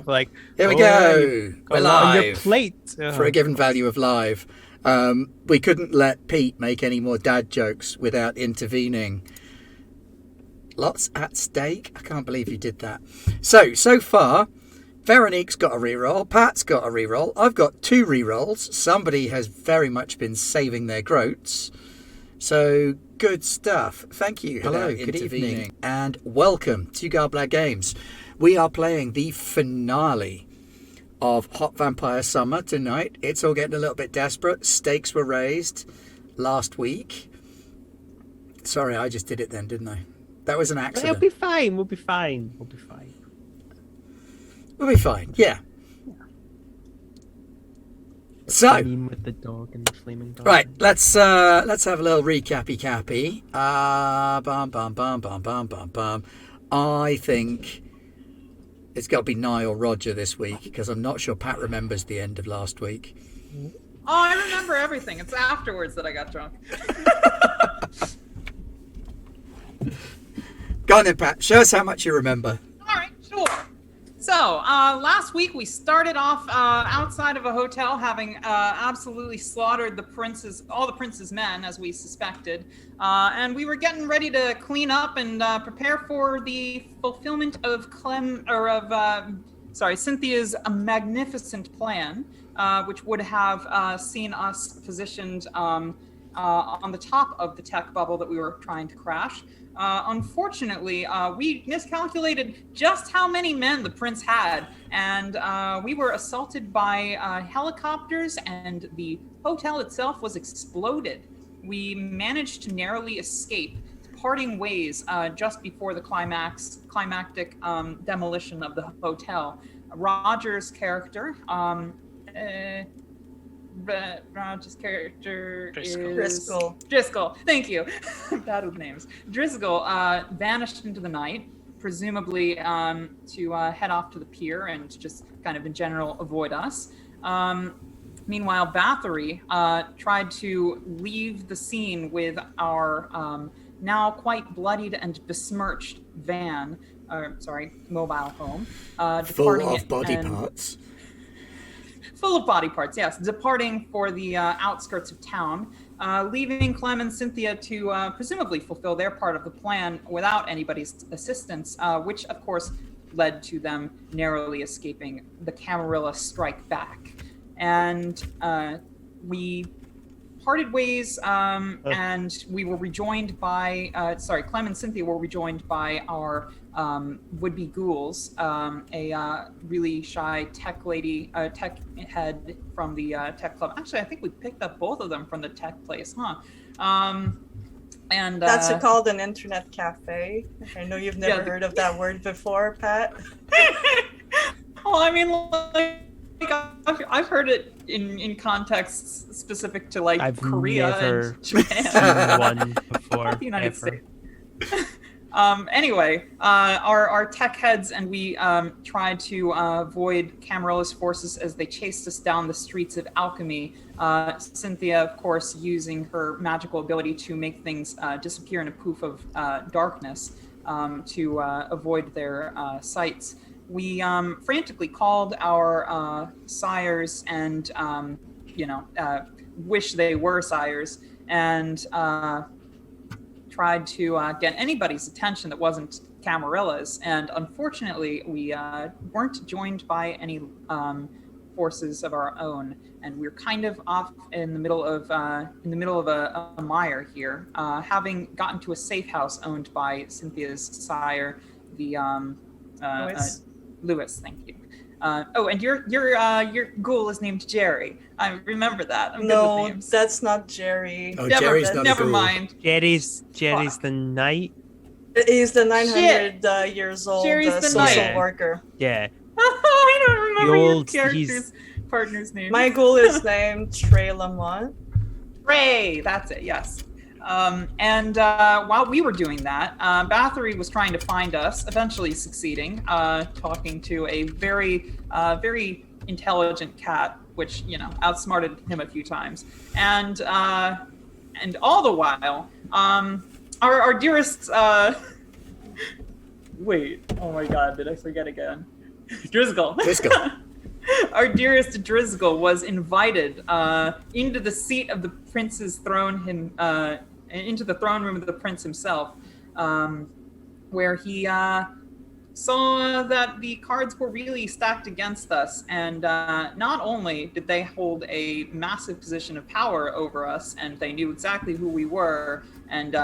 like, here we oh, go. We're live on your plate for a given value of live. We couldn't let Pete make any more dad jokes without intervening. Lots at stake. I can't believe you did that. So far, Veronique's got a reroll. Pat's got a reroll. I've got 2 rerolls. Somebody has very much been saving their groats. So good stuff. Thank you. Hello, good evening, and welcome to Garblag Games. We are playing the finale of Hot Vampire Summer tonight. It's all getting a little bit desperate. Stakes were raised last week. Sorry, I just did it then, didn't I? That was an accident. It'll be fine. We'll be fine. We'll be fine. We'll be fine. Yeah. So, with the dog and the flaming dog. right, let's have a little recappy. Bum. I think it's got to be Nye or Roger this week because I'm not sure Pat remembers the end of last week. Oh, I remember everything. It's afterwards that I got drunk. Go on then, Pat. Show us how much you remember. All right, sure. So, last week we started off outside of a hotel, having absolutely slaughtered all the prince's men, as we suspected, and we were getting ready to clean up and prepare for the fulfillment of Cynthia's magnificent plan, which would have seen us positioned on the top of the tech bubble that we were trying to crash. Unfortunately, we miscalculated just how many men the prince had, and we were assaulted by helicopters, and the hotel itself was exploded. We managed to narrowly escape, parting ways just before the climactic demolition of the hotel. Roger's character, Roger's character Driscoll. is Driscoll. Thank you. Bad with names. Driscoll vanished into the night, presumably to head off to the pier and just kind of in general avoid us. Meanwhile, Bathory tried to leave the scene with our now quite bloodied and besmirched mobile home. Full of body parts. Full of body parts, yes. Departing for the outskirts of town, leaving Clem and Sinthia to presumably fulfill their part of the plan without anybody's assistance, which of course led to them narrowly escaping the Camarilla strike back. And we parted ways, and we were rejoined by, Clem and Sinthia were rejoined by our would-be ghouls, a really shy tech lady, tech head from the tech club. Actually, I think we picked up both of them from the tech place, huh? And that's called an internet cafe. I know you've never heard of that word before, Pat. Well, I mean, I've heard it in contexts specific to I've Korea never and Japan. seen one before. The United ever. States. Anyway, our tech heads and we tried to avoid Camarilla's forces as they chased us down the streets of Alchemy. Sinthia, of course, using her magical ability to make things disappear in a poof of darkness to avoid their sights. We frantically called our sires and, wish they were sires, and tried to get anybody's attention that wasn't Camarilla's. And unfortunately, we weren't joined by any forces of our own, and we're kind of off in the middle of a mire here, having gotten to a safe house owned by Cynthia's sire, the Lewis, thank you. And your ghoul is named Jerry. I remember that. I'm good with names. That's not Jerry. Oh, Jerry's not never a ghoul. mind. Jerry's the knight. He's the 900 years old Jerry's the social knight. worker. Yeah. I don't remember your old- character's partner's name. My ghoul is named Trey Lamont. Ray, that's it, yes. And while we were doing that, Bathory was trying to find us, eventually succeeding, talking to a very, very intelligent cat, which, outsmarted him a few times. And all the while, our dearest... Wait, oh my god, did I forget again? Driscoll. Driscoll. Our dearest Driscoll was invited into the seat of the prince's throne, into the throne room of the prince himself, where he saw that the cards were really stacked against us, and not only did they hold a massive position of power over us, and they knew exactly who we were, and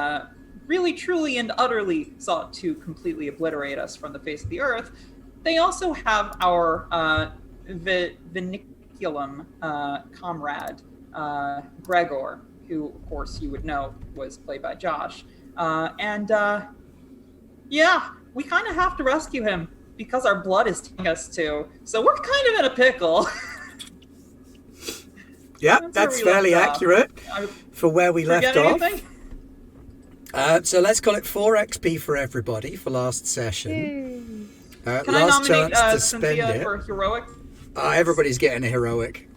really, truly, and utterly sought to completely obliterate us from the face of the earth, they also have our Viniculum comrade, Gregor, who, of course, you would know was played by Josh. Yeah, we kind of have to rescue him because our blood is telling us to. So we're kind of in a pickle. Yeah, that's fairly accurate for where we left off. So let's call it 4 XP for everybody for last session. Can last I nominate chance to spend Sinthia it. for heroic? Everybody's getting a heroic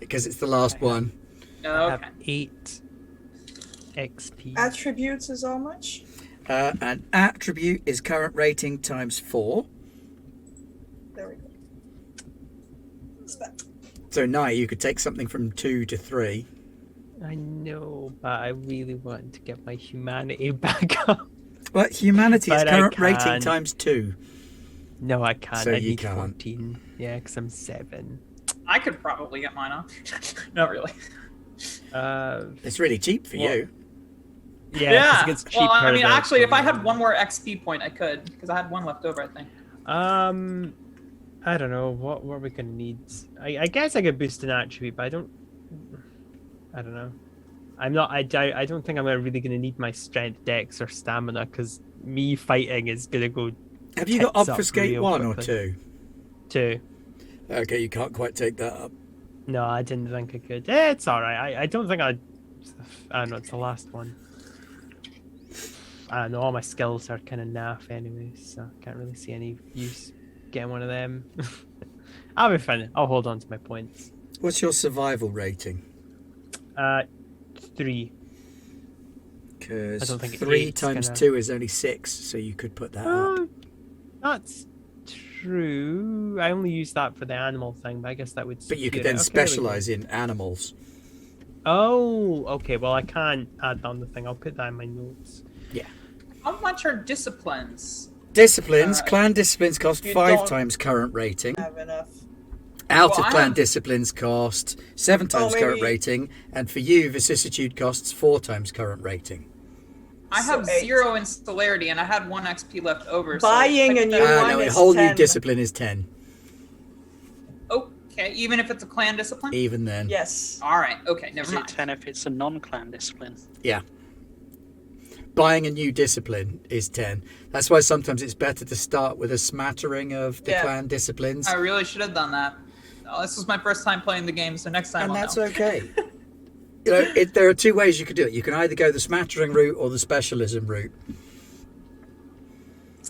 because it's the last one. I have 8 XP. Attributes is how much? An attribute is current rating times 4. There we go. Spent. So now you could take something from 2 to 3. I know, but I really want to get my humanity back up. But humanity is But I current rating can't. times 2. No, I can't. So I you need can't. 14. Yeah, because I'm 7. I could probably get mine off. Not really. It's really cheap for you. Yeah, 'cause it gets cheaper. Well, I mean, the- actually, if I had one more XP point, I could, because I had one left over, I think. I don't know. What are we gonna need? I guess I could boost an attribute, but I don't know. I'm not. I don't think I'm really gonna need my strength, dex, or stamina, because me fighting is gonna go. Have you got tits up obfuscate real 1 or quickly. 2? 2. Okay, you can't quite take that up. No, I didn't think I could. It's all right. I don't think I don't know. It's the last one. I don't know. All my skills are kind of naff anyway, so I can't really see any use getting one of them. I'll be fine. I'll hold on to my points. What's your survival rating? 3. Because I don't think 3 eight's times gonna- 2 is only 6, so you could put that up. That's true. I only use that for the animal thing, but I guess that would. But you could suit then it. Okay, there we go. specialise in animals. Oh, okay. Well, I can't add on the thing. I'll put that in my notes. How much are disciplines? Disciplines. Clan disciplines cost you 5 don't- times current rating. Have enough. Out Well, of I clan have- disciplines cost 7 times maybe- current rating. And for you, vicissitude costs 4 times current rating. I have So 8. 0 in celerity, and I had 1 XP left over. Buying so a new technically- one No, a is whole 10. new discipline is 10. Okay, even if it's a clan discipline? Even then. Yes. Alright, okay, never Is it mind. 10 if it's a non-clan discipline? Yeah. Buying a new discipline is 10. That's why sometimes it's better to start with a smattering of the Yeah. clan disciplines. I really should have done that. Oh, this was my first time playing the game, so next time And I'll that's know. okay. There are 2 ways you could do it. You can either go the smattering route or the specialism route.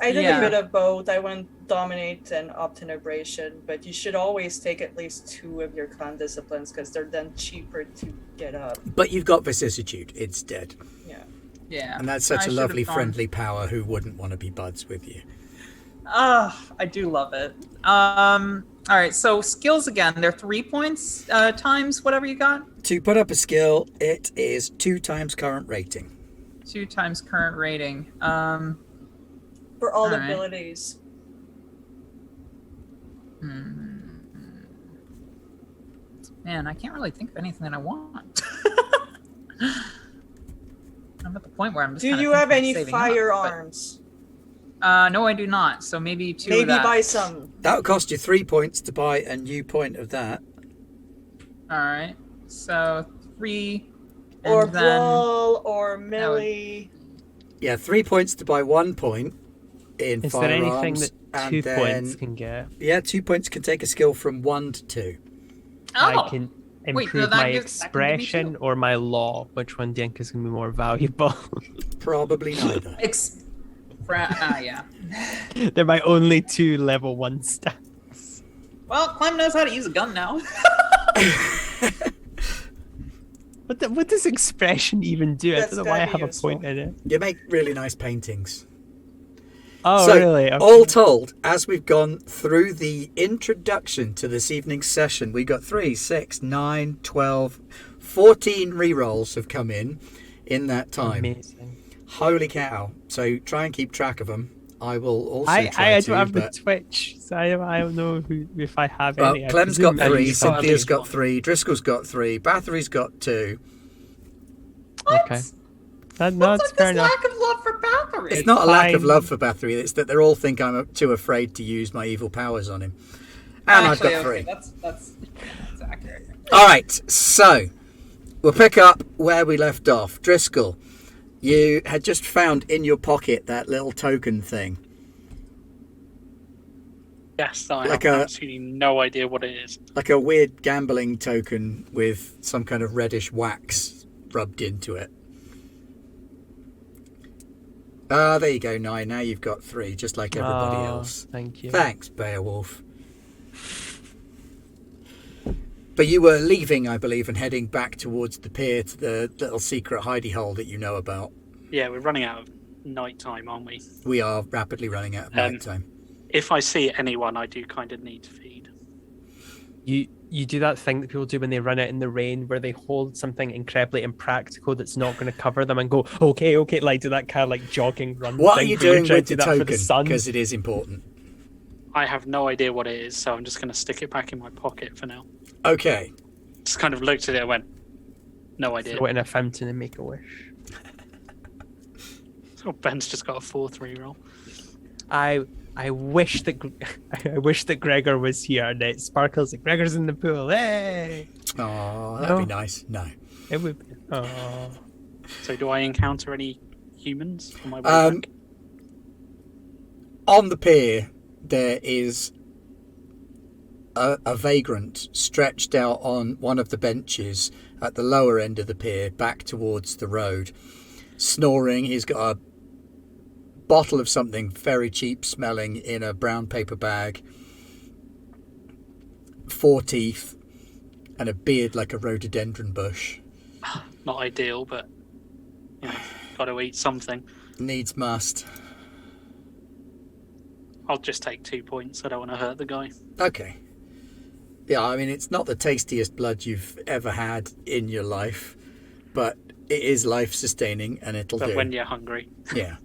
I did Yeah. a bit of both. I went dominate and obtenebration, but you should always take at least 2 of your clan disciplines because they're then cheaper to get up. But you've got vicissitude instead. Yeah. Yeah. And that's such I a should lovely, have gone- friendly power who wouldn't want to be buds with you. I do love it. Alright, so skills again. They're 3 points times whatever you got. To put up a skill, it is 2 times current rating. 2 times current rating. For all Alright. abilities. Man, I can't really think of anything that I want. I'm at the point where I'm just Do kinda you have thinking any of saving up, firearms? but- no, I do not. So maybe 2 Maybe of that. buy some. That would cost you 3 points to buy a new point of that. Alright. So 3 and Or then brawl or melee. Yeah, 3 points to buy 1 point in Is there firearms. anything that and 2 then, points can get? Yeah, 2 points can take a skill from 1 to 2. Oh, I can Wait, no, improve that my gives- that can give me expression 2. or my law. Which one do you think is going to be more valuable? Probably neither. yeah. They're my only 2 level 1 stats. Well, Clem knows how to use a gun now. What does expression even do? I That's don't know why I gotta have be a useful. point in it. You make really nice paintings. Oh, So, really? Okay. all told, as we've gone through the introduction to this evening's session, we got 3, 6, 9, 12, 14 rerolls have come in that time. Amazing. Holy cow. So try and keep track of them. I will also I try to. don't have but... the Twitch, so I don't know if I have Well, any. I Clem's got presume 3, you've got at Cynthia's least got one. 3, Driscoll's got 3, Bathory's got 2. What? Okay. No, What's that's up fair this enough. lack of love for Bathory? It's not a lack of fine. love for Bathory, it's that they all think I'm too afraid to use my evil powers on him. And Actually, I've got 3. okay, that's accurate. All right, so we'll pick up where we left off. Driscoll, you had just found in your pocket that little token thing. Yes, I Like have a- absolutely no idea what it is. Like a weird gambling token with some kind of reddish wax rubbed into it. There you go, 9. Now you've got 3, just like everybody Oh, else. Thank you. Thanks, Beowulf. But you were leaving, I believe, and heading back towards the pier to the little secret hidey hole that you know about. Yeah, we're running out of night time, aren't we? We are rapidly running out of night time. If I see anyone, I do kind of need to feed. You do that thing that people do when they run out in the rain, where they hold something incredibly impractical that's not going to cover them, and go, okay, like do that kind of like jogging run. What are thing you where you're doing trying with to the do that for token? sun. Because it is important. I have no idea what it is, so I'm just going to stick it back in my pocket for now. Okay. Just kind of looked at it and went, no idea. Throw it in a fountain and make a wish. So Ben's just got a 4-3 roll. I wish that I wish that Gregor was here and it sparkles that Gregor's in the pool. Hey, Oh, that'd No. be nice. No. it would be. Oh, So do I encounter any humans on my way Um, back? On the pier, there is a vagrant stretched out on one of the benches at the lower end of the pier, back towards the road, snoring. He's got a bottle of something very cheap smelling in a brown paper bag, 4 teeth, and a beard like a rhododendron bush. Not ideal, but you know, got to eat something. Needs must. I'll just take 2 points. I don't want to hurt the guy. Okay. Yeah, I mean, it's not the tastiest blood you've ever had in your life, but it is life-sustaining, and it'll But do. when you're hungry, Yeah.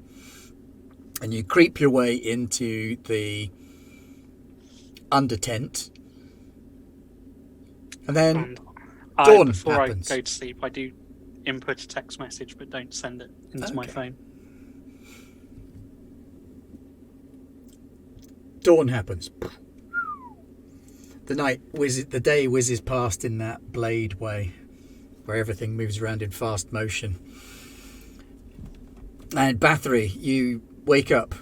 And you creep your way into the under tent. And then and dawn before happens. I go to sleep, I do input a text message, but don't send it into my Okay. phone. dawn happens. The day whizzes past in that blade way, where everything moves around in fast motion. And Bathory, you wake up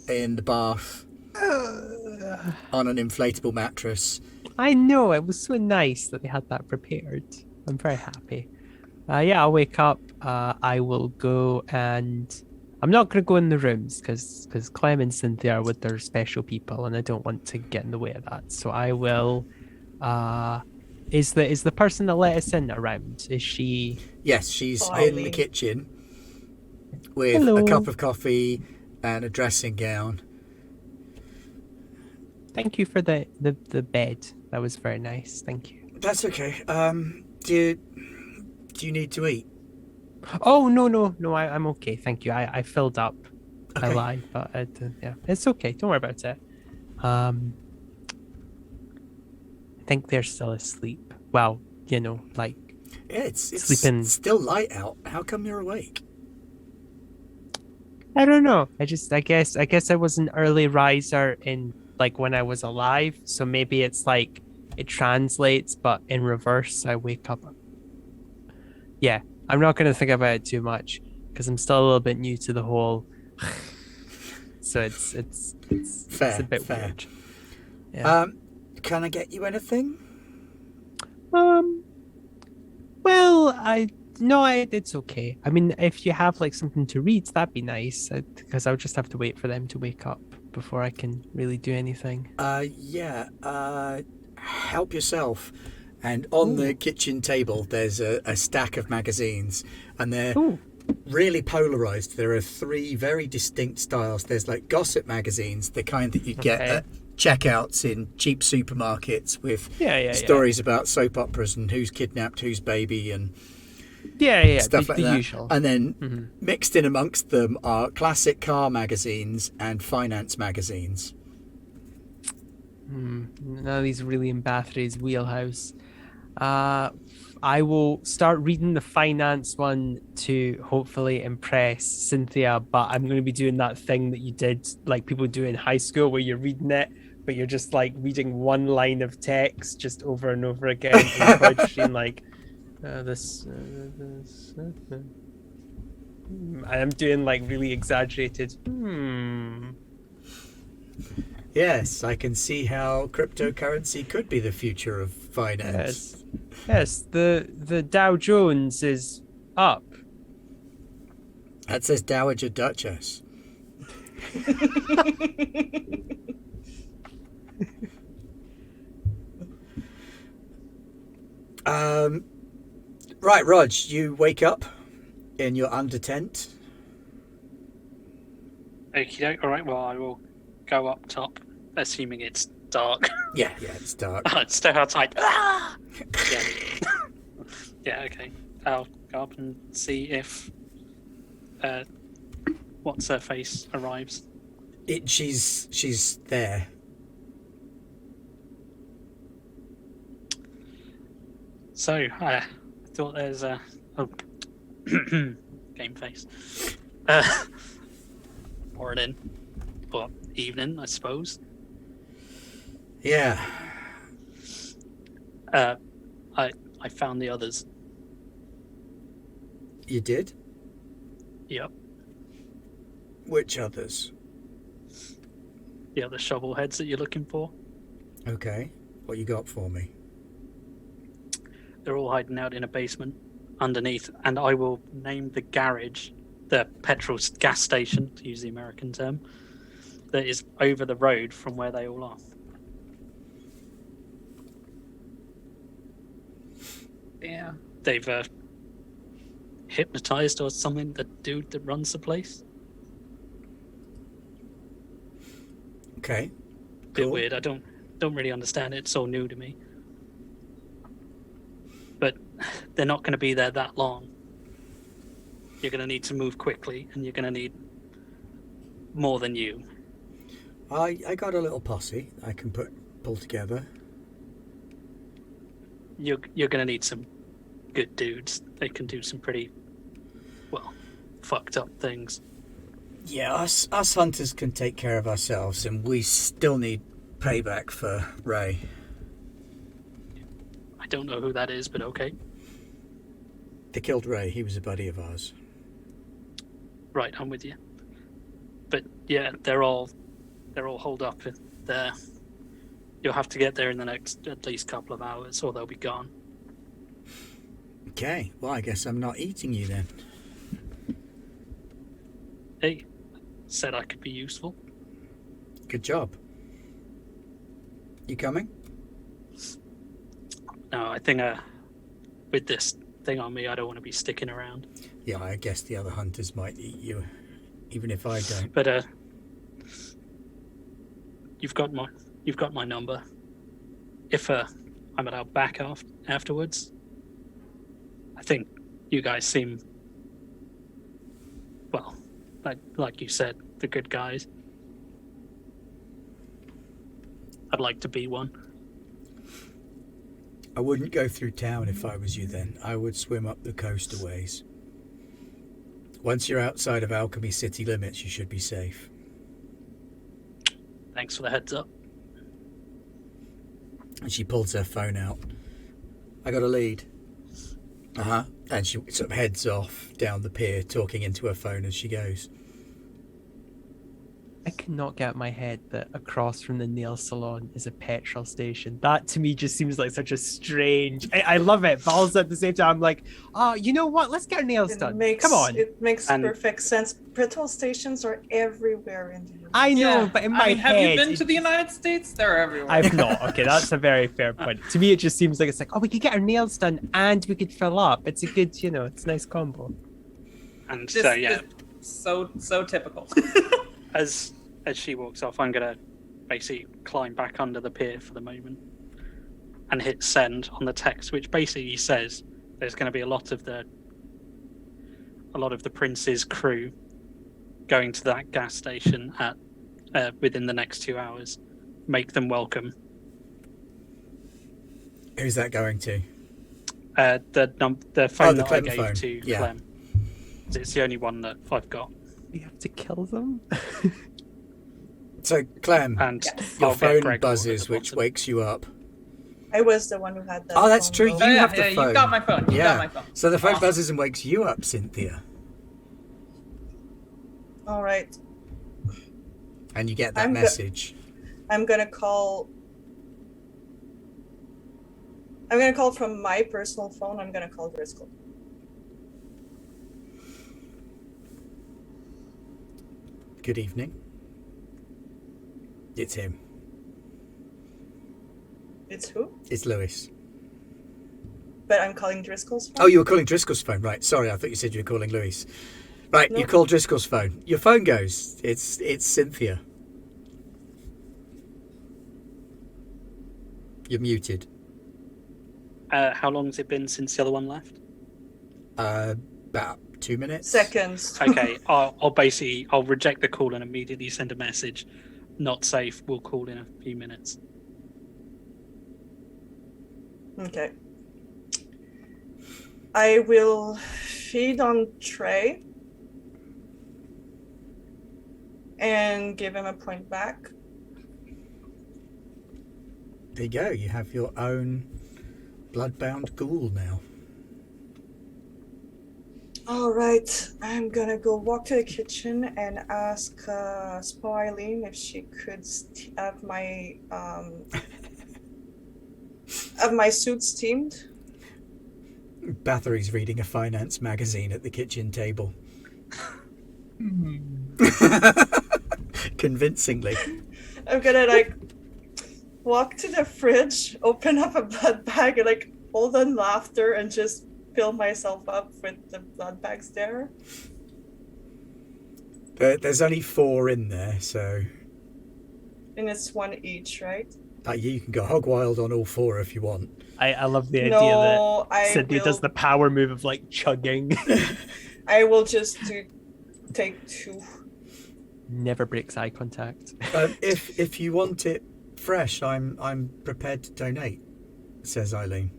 in the bath on an inflatable mattress. I know, it was so nice that they had that prepared. I'm very happy. Yeah, I'll wake up. I will go and I'm not going to go in the rooms because Clem and Sinthia are with their special people, and I don't want to get in the way of that. So I will. Is the person that let us in around? Is she? Yes, she's in the Eileen. kitchen with Hello. a cup of coffee and a dressing gown. Thank you for the bed. That was very nice. Thank you. That's okay. Do you need to eat? Oh no! I'm okay. Thank you. I filled up. I Okay. lied, but yeah, it's okay. Don't worry about it. I think they're still asleep. Well, like Yeah, it's Sleeping. still light out. How come you're awake? I don't know. I guess I was an early riser in like when I was alive. So maybe it's like it translates, but in reverse. I wake up. Yeah, I'm not gonna think about it too much because I'm still a little bit new to the whole. So it's Fair, a bit fair. weird. Yeah. Can I get you anything? Well, it's okay. I mean, if you have like something to read, that'd be nice. Because I would just have to wait for them to wake up before I can really do anything. Yeah. Help yourself. And on the kitchen table, there's a stack of magazines, and they're Ooh. really polarized. There are three very distinct styles. There's like gossip magazines, the kind that you get Okay. at checkouts in cheap supermarkets with Yeah. stories about soap operas and who's kidnapped whose baby and Yeah. stuff like the that. usual. And then Mhm. mixed in amongst them are classic car magazines and finance magazines. None of these really in Bathory's wheelhouse. I will start reading the finance one to hopefully impress Cynthia, but I'm going to be doing that thing that you did, like people do in high school, where you're reading it, but you're just like reading one line of text just over and over again. And you're probably just reading like this. And I'm doing like really exaggerated. Yes, I can see how cryptocurrency could be the future of finance. Yes. The Dow Jones is up. That says Dowager Duchess. Right, Rog, you wake up in your under tent. Okie doke. All right. Well, I will go up top, assuming it's dark. Yeah, it's dark. It's still outside. Ah! Yeah. Yeah. Okay. I'll go up and see if what's her face arrives. She's there. So I thought there's a game face. Morning, or evening, I suppose. Yeah. I found the others. You did? Yep. Which others? The other shovel heads that you're looking for. Okay. What you got for me? They're all hiding out in a basement underneath, and I will name the garage, the petrol gas station, to use the American term, that is over the road from where they all are. Yeah. They've hypnotized or something the dude that runs the place. Okay. Bit Cool. weird. I don't really understand it. It's all new to me. But they're not going to be there that long. You're going to need to move quickly, and you're going to need more than you. I got a little posse I can pull together. You're going to need some good dudes. They can do some pretty, well, fucked up things. Yeah, us hunters can take care of ourselves, and we still need payback for Ray. I don't know who that is, but okay. They killed Ray. He was a buddy of ours. Right, I'm with you. But yeah, they're all holed up there. You'll have to get there in the next at least couple of hours, or they'll be gone. Okay, well, I guess I'm not eating you then. Hey, said I could be useful. Good job. You coming? No, I think with this thing on me, I don't want to be sticking around. Yeah, I guess the other hunters might eat you, even if I don't. But you've got my number. If I'm allowed back afterwards, I think you guys seem, well, like you said, the good guys. I'd like to be one. I wouldn't go through town if I was you then. I would swim up the coast a ways. Once you're outside of Alchemy city limits, you should be safe. Thanks for the heads up. And she pulls her phone out. I got a lead. Uh-huh. And she sort of heads off down the pier, talking into her phone as she goes. I cannot get my head that across from the nail salon is a petrol station. That to me just seems like such a strange. I love it, but also at the same time, I'm like, oh, you know what? Let's get our nails done. Come on. It makes And- perfect sense. Petrol stations are everywhere in the US. I know, Yeah. but in my I mean, have head, you been to the United States? They're everywhere. I've not. Okay, that's a very fair point. To me, it just seems like it's like, oh, we could get our nails done and we could fill up. It's a good, it's a nice combo. And Just, so yeah, so typical. as she walks off, I'm gonna basically climb back under the pier for the moment and hit send on the text, which basically says there's going to be a lot of the prince's crew going to that gas station at within the next 2 hours. Make them welcome. Who's that going to? The phone that I Clem gave phone. to Yeah. Clem. It's the only one that I've got. You have to kill them. So, Clem, And your I'll get phone Gregor at buzzes, the which bottom. wakes you up. I was the one who had that. Oh, that's phone true. though. You have the phone. You've got my phone. You got my phone. So the phone Awesome. buzzes and wakes you up, Sinthia. All right. And you get that I'm go- message. I'm gonna call from my personal phone. I'm gonna call Driscoll. Good evening. It's him. It's who? It's Lewis. But I'm calling Driscoll's phone. Oh, you were calling Driscoll's phone, right? Sorry, I thought you said you were calling Lewis. Right, No. you called Driscoll's phone. Your phone goes. It's Sinthia. You're muted. How long has it been since the other one left? About 2 minutes. Seconds. Okay, I'll reject the call and immediately send a message. Not safe. We'll call in a few minutes. Okay. I will feed on Trey and give him a point back. There you go. You have your own bloodbound ghoul now. All right, I'm gonna go walk to the kitchen and ask Spo Eileen if she could have my suit steamed. Bathory's reading a finance magazine at the kitchen table. Convincingly. I'm gonna walk to the fridge, open up a blood bag, and hold on laughter and just fill myself up with the blood bags there. There's only 4 in there, so And it's 1 each, right? you can go hog wild on all 4 if you want. I love the idea No, that Cynthia does the power move of chugging. I will just take 2. Never breaks eye contact. If you want it fresh, I'm prepared to donate, says Eileen.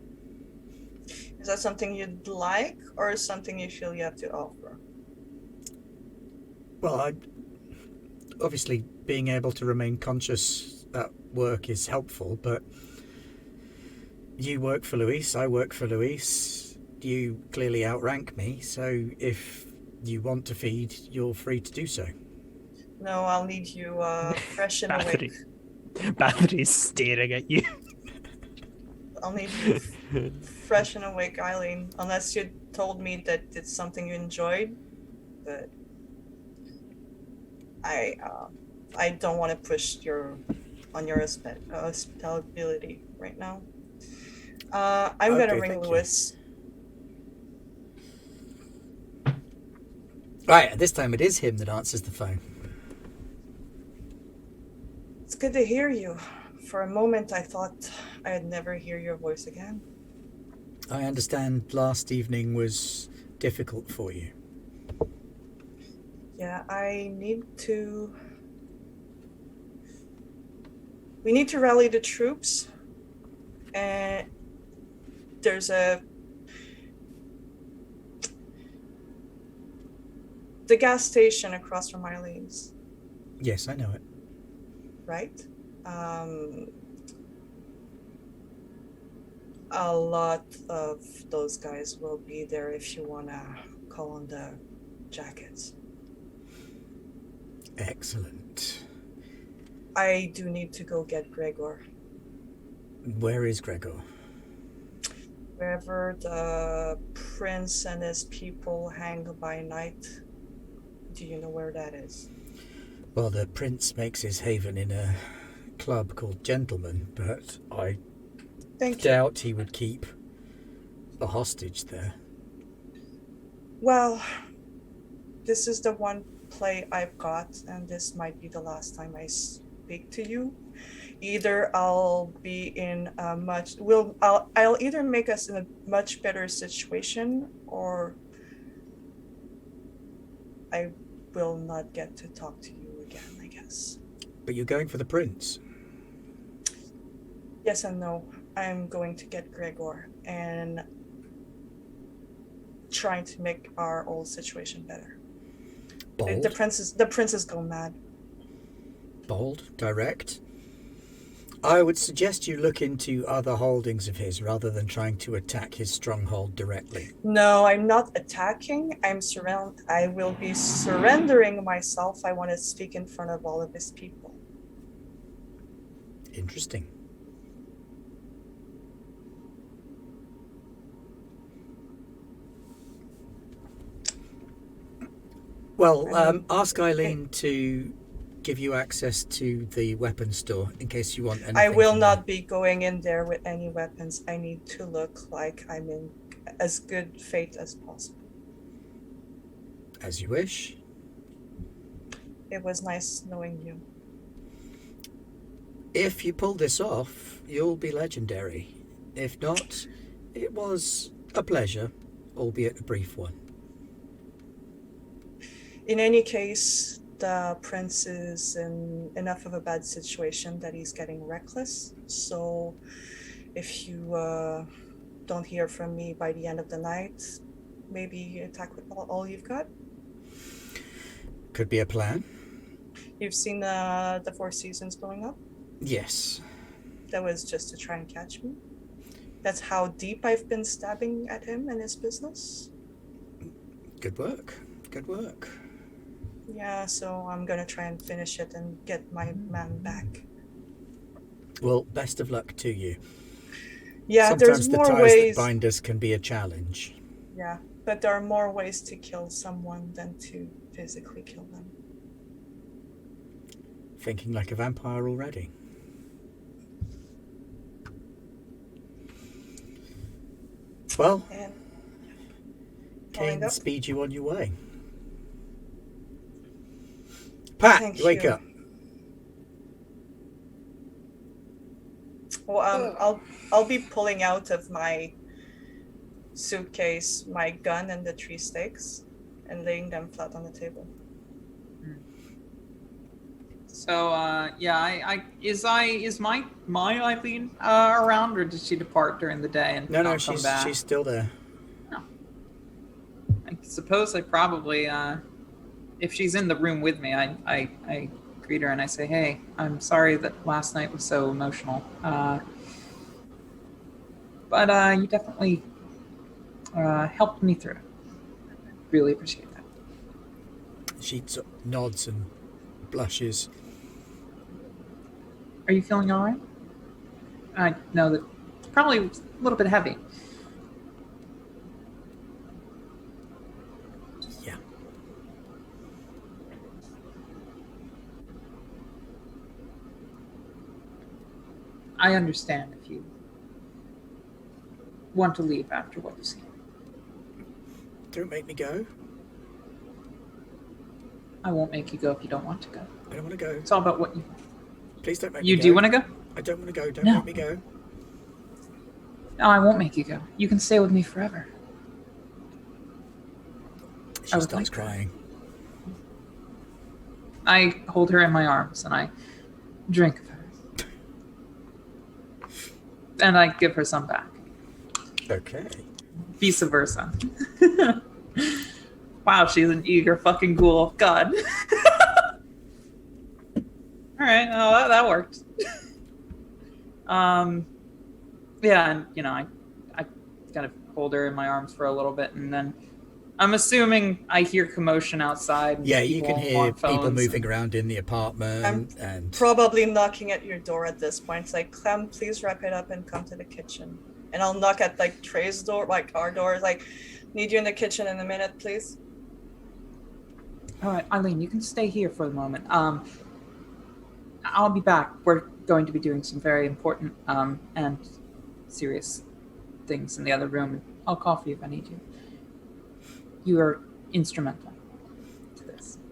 Is that something you'd like, or something you feel you have to offer? Well, obviously being able to remain conscious at work is helpful, but you work for Luis, I work for Luis. You clearly outrank me, so if you want to feed, you're free to do so. No, I'll need you fresh and awake. Bathory's staring at you. I'll need you fresh and awake, Eileen. Unless you told me that it's something you enjoyed, but I don't want to push on your hospitality right now. I'm Okay, gonna ring thank you. Lewis. Right, this time it is him that answers the phone. It's good to hear you. For a moment, I thought I'd never hear your voice again. I understand last evening was difficult for you. Yeah, we need to rally the troops, and there's the gas station across from Eileen's, Yes, I know it. right? A lot of those guys will be there if you wanna call on the jackets. Excellent. I do need to go get Gregor. Where is Gregor? Wherever the prince and his people hang by night. Do you know where that is? Well, the prince makes his haven in a club called Gentleman, but I Thank you. doubt he would keep a hostage there. Well, this is the one play I've got, and this might be the last time I speak to you. Either I'll be in a I'll either make us in a much better situation, or I will not get to talk to you again, I guess. But you're going for the prince. Yes and no. I'm going to get Gregor and trying to make our old situation better. Bold. The princes go mad. Bold, direct. I would suggest you look into other holdings of his rather than trying to attack his stronghold directly. No, I'm not attacking. I will be surrendering myself. I want to speak in front of all of his people. Interesting. Well, ask Eileen to give you access to the weapons store in case you want anything. I will from not be going in there with any weapons. I need to look like I'm in as good fate as possible. there. As you wish. It was nice knowing you. If you pull this off, you'll be legendary. If not, it was a pleasure, albeit a brief one. In any case, the prince is in enough of a bad situation that he's getting reckless. So if you don't hear from me by the end of the night, maybe attack with all you've got. Could be a plan. You've seen the Four Seasons blowing up? Yes. That was just to try and catch me. That's how deep I've been stabbing at him and his business. Good work. Good work. Yeah, so I'm gonna try and finish it and get my man back. Well, best of luck to you. Yeah, Sometimes there's the more ties ways. that bind us can be a challenge. Yeah, but there are more ways to kill someone than to physically kill them. Thinking like a vampire already. Well, And Kane up. speed you on your way. Pat, Thank wake you. up. Well, I'll be pulling out of my suitcase my gun and the 3 stakes and laying them flat on the table. So is my Eileen around, or did she depart during the day and No, not come back? she's still there. I suppose I probably, if she's in the room with me, I greet her and I say, "Hey, I'm sorry that last night was so emotional, but you definitely helped me through it. Really appreciate that." She sort of nods and blushes. Are you feeling all right? I know that it's probably a little bit heavy. Yeah. I understand if you want to leave after what you've seen. Don't make me go. I won't make you go if you don't want to go. I don't want to go. It's all about what you... Please don't make me You go. do want to go? I don't want to go. Don't No. make me go. No, I won't make you go. You can stay with me forever. She would starts like that. crying. I hold her in my arms and I drink of her. And I give her some back. Okay. Vice versa. Wow, she's an eager fucking ghoul. God. Alright, well, that worked. Yeah, and I kind of hold her in my arms for a little bit, and then I'm assuming I hear commotion outside. Yeah, you people can hear on people phones moving around in the apartment and Probably knocking at your door at this point. It's like, Clem, please wrap it up and come to the kitchen. And I'll knock at like Trey's door, like our door, like, need you in the kitchen in a minute, please. All right, Eileen, you can stay here for a moment. I'll be back. We're going to be doing some very important and serious things in the other room. I'll call for you if I need you. You are instrumental.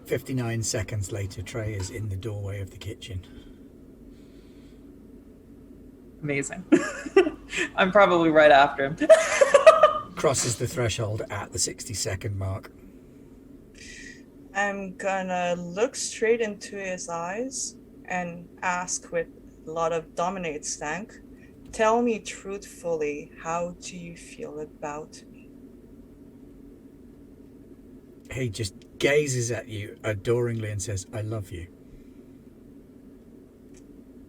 59 seconds later, Trey is in the doorway of the kitchen. Amazing. I'm probably right after him. Crosses the threshold at the 60-second mark. I'm gonna look straight into his eyes and ask with a lot of dominate stank, tell me truthfully, how do you feel about me? He just gazes at you adoringly and says, I love you.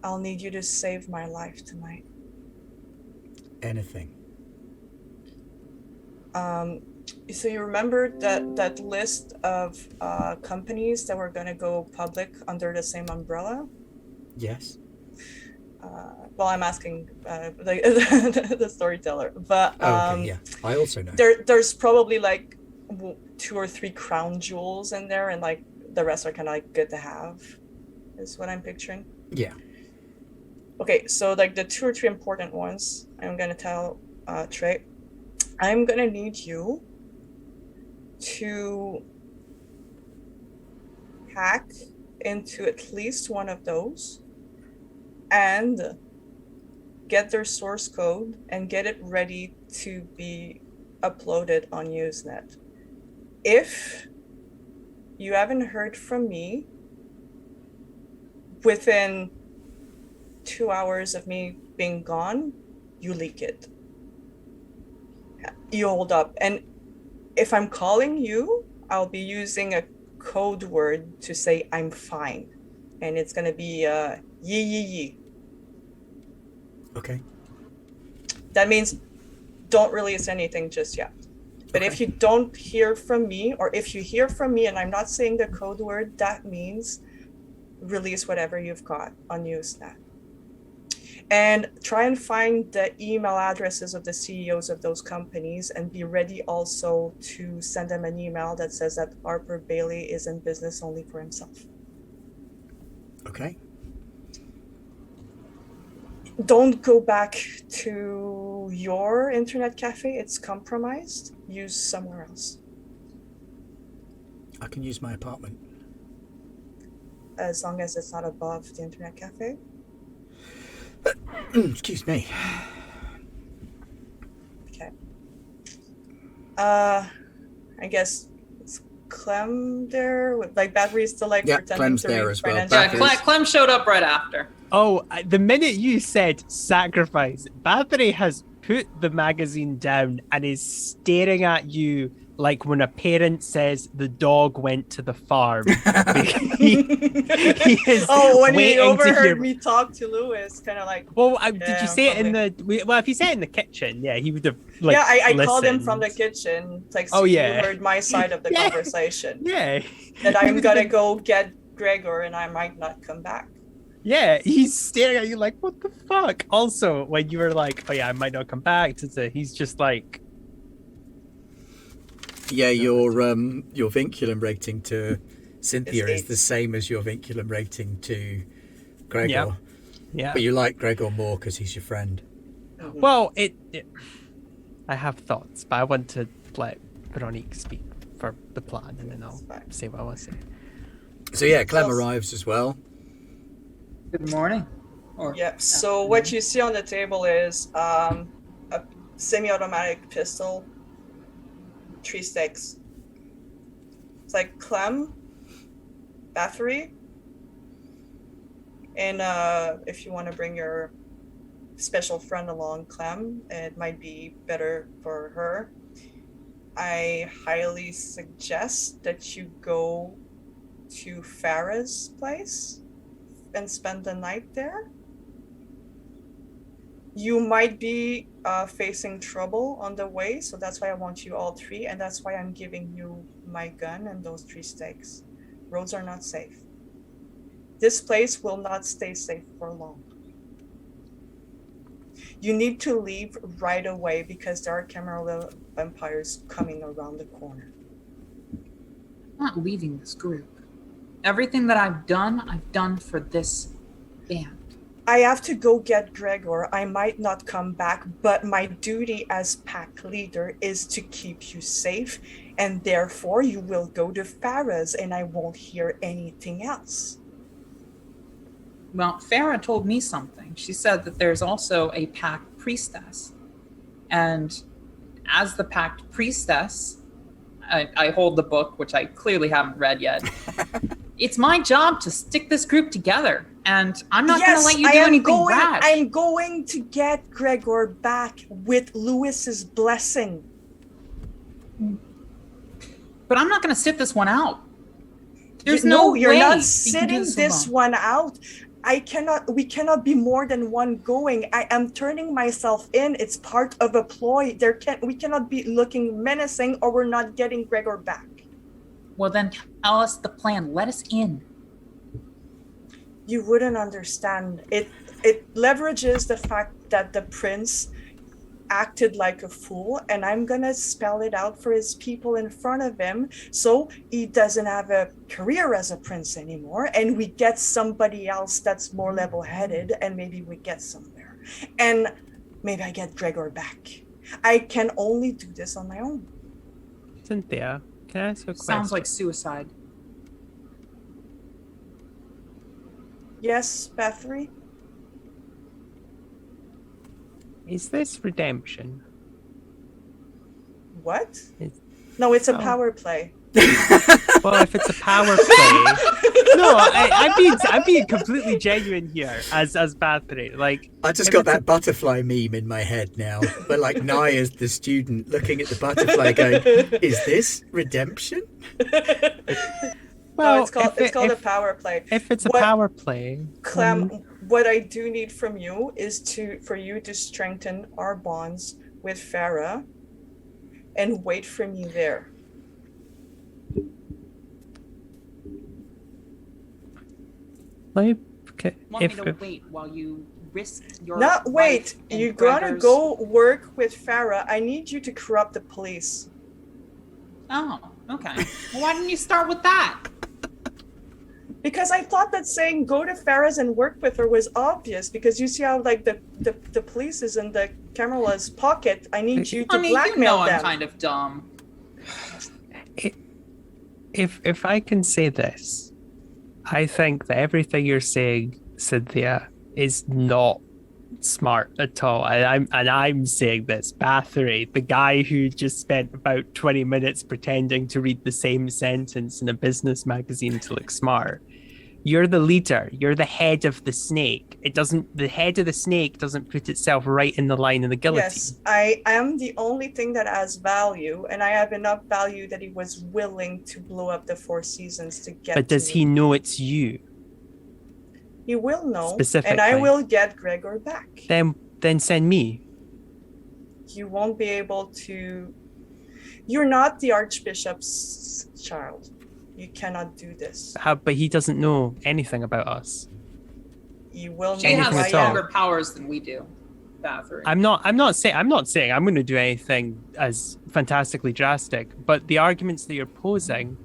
I'll need you to save my life tonight. Anything. So you remember that list of companies that were going to go public under the same umbrella? Yes. Well, I'm asking the storyteller, but Okay, yeah. I also know. there's probably like 2 or 3 crown jewels in there, and like the rest are kind of like good to have, is what I'm picturing. Yeah. Okay, so like the 2 or 3 important ones, I'm gonna tell Trey, I'm gonna need you to hack into at least one of those and get their source code and get it ready to be uploaded on Usenet. If you haven't heard from me within 2 hours of me being gone, you leak it. You hold up. And if I'm calling you, I'll be using a code word to say I'm fine. And it's going to be yee yee yee. Okay. That means don't release anything just yet. But if you don't hear from me, or if you hear from me and I'm not saying the code word, that means release whatever you've got on Usenet. And try and find the email addresses of the CEOs of those companies and be ready also to send them an email that says that Harper Bailey is in business only for himself. Okay. Don't go back to your internet cafe. It's compromised. Use somewhere else. I can use my apartment. As long as it's not above the internet cafe. Excuse me. Okay. I guess it's Clem there with like Bathory still like pretending Clem's to there read as well. financial- Yeah, Clem showed up right after. Oh, the minute you said sacrifice, Bathory has put the magazine down and is staring at you like when a parent says the dog went to the farm. he is when he waiting to overheard hear... me talk to Lewis, kind of like. Well, did Yeah, you say it in probably. the... Well, if you say it in the kitchen, yeah, he would have like Yeah, I called him listened. from the kitchen. Like, Oh, so yeah. you heard my side of the Yeah. conversation. Yeah. That He I'm would've gonna been- go get Gregor and I might not come back. Yeah, he's staring at you like, what the fuck? Also, when you were like, oh yeah, I might not come back, he's just like... Yeah, your vinculum rating to Sinthia It's is the 8. same as your vinculum rating to Gregor. Yeah. Yeah. But you like Gregor more because he's your friend. Well, I have thoughts, but I want to let Veronique speak for the plan, and then I'll fine. say what I want to say. So yeah, Clem So- arrives as well. Good morning. Or Yeah, so what you see on the table is a semi-automatic pistol, 3 sticks. It's like Clem, Bathory, and if you want to bring your special friend along, Clem, it might be better for her. I highly suggest that you go to Farah's place and spend the night there. You might be facing trouble on the way, so that's why I want you all 3, and that's why I'm giving you my gun and those 3 stakes. Roads are not safe. This place will not stay safe for long. You need to leave right away because there are Camarilla vampires coming around the corner. I'm not leaving this group. Everything that I've done for this band. I have to go get Gregor. I might not come back, but my duty as pack leader is to keep you safe And therefore you will go to Farah's and I won't hear anything else. Well, Farah told me something. She said that there's also a pact priestess. And as the pact priestess, I hold the book, which I clearly haven't read yet. It's my job to stick this group together. And I'm not going to let you do anything rash. I'm going to get Gregor back with Lewis's blessing. But I'm not going to sit this one out. There's You're way not you sitting can do this one out. We cannot be more than one going. I am turning myself in. It's part of a ploy. We cannot be looking menacing or we're not getting Gregor back. Well, then tell us the plan. Let us in. You wouldn't understand. It leverages the fact that the prince acted like a fool, and I'm gonna spell it out for his people in front of him, so he doesn't have a career as a prince anymore, and we get somebody else that's more level-headed, and maybe we get somewhere. And maybe I get Gregor back. I can only do this on my own. Sinthia, can I ask you a question? Sounds like suicide. Yes, Bathory? Is this redemption? What? It's- No, it's a power play. Well, if it's a power play, no, I'm being completely genuine here as Bathory. Like, I just if got it's that butterfly meme in my head now. But like Naya's the student looking at the butterfly going, is this redemption? Well, No, it's called a power play. If it's a What- power play, Clem, what I do need from you is for you to strengthen our bonds with Farah and wait for me there. like, okay, Want if, me to wait while you risk your Not wait, life and you're gonna Gregor's- go work with Farah. I need you to corrupt the police. Oh, okay. Well, why didn't you start with that? Because I thought that saying go to Farah's and work with her was obvious, because you see how like the police is in the Camarla's pocket. I need you to I mean, you blackmail know I'm them. kind of dumb. if I can say this, I think that everything you're saying, Sinthia, is not smart at all. I'm saying this, Bathory, the guy who just spent about 20 minutes pretending to read the same sentence in a business magazine to look smart. You're the leader. You're the head of the snake. The head of the snake doesn't put itself right in the line of the guillotine. Yes, I am the only thing that has value, and I have enough value that he was willing to blow up the Four Seasons to get. But does to he me. know it's you? He will know, Specifically. and I will get Gregor back. Then send me. You won't be able to. You're not the Archbishop's child. You cannot do this. But he doesn't know anything about us. You will know She Anything has who I at all. am. stronger powers than we do, Bathory. I'm not saying I'm going to do anything as fantastically drastic, but the arguments that you're posing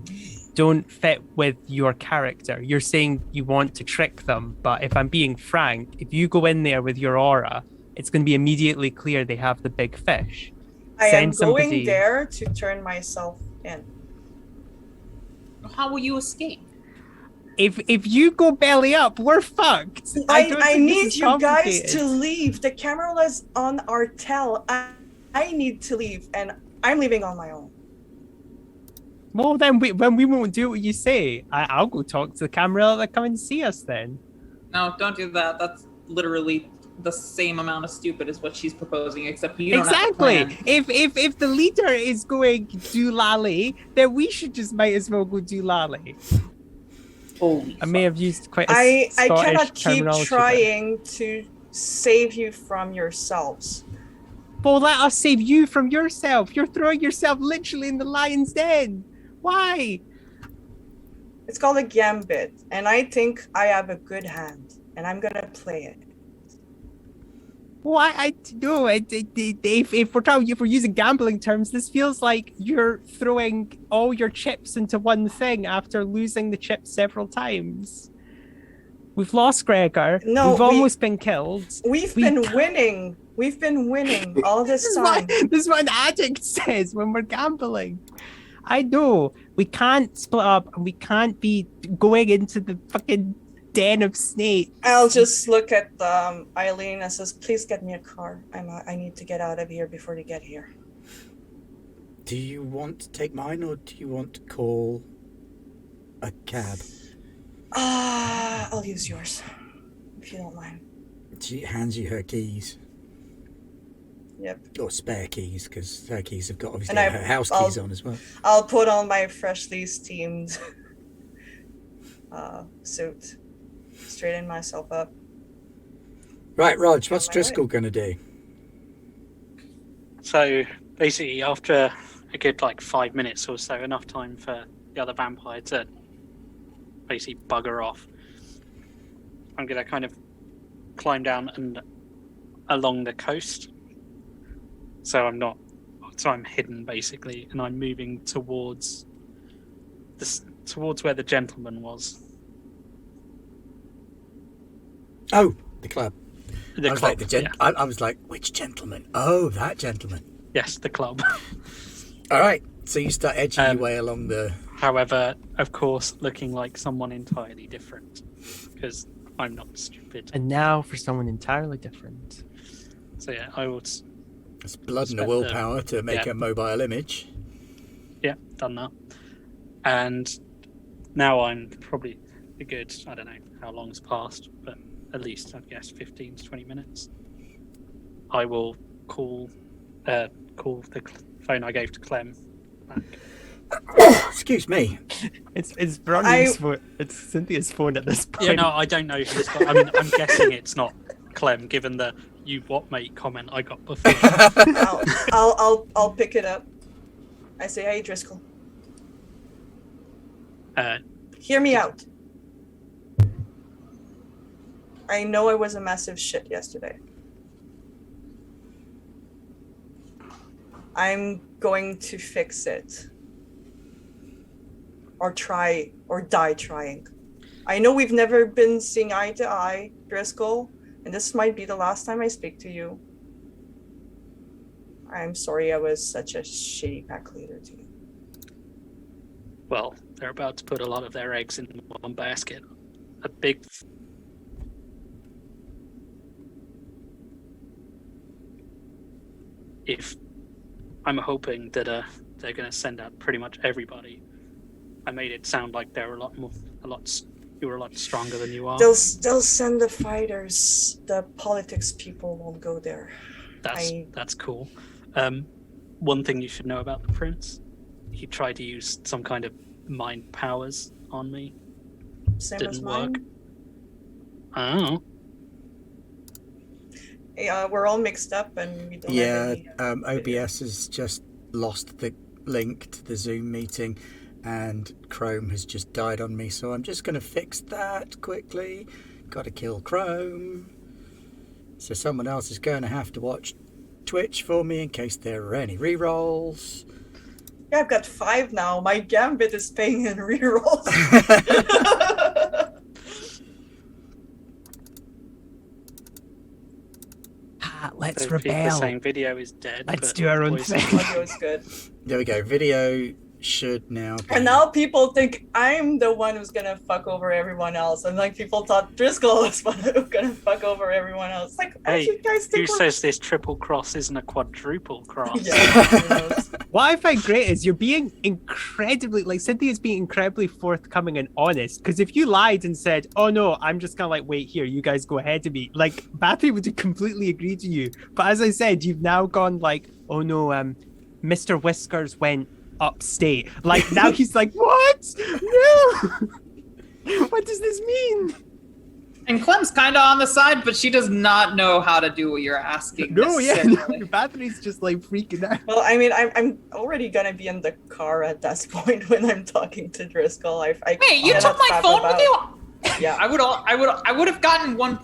don't fit with your character. You're saying you want to trick them, but if I'm being frank, if you go in there with your aura, it's going to be immediately clear they have the big fish. I am Send going somebody- there to turn myself in. How will you escape? If you go belly up, we're fucked. don't I think this need is you guys complicated. to leave. The Camarla's on our tell. I need to leave, and I'm leaving on my own. Well, then we won't do what you say. I'll go talk to the camera that come and see us then. No, don't do that. That's literally the same amount of stupid as what she's proposing, except you don't Exactly. have a plan. If the leader is going do lolly, then we should just might as well go do lolly. Holy I may have used quite a I Scottish cannot keep terminology there. trying to save you from yourselves. Well, let us save you from yourself. You're throwing yourself literally in the lion's den. Why? It's called a gambit, and I think I have a good hand, and I'm gonna play it. Why? If we're using gambling terms, this feels like you're throwing all your chips into one thing after losing the chips several times. We've lost Gregor. No, we've almost been killed. We've We been can't- winning. We've been winning all this This time. is what an addict says when we're gambling. I know we can't split up and we can't be going into the fucking den of snakes. I'll just look at Eileen and says, "Please get me a car. I need to get out of here before they get here." Do you want to take mine, or do you want to call a cab? I'll use yours, if you don't mind. She hands you her keys. Yep. Or spare keys, because her keys have got obviously And her house keys on as well. I'll put on my freshly steamed suit, straighten myself up. Right, Rog, what's On my Driscoll going to do? So basically, after a good 5 minutes or so, enough time for the other vampire to basically bugger off, I'm going to kind of climb down and along the coast. So I'm hidden basically, and I'm moving towards where the gentleman was. Oh, the club. The I was club, like, yeah. I was like, which gentleman? Oh, that gentleman. Yes, the club. All right, so you start edging your way along the... However, of course, looking like someone entirely different, because I'm not stupid. And now for someone entirely different. So yeah, I would. It's blood and a Spent willpower to make yeah. a mobile image. Yeah, done that. And now I'm probably a good, I don't know how long's passed, but at least, I guess, 15 to 20 minutes. I will call the phone I gave to Clem back. Excuse me. It's Bronnie's phone. It's Cynthia's phone at this point. Yeah, no, I don't know who's got. I mean, I'm guessing it's not Clem, given the "you what mate" comment I got before. I'll pick it up. I say, "Hey, Driscoll, hear me out. I know I was a massive shit yesterday. I'm going to fix it. Or try, or die trying. I know we've never been seeing eye to eye, Driscoll, and this might be the last time I speak to you. I'm sorry I was such a shitty pack leader to you." Well, they're about to put a lot of their eggs in one basket. A big. If I'm hoping that they're going to send out pretty much everybody. I made it sound like they were you were a lot stronger than you are. They'll send the fighters. The politics people won't go there. That's cool. One thing you should know about the prince: he tried to use some kind of mind powers on me. Same Didn't as work. mine. Oh. Yeah, we're all mixed up and we don't have any, OBS has just lost the link to the Zoom meeting and Chrome has just died on me, so I'm just going to fix that quickly. Got to kill Chrome. So someone else is going to have to watch Twitch for me in case there are any rerolls. Yeah, I've got 5 now. My gambit is paying in rerolls. Let's So people are rebel. saying video is dead. Let's but do our own voice- thing. Audio is good. There we go. Video should now be... And now people think I'm the one who's gonna fuck over everyone else. And like people thought Driscoll was one who's gonna fuck over everyone else. Like, why Hey, you guys who think we're... says this triple cross isn't a quadruple cross? Yeah, who knows? What I find great is you're being incredibly, like, Cynthia's being incredibly forthcoming and honest. Because if you lied and said, "Oh no, I'm just gonna wait here, you guys go ahead of me," like Bathory would have completely agreed to you. But as I said, you've now gone like, "Oh no, Mr. Whiskers went upstate." Like now he's like, "What? No! What does this mean?" And Clem's kind of on the side, but she does not know how to do what you're asking. No, yeah, necessarily. no, Bathory's just like freaking out. Well, I mean, I'm already gonna be in the car at that point when I'm talking to Driscoll. Hey, you cannot took my fap phone about- with you? Yeah. I would have gotten one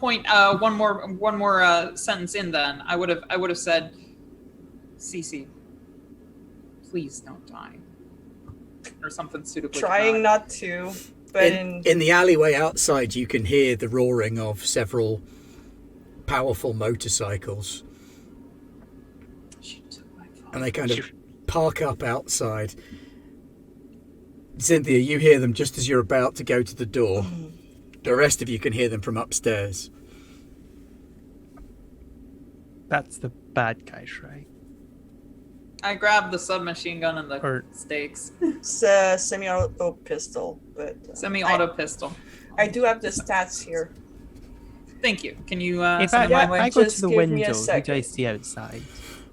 more sentence in. Then I would have said, "Cece, please don't die," or something suitably. Trying not to, but In the alleyway outside, you can hear the roaring of several powerful motorcycles, She took my phone. and they kind of park up outside. Cynthia, you hear them just as you're about to go to the door. The rest of you can hear them from upstairs. That's the bad guys, right? I grabbed the submachine gun and the Or- stakes. It's a semi-auto pistol, but Semi-auto pistol. I do have the stats here. Thank you. Can you If send I, them my if way? I go Just to the give me a window, who do second. I see outside?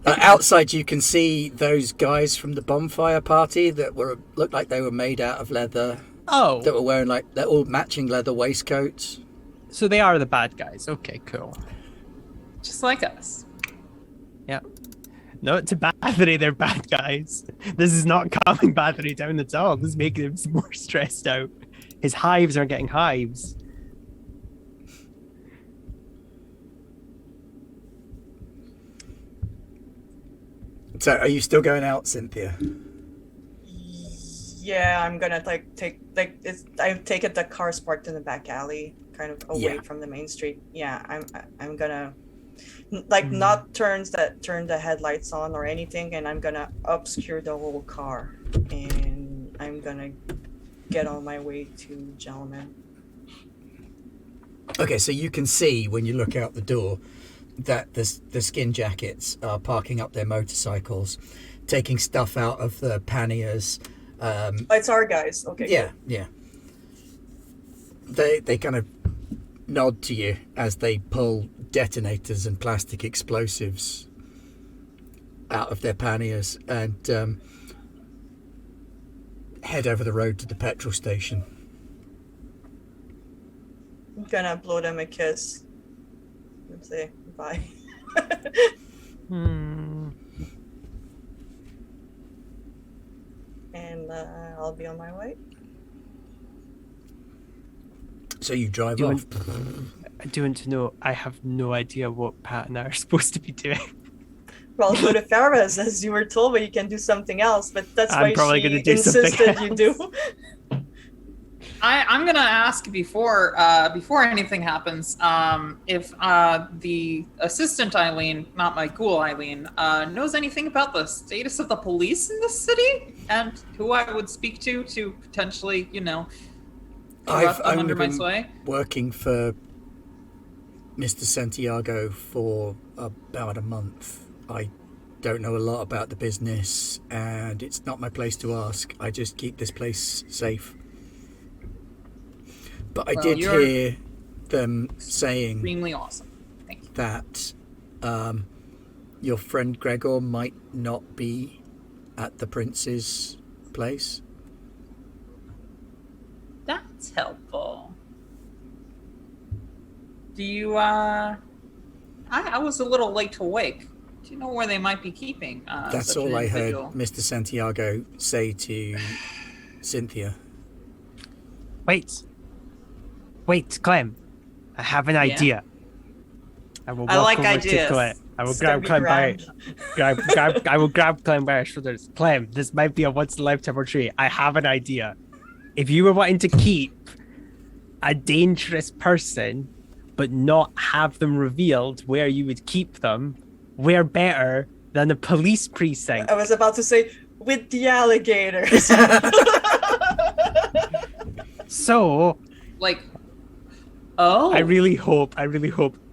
Outside, you can see those guys from the bonfire party that looked like they were made out of leather. Oh, That were wearing they're all matching leather waistcoats. so they are the bad guys. Okay, cool. Just like us. Yeah. No, to Bathory, they're bad guys. This is not calming Bathory down at all. This is making him more stressed out. His hives are getting hives. So, are you still going out, Cynthia? Yeah, I'm gonna I've taken the cars parked in the back alley, kind of away Yeah. from the main street. Yeah, I'm gonna not turn the headlights on or anything, and I'm gonna obscure the whole car, and I'm gonna get on my way to Gentleman. Okay, so you can see when you look out the door that the skin jackets are parking up their motorcycles, taking stuff out of the panniers. It's our guys. Okay. Yeah. They kind of nod to you as they pull detonators and plastic explosives out of their panniers and head over the road to the petrol station. I'm gonna blow them a kiss and say bye. And I'll be on my way. So you drive Do you off. I do want to know, I have no idea what Pat and I are supposed to be doing. Well, go to Farah's, as you were told, but you can do something else. But that's I'm why probably she gonna do something insisted you do. I'm gonna ask before anything happens, if the assistant Eileen, not my ghoul Eileen, knows anything about the status of the police in the city and who I would speak to potentially, corrupt them only under my been sway. working for Mr. Santiago for about a month. I don't know a lot about the business, and it's not my place to ask. I just keep this place safe. But I Well, did you're hear them saying Extremely awesome. Thank you. that your friend Gregor might not be at the prince's place. That's helpful. Do you, I was a little late to wake. Do you know where they might be keeping That's such all an I heard individual? Mr. Santiago say to Cynthia. Wait, Clem. I have an idea. I will walk I like over ideas. to Clem. I will It's gonna grab be Clem by grand. I will grab Clem by her shoulders. Clem, this might be a once in a lifetime opportunity. I have an idea. If you were wanting to keep a dangerous person, but not have them revealed where you would keep them, where better than a police precinct? I was about to say, with the alligators. So Like, oh. I really hope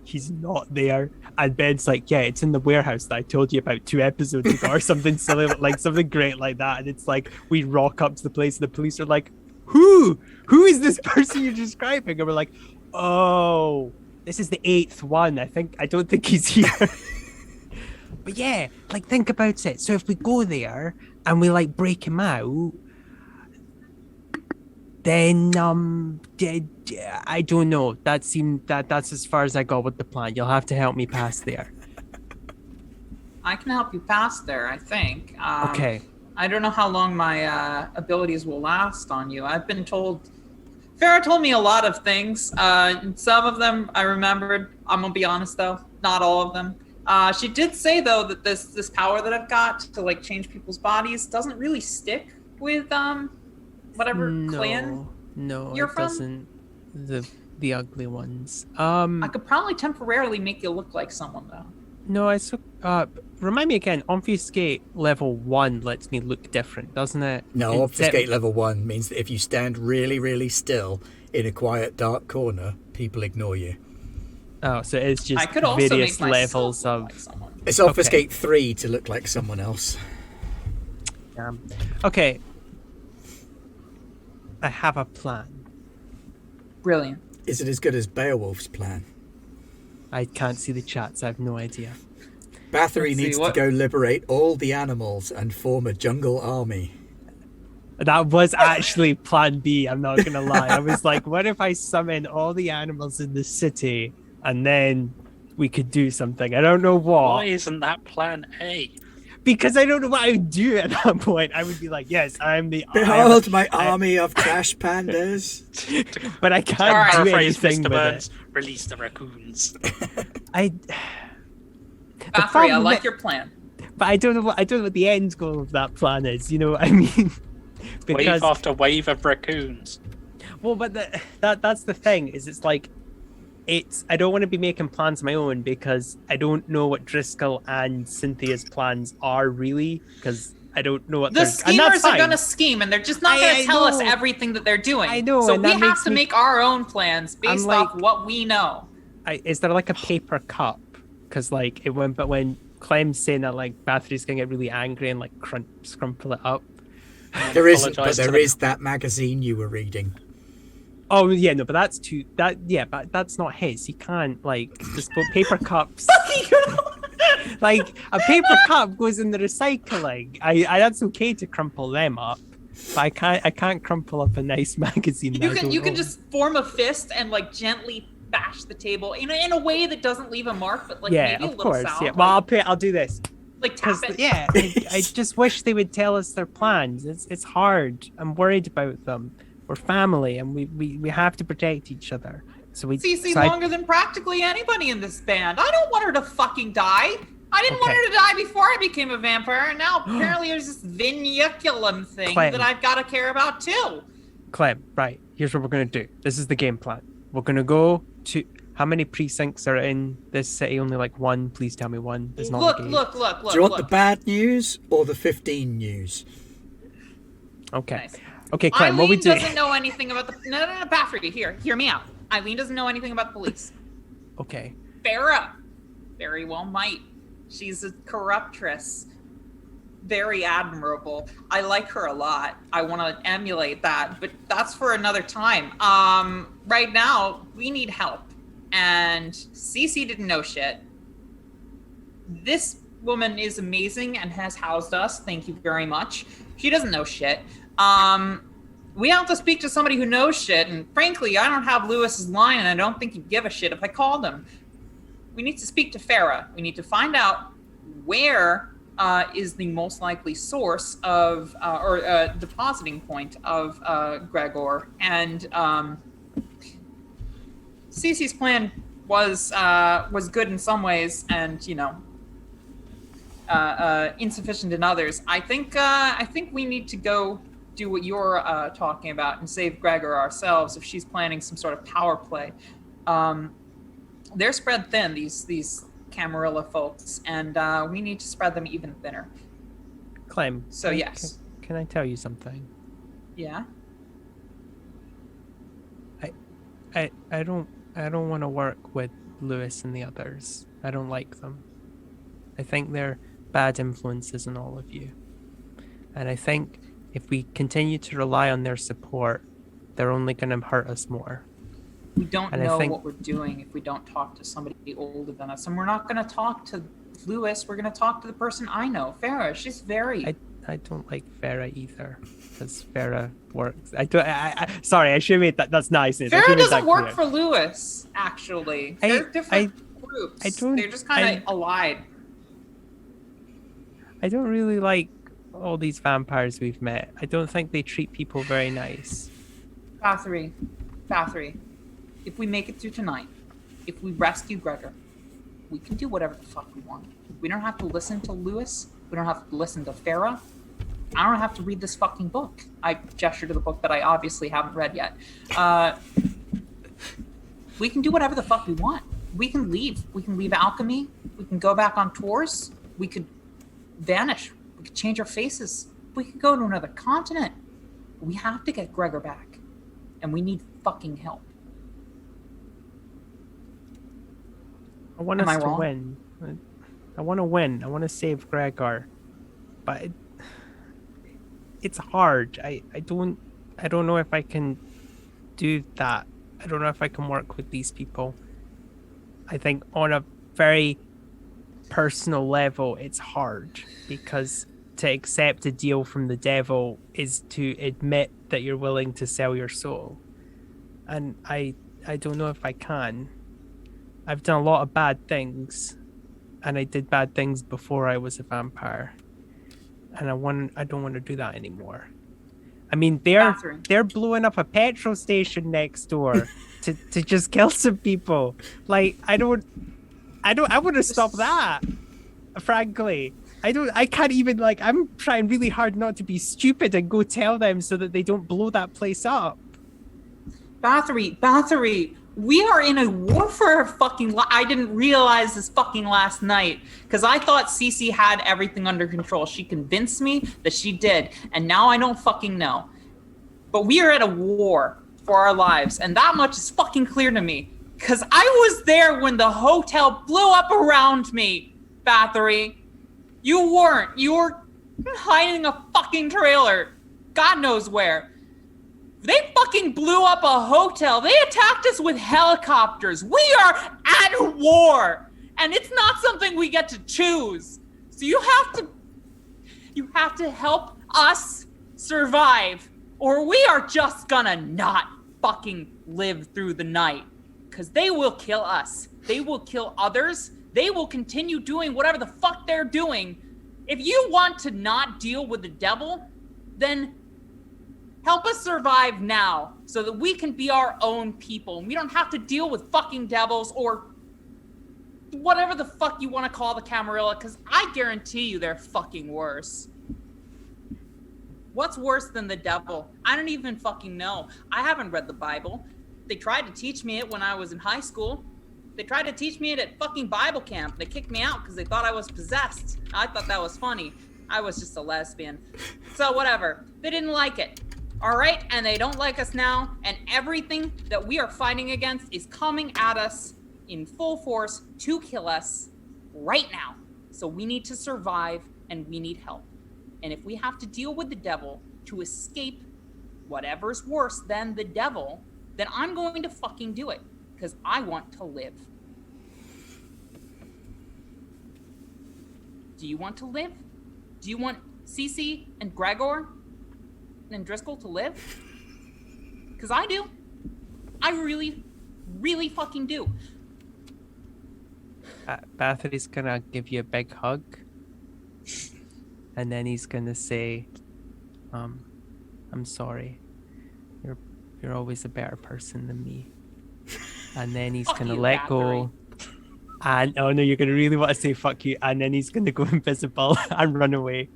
he's not there. And Ben's like, yeah, it's in the warehouse that I told you about 2 episodes ago, or something silly, like something great like that. And it's like, we rock up to the place and the police are like, who is this person you're describing? And we're like, oh, this is the 8th one. I don't think he's here. But yeah, like, think about it. So if we go there and we like break him out, then I don't know. That's as far as I got with the plan. You'll have to help me past there. I can help you pass there, I think. Okay. I don't know how long my abilities will last on you. I've been told... Farah told me a lot of things. Some of them I remembered. I'm going to be honest, though. Not all of them. She did say, though, that this power that I've got to, like, change people's bodies doesn't really stick with whatever clan No, you're it from. doesn't. The ugly ones. I could probably temporarily make you look like someone, though. No, I so remind me again. Obfuscate level 1 lets me look different, doesn't it? No, obfuscate level 1 means that if you stand really, really still in a quiet, dark corner, people ignore you. Oh, so it's just I could also various make myself levels look of. like someone. It's obfuscate 3 to look like someone else. Okay. I have a plan. Brilliant. Is it as good as Beowulf's plan? I can't see the chats. I have no idea. Bathory Let's see, needs to what- go liberate all the animals and form a jungle army. That was actually plan B, I'm not gonna lie. I was like, what if I summon all the animals in the city and then we could do something? I don't know what. Why isn't that plan A? Because I don't know what I would do at that point. I would be like, yes, I'm the Behold my army of trash pandas. but I can't Alright. do Paraphrase anything Mr. with Burns, it. release the raccoons. I Bathory, I problem like is- your plan. but I don't know what the end goal of that plan is, you know what I mean? Wave after wave of raccoons. Well, but that's the thing, is it's like I don't want to be making plans of my own because I don't know what Driscoll and Cynthia's plans are really, because I don't know what The and that's schemers are fine. gonna scheme, and they're just not I gonna tell us know. everything that they're doing. I know, So and we that have makes to me- make our own plans based like- off what we know. Is there like a paper cup? Because like when Clem's saying that like Bathory's gonna get really angry and like scrumple it up. There is, Apologise but to there them. is that magazine you were reading. Oh yeah, no, but but that's not his. He can't like just put paper cups. Like a paper cup goes in the recycling. I that's okay to crumple them up, but I can't crumple up a nice magazine. You can just form a fist and like gently bash the table in a way that doesn't leave a mark, but like yeah, maybe a of little course. sound. Yeah, well, like, I'll do this. like tap Because it. yeah, I just wish they would tell us their plans. It's hard. I'm worried about them. We're family, and we have to protect each other. So we. Cece so I- longer than practically anybody in this band. I don't want her to fucking die. I didn't want Okay. her to die before I became a vampire, and now apparently there's this vinculum thing Clem. that I've got to care about too. Clem, right? Here's what we're gonna do. This is the game plan. We're gonna go to. How many precincts are in this city? Only like one. Please tell me one. There's not Look, like eight. look. Do you want look. the bad news or the 15 news? Okay. Nice. Okay, Clem. Eileen What we do? doesn't know anything about the. No, Bathory, hear me out. Eileen doesn't know anything about the police. Okay. Farah very well might. She's a corruptress. Very admirable. I like her a lot. I want to emulate that, but that's for another time. Right now, we need help. And Cece didn't know shit. This woman is amazing and has housed us. Thank you very much. She doesn't know shit. We have to speak to somebody who knows shit, and frankly, I don't have Lewis's line, and I don't think he'd give a shit if I called him. We need to speak to Farah. We need to find out where is the most likely source of, or depositing point of Gregor. And Cece's plan was good in some ways, and insufficient in others. I think we need to go do what you're talking about and save Gregor ourselves if she's planning some sort of power play. They're spread thin, these Camarilla folks, and we need to spread them even thinner. Clem. So can- yes. Can I tell you something? Yeah. I don't want to work with Lewis and the others. I don't like them. I think they're bad influences on all of you. And I think if we continue to rely on their support, they're only going to hurt us more. We don't And I know think- what we're doing if we don't talk to somebody older than us. And we're not going to talk to Lewis. We're going to talk to the person I know, Farah. She's very... I don't like Farah either, because Farah works. Sorry, I should have made that. That's nice. I should have Farah made doesn't that work clear. for Lewis, actually. I- They're different groups. I don't- They're just kind of allied. I don't really like all these vampires we've met. I don't think they treat people very nice. Bathory, if we make it through tonight, if we rescue Gregor, we can do whatever the fuck we want. We don't have to listen to Lewis. We don't have to listen to Farah. I don't have to read this fucking book. I gesture to the book that I obviously haven't read yet. We can do whatever the fuck we want. we can leave. We can leave Alchemy. We can go back on tours. We could vanish. We could change our faces. We could go to another continent. We have to get Gregor back. And we need fucking help. I want Am us I to wrong? win. I want to win. I want to save Gregor, but it's hard. I don't know if I can do that. I don't know if I can work with these people. I think on a very personal level, it's hard because to accept a deal from the devil is to admit that you're willing to sell your soul, and I don't know if I can. I've done a lot of bad things, and I did bad things before I was a vampire, and I don't want to do that anymore. I mean, Bathory. they're blowing up a petrol station next door to just kill some people. Like, I want to stop that. Frankly, I can't even, like, I'm trying really hard not to be stupid and go tell them so that they don't blow that place up. Bathory, we are in a war for a fucking I didn't realize this fucking last night because I thought Cece had everything under control. She convinced me that she did, and now I don't fucking know. But we are at a war for our lives, and that much is fucking clear to me because I was there when the hotel blew up around me, Bathory. You weren't. You were hiding a fucking trailer. God knows where. They fucking blew up a hotel. They attacked us with helicopters. We are at war. And it's not something we get to choose. So you have to help us survive. Or we are just gonna not fucking live through the night. Because they will kill us. They will kill others. They will continue doing whatever the fuck they're doing. If you want to not deal with the devil, then help us survive now so that we can be our own people. We don't have to deal with fucking devils or whatever the fuck you want to call the Camarilla, because I guarantee you they're fucking worse. What's worse than the devil? I don't even fucking know. I haven't read the Bible. They tried to teach me it when I was in high school. They tried to teach me it at fucking Bible camp. They kicked me out because they thought I was possessed. I thought that was funny. I was just a lesbian. So whatever. They didn't like it. All right? And they don't like us now. And everything that we are fighting against is coming at us in full force to kill us right now. So we need to survive and we need help. And if we have to deal with the devil to escape whatever's worse than the devil, then I'm going to fucking do it. Because I want to live. Do you want to live? Do you want Cece and Gregor and Driscoll to live? Because I do. I really, really fucking do. Bathory's gonna give you a big hug. And then he's gonna say, I'm sorry. You're always a better person than me. And then he's Fuck gonna you, let go. Bathory. And oh no, you're gonna really want to say fuck you, and then he's gonna go invisible and run away.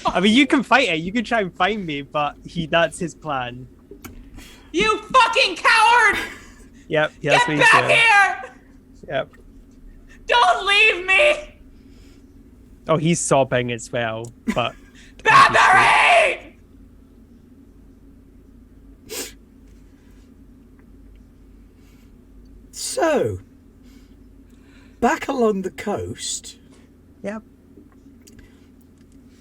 I mean, you can fight it. You can try and find me, but that's his plan. You fucking coward! Yep. Get That's what he's back doing. here! Yep. Don't leave me! Oh, he's sobbing as well, but Bathory! So, back along the coast, yep.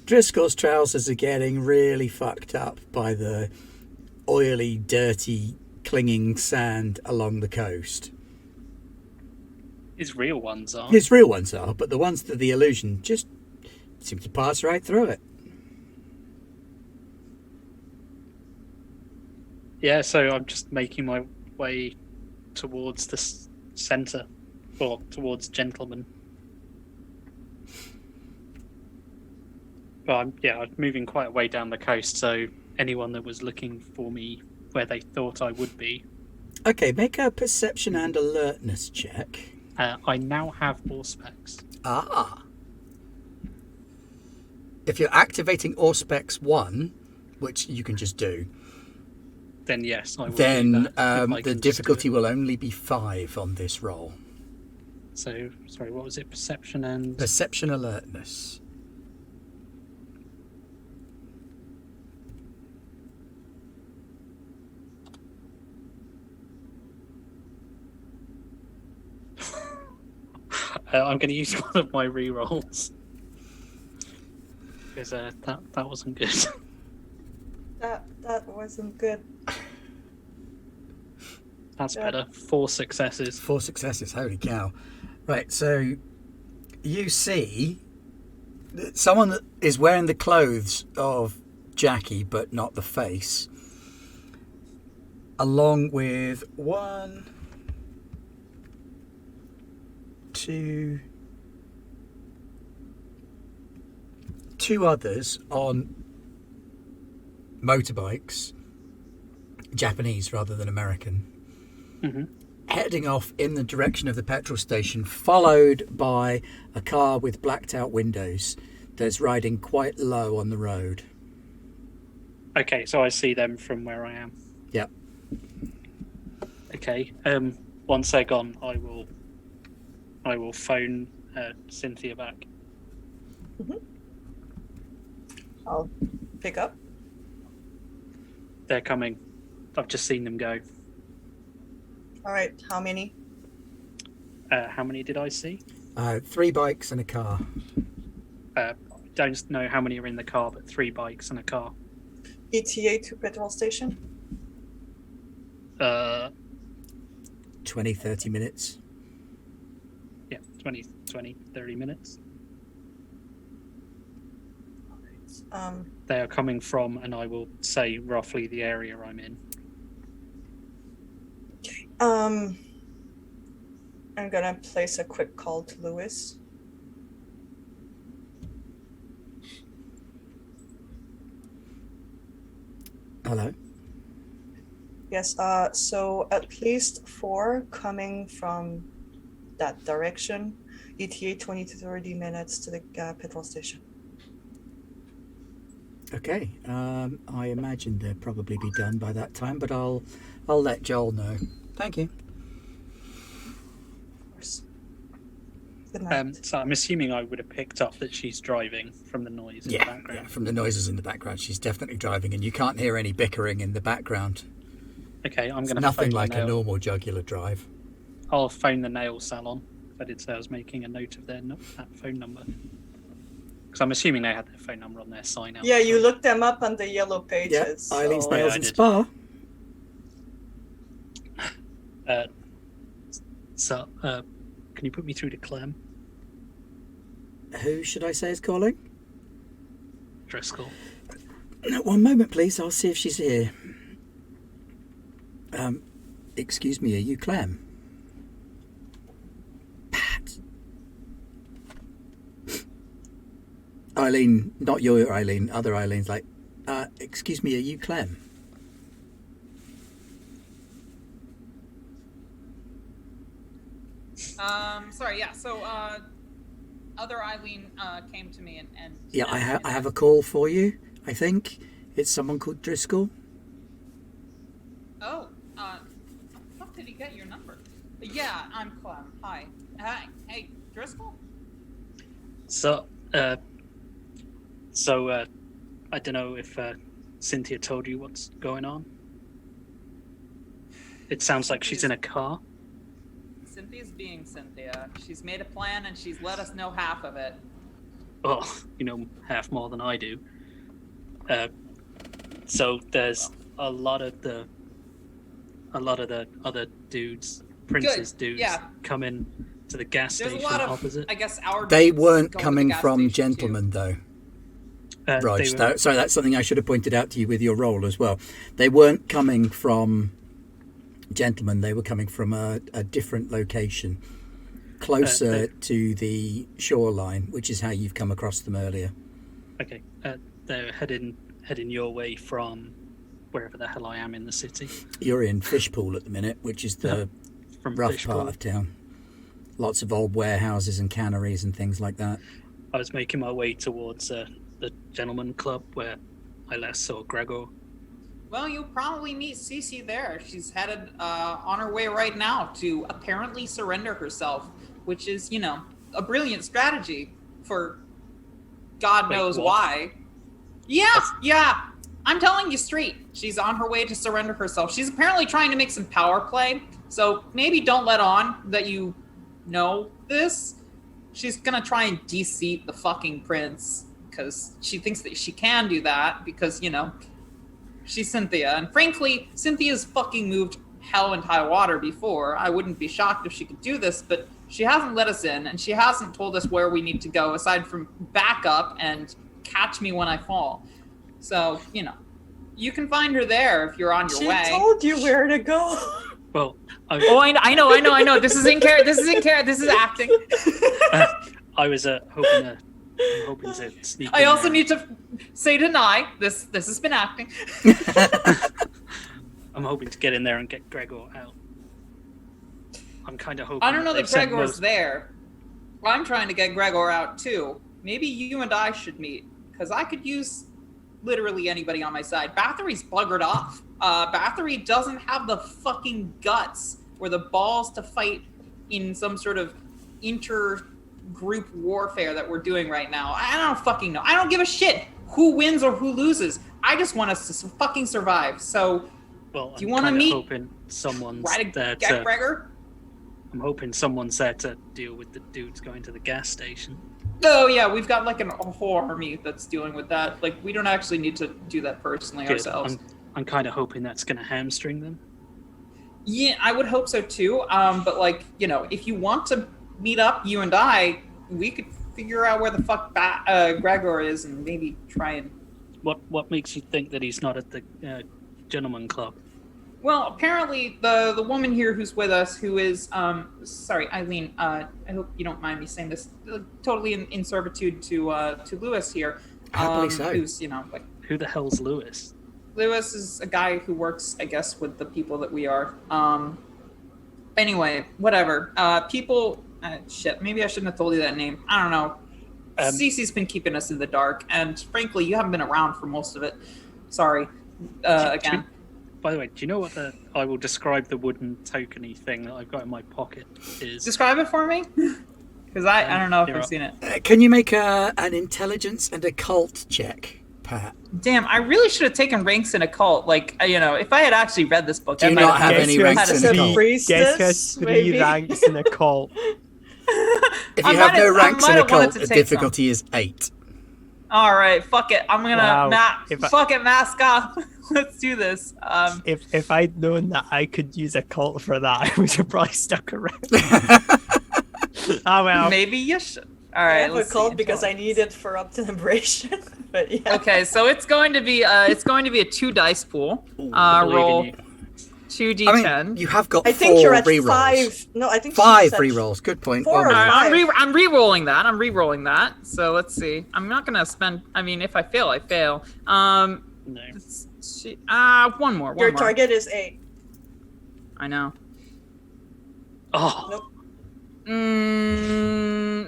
Driscoll's trousers are getting really fucked up by the oily, dirty, clinging sand along the coast. His real ones are. His real ones are, but the ones that the illusion just seem to pass right through it. Yeah, so I'm just making my way towards the centre, or towards Gentleman. But I'm moving quite a way down the coast, so anyone that was looking for me where they thought I would be. Okay, make a perception and alertness check. I now have Auspex. Ah. If you're activating Auspex 1, which you can just do, Then yes, I will. Then do that if I the can just do difficulty it. will only be 5 on this roll. So sorry, what was it? Perception and Perception alertness. I'm going to use one of my re-rolls because that wasn't good. That wasn't good. That's Yeah. better. 4 successes. 4 successes, holy cow. Right, so you see that someone that is wearing the clothes of Jackie, but not the face, along with 1, 2 others on motorbikes, Japanese rather than American, Hmm. heading off in the direction of the petrol station, followed by a car with blacked out windows that's riding quite low on the road. Okay, so I see them from where I am. Yep. Okay. Once they're gone, I will phone Sinthia back. I'll pick up. They're coming. I've just seen them go. All right, how many? How many did I see? 3 bikes and a car. Don't know how many are in the car, but 3 bikes and a car. ETA to petrol station? 20, 30 minutes. Yeah, 20, 30 minutes. They are coming from, and I will say roughly the area I'm in. I'm gonna place a quick call to Lewis. Hello. Yes, so at least 4 coming from that direction. ETA 20 to 30 minutes to the petrol station. Okay. I imagine they'll probably be done by that time, but I'll let Joel know. Thank you. Of course. Good night. So I'm assuming I would have picked up that she's driving from the noise in the Yeah, background. from the noises in the background, she's definitely driving, and you can't hear any bickering in the background. Okay, I'm It's going to nothing phone like the a nail. normal jugular drive. I'll phone the nail salon. I did say I was making a note of that phone number. Because I'm assuming they had their phone number on their sign out. Yeah, you looked them up on the yellow Yeah, pages. Eileen's so- Nails I and did. Spa. Can you put me through to Clem? Who should I say is calling? Driscoll. No, one moment, please. I'll see if she's here. Excuse me, are you Clem? Pat. Eileen, not your Eileen, other Eileen's like, excuse me, are you Clem? Sorry, yeah. So, other Eileen came to me and Yeah, I have a call for you, I think. It's someone called Driscoll. Oh, how the fuck did he get your number? Yeah, I'm Clem. Hi. Hey, Driscoll? So, I don't know if Sinthia told you what's going on. It sounds like she's in a car. Cynthia's being Cynthia. She's made a plan and she's let us know half of it. Oh, you know, half more than I do. So there's a lot of the other dudes, Prince's dudes, yeah. coming to the gas There's station a lot of, opposite. I guess, our They dudes weren't going to the coming gas from station, gentlemen, though. They Rog, were- sorry, that's something I should have pointed out to you with your role as well. They weren't coming from gentlemen, they were coming from a different location, closer to the shoreline, which is how you've come across them earlier. Okay, they're heading your way from wherever the hell I am in the city. You're in Fishpool at the minute, which is the From rough Fishpool. part of town. Lots of old warehouses and canneries and things like that. I was making my way towards the gentleman club where I last saw Gregor. Well, you'll probably meet Cece there. She's headed on her way right now to apparently surrender herself, which is, a brilliant strategy for God knows what? why. Yeah. I'm telling you straight. She's on her way to surrender herself. She's apparently trying to make some power play, so maybe don't let on that you know this. She's gonna try and de-seat the fucking prince, because she thinks that she can do that, because, she's Sinthia. And frankly, Cynthia's fucking moved hell and high water before. I wouldn't be shocked if she could do this, but she hasn't let us in, and she hasn't told us where we need to go, aside from back up and catch me when I fall. So, you can find her there if you're on your way. She told you where to go. Well, I know. This is in character. This is acting. I was hoping to sneak. I in also there. need to say deny. This has been acting. I'm hoping to get in there and get Gregor out. I'm kind of hoping. I don't know that they've sent Gregor's most- there. I'm trying to get Gregor out too. Maybe you and I should meet, because I could use literally anybody on my side. Bathory's buggered off. Bathory doesn't have the fucking guts or the balls to fight in some sort of inter-group warfare that we're doing right now. I don't fucking know. I don't give a shit who wins or who loses. I just want us to fucking survive. So, Well, do you want to meet? Hoping someone's Try to there get Gregor? I'm hoping someone's there to deal with the dudes going to the gas station. Oh yeah, we've got like a whole army that's dealing with that. Like, we don't actually need to do that personally Good. ourselves. I'm kind of hoping that's going to hamstring them. Yeah, I would hope so too. But like, if you want to meet up, you and I, we could figure out where the fuck Gregor is and maybe try and. What makes you think that he's not at the gentleman club? Well, apparently the woman here who's with us, who is sorry, Eileen. I hope you don't mind me saying this. Totally in servitude to Lewis here. Happily so. Who's like. Who the hell's Lewis? Lewis is a guy who works, I guess, with the people that we are. Anyway, whatever. People. Shit. Maybe I shouldn't have told you that name. I don't know. Cece's been keeping us in the dark, and frankly, you haven't been around for most of it. Sorry. Again. By the way, do you know what I will describe the wooden tokeny thing that I've got in my pocket is? Describe it for me, because I don't know if You're I've up. seen it. Can you make an intelligence and occult check, Pat? Damn, I really should have taken ranks in occult. Like, if I had actually read this book, Do I you might not have had any had ranks a in sneak- occult? Priestess, Guess three maybe? ranks in a cult. If I you have might no have- I ranks in might have wanted occult, to the take difficulty is 8. All right, fuck it. I'm gonna Wow. fuck it, mask off. Let's do this. If I'd known that I could use a cult for that, I would have probably stuck around. Oh well. Maybe you should. All I right, have a let's cult see. because I need it for celebration. But yeah. Okay, so it's going to be a 2 dice pool. I believe in Roll you. 2d10. I mean, you have got I 4 think you're at rerolls. 5. No, I think 5 she's at rerolls. Good point. 4 Well or done. 5. I'm re-rolling that. I'm re-rolling that. So let's see. I'm not gonna spend. I mean, if I fail, I fail. No. One more. Your target is 8. I know. Oh, Nope.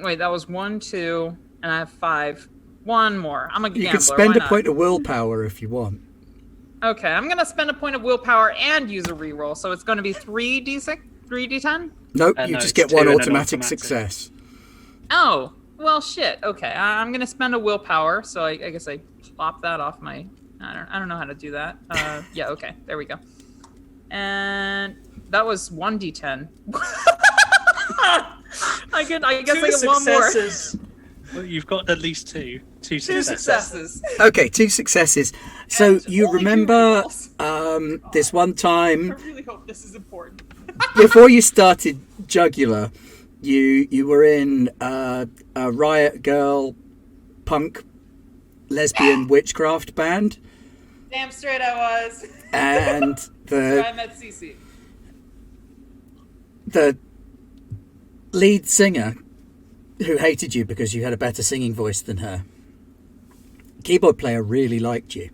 Wait, that was 1, 2, and I have 5. One more. I'm a gambler. You could spend Why a not? point of willpower if you want. Okay, I'm gonna spend a point of willpower and use a reroll, so it's gonna be 3d6, 3d10. Nope, you no, just it's get 2 one and an automatic automatic. success. Oh, well, shit. Okay, I'm gonna spend a willpower, so I guess I plop that off my. I don't know how to do that. Yeah. Okay. There we go. And that was 1d10. I guess I get one more. successes. well, you've got at least two. Two 2 successes. successes. Okay, 2 successes. So And you only 2 remember rerolls. this one I time really hope this is important. before you started Jugular, you were in a riot girl punk lesbian witchcraft band, Damn straight I was. and Where I met Cece. the lead singer who hated you because you had a better singing voice than her. Keyboard player really liked you,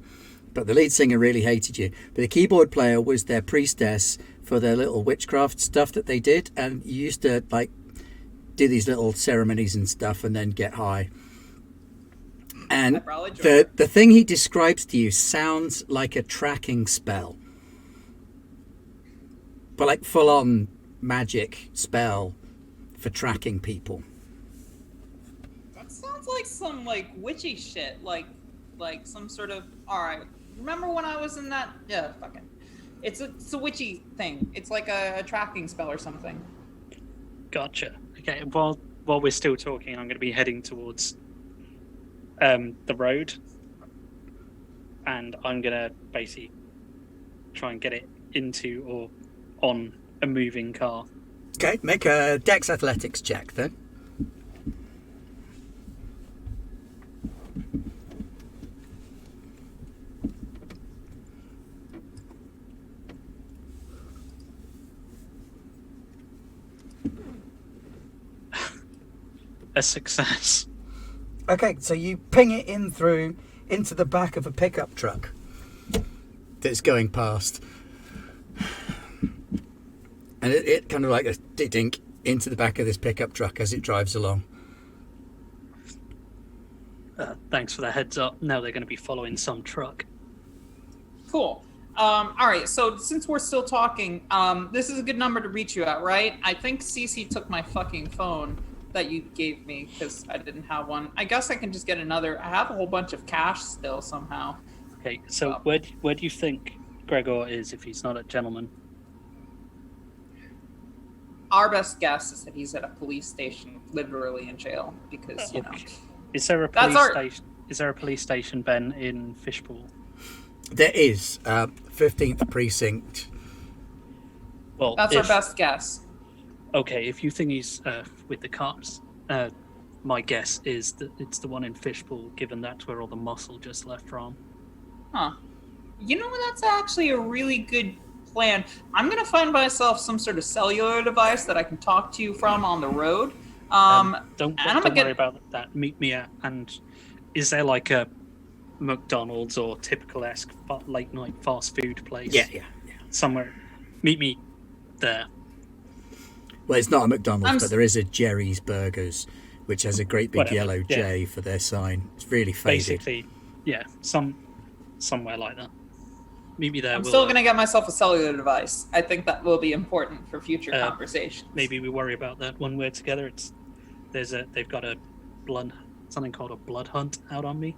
but the lead singer really hated you. But the keyboard player was their priestess for their little witchcraft stuff that they did, and you used to like do these little ceremonies and stuff and then get high. And probably join the thing he describes to you sounds like a tracking spell. But like full-on magic spell for tracking people. That sounds like some like witchy shit, like some sort of. All right, remember when I was in that? Yeah, fucking. It's a witchy thing. It's like a tracking spell or something. Gotcha. Okay. While we're still talking, I'm going to be heading towards the road, and I'm going to basically try and get it into or on a moving car. Okay, make a Dex Athletics check then. A success. Okay, so you ping it into the back of a pickup truck that's going past. And it kind of like a dink into the back of this pickup truck as it drives along. Thanks for the heads up. Now they're going to be following some truck. Cool. All right. So since we're still talking, this is a good number to reach you at, right? I think Cece took my fucking phone that you gave me because I didn't have one. I guess I can just get another. I have a whole bunch of cash still somehow. Okay. So where do you think Gregor is if he's not a gentleman? Our best guess is that he's at a police station, literally in jail, because you know. Is there a police station? Is there a police station, Ben, in Fishpool? There is 15th precinct. Well, that's our best guess. Okay, if you think he's with the cops, my guess is that it's the one in Fishpool, given that's where all the muscle just left from. Huh. You know, that's actually a really good plan. I'm going to find myself some sort of cellular device that I can talk to you from on the road. Don't worry about that. Meet me at, and is there like a McDonald's or typical-esque late-night fast food place? Yeah. Somewhere. Meet me there. Well, it's not a McDonald's, but there is a Jerry's Burgers, which has a great big yellow J for their sign. It's really faded. Basically, yeah, somewhere like that. Meet me there. I'm still going to get myself a cellular device. I think that will be important for future conversations. Maybe we worry about that when we're together. They've got something called a blood hunt out on me.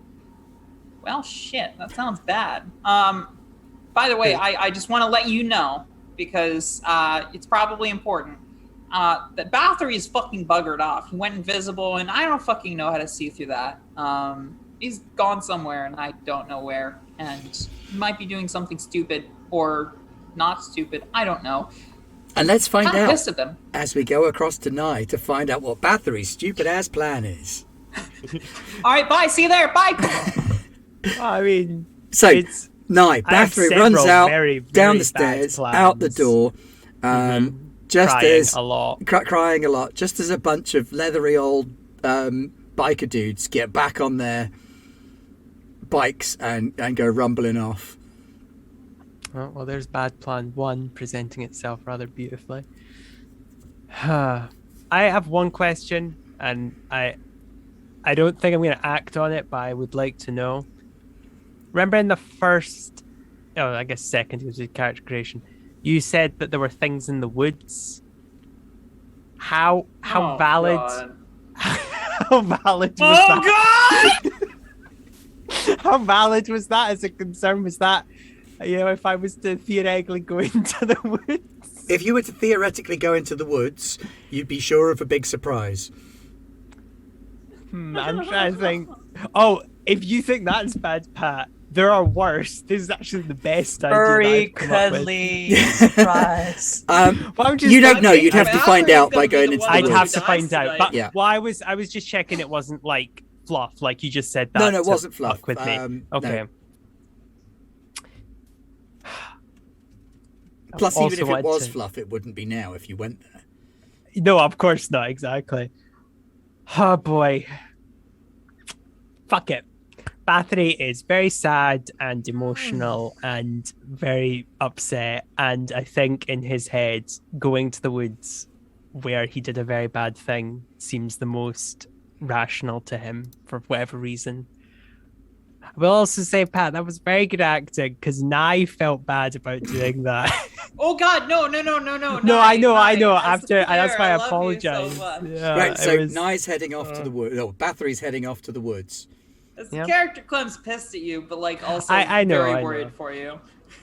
Well, shit, that sounds bad. By the way, I just want to let you know, because it's probably important, that Bathory is fucking buggered off. He went invisible, and I don't fucking know how to see through that. He's gone somewhere, and I don't know where. And he might be doing something stupid or not stupid. I don't know. And let's find out pissed at them as we go across tonight to find out what Bathory's stupid-ass plan is. All right, bye. See you there. Bye. I mean, so Bathory runs out very down the stairs, out the door, just crying as a lot, crying a lot, just as a bunch of leathery old biker dudes get back on their bikes and go rumbling off. Oh, well, there's bad plan 1 presenting itself rather beautifully. I have one question, and I don't think I'm going to act on it, but I would like to know. Remember in the first, I guess second, it was character creation, you said that there were things in the woods. How valid? God. How valid was that? God! How valid was that as a concern? Was that, if I was to theoretically go into the woods? If you were to theoretically go into the woods, you'd be sure of a big surprise. I'm trying to think. Oh, if you think that's bad, Pat, there are worse. This is actually the best idea. Furry, cuddly surprise. You don't know. You'd have to find out by going into the woods. I'd have to find out. But yeah. Well, I was just checking it wasn't like fluff, like you just said that. No, it wasn't fluff. With me. Okay. No. Plus, even if it was fluff, it wouldn't be now if you went there. No, of course not. Exactly. Oh boy. Fuck it. Bathory is very sad and emotional and very upset, and I think in his head, going to the woods where he did a very bad thing seems the most rational to him for whatever reason. I will also say, Pat, that was very good acting because Nye felt bad about doing that. Oh God, no. No, I know. As the After that's player, why I love you so apologize. much. Yeah, Right, it so was. Nye's heading off to the woods. Oh, Bathory's heading off to the woods. As the Yeah. character, Clem's pissed at you, but like also I know, very I know. worried for you.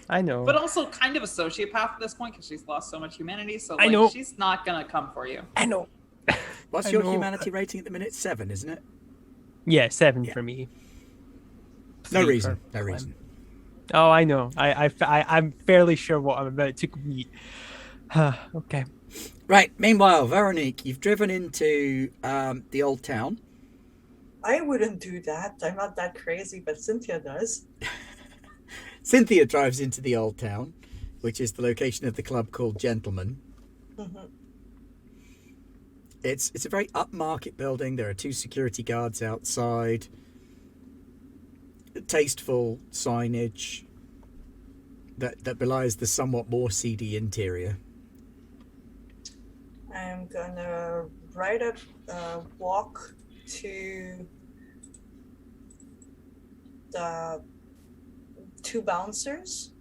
I know. But also kind of a sociopath at this point because she's lost so much humanity. So I like know. she's not gonna come for you. I know. What's I your know. humanity rating at the minute? 7, isn't it? Yeah, 7 Yeah. for me. No 3 reason. for No Clem. reason. Oh, I know. I'm fairly sure what I'm about to meet. Okay. Right, meanwhile, Veronique, you've driven into the old town. I wouldn't do that. I'm not that crazy, but Sinthia does. Sinthia drives into the old town, which is the location of the club called Gentleman. Mhm. It's a very upmarket building. There are 2 security guards outside. Tasteful signage that belies the somewhat more seedy interior. I'm gonna walk to the 2 bouncers.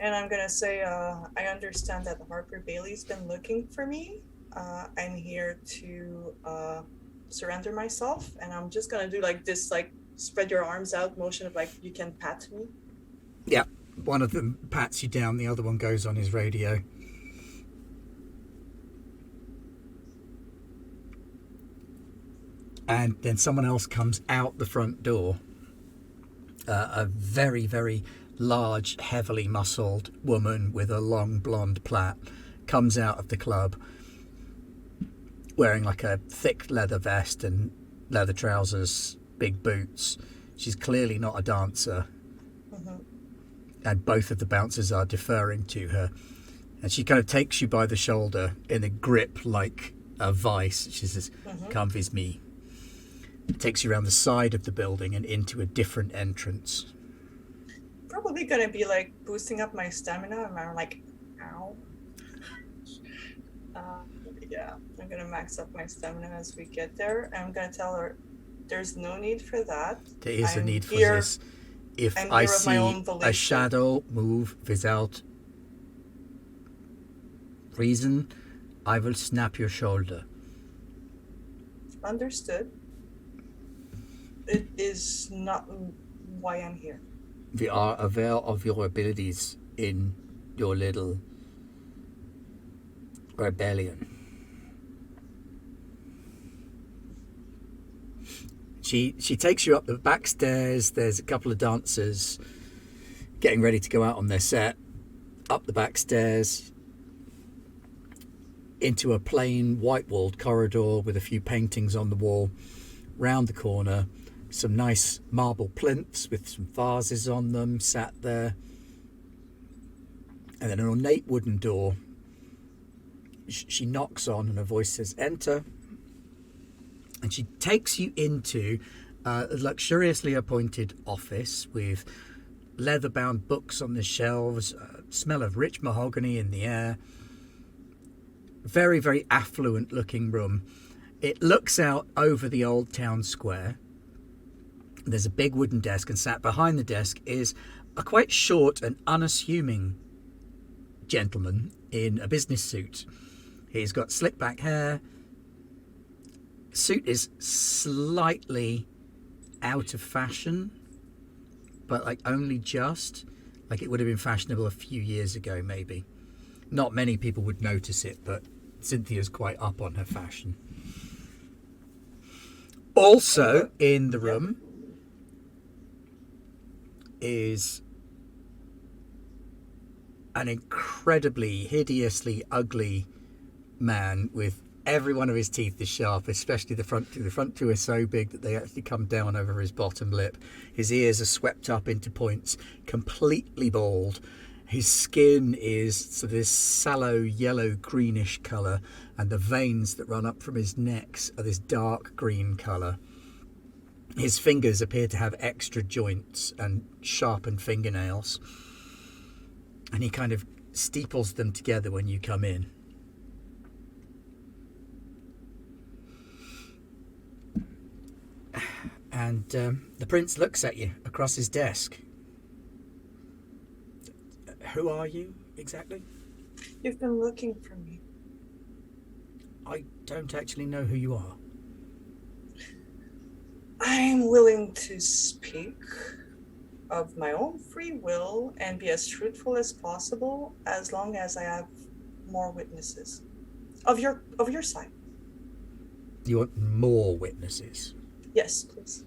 And I'm gonna say, I understand that Harper Bailey's been looking for me. I'm here to surrender myself, and I'm just gonna do like this, like spread your arms out motion of like you can pat me. Yeah, one of them pats you down, the other one goes on his radio. And then someone else comes out the front door. A very, very large, heavily muscled woman with a long blonde plait comes out of the club wearing like a thick leather vest and leather trousers, big boots. She's clearly not a dancer. Mhm. And both of the bouncers are deferring to her. And she kind of takes you by the shoulder in a grip like a vice. She says, "Come with me." Takes you around the side of the building and into a different entrance. Probably gonna be like boosting up my stamina, and I'm like, ow. Yeah, I'm gonna max up my stamina as we get there. I'm gonna tell her there's no need for that. There is a I'm need for here- this. If I'm I here of my see own a volition. shadow move without reason, I will snap your shoulder. Understood. It is not why I'm here. We are aware of your abilities in your little rebellion. She takes you up the back stairs. There's a couple of dancers getting ready to go out on their set. Up the back stairs into a plain white-walled corridor with a few paintings on the wall. Round the corner, some nice marble plinths with some vases on them sat there. And then an ornate wooden door. She knocks on and her voice says, "Enter." And she takes you into a luxuriously appointed office with leather-bound books on the shelves, smell of rich mahogany in the air. Very, very affluent-looking room. It looks out over the old town square. There's a big wooden desk, and sat behind the desk is a quite short and unassuming gentleman in a business suit. He's got slick-back hair. Suit is slightly out of fashion, but like only just. Like it would have been fashionable a few years ago, maybe. Not many people would notice it, but Cynthia's quite up on her fashion. Also in the room is an incredibly hideously ugly man with every one of his teeth is sharp, especially the front two. The front two are so big that they actually come down over his bottom lip. His ears are swept up into points, completely bald. His skin is sort of this sallow yellow greenish colour, and the veins that run up from his neck are this dark green colour. His fingers appear to have extra joints and sharpened fingernails, and he kind of steeples them together when you come in. And the prince looks at you across his desk. Who are you, exactly? You've been looking for me. I don't actually know who you are. I'm willing to speak of my own free will and be as truthful as possible as long as I have more witnesses of your side. You want more witnesses? Yes, please.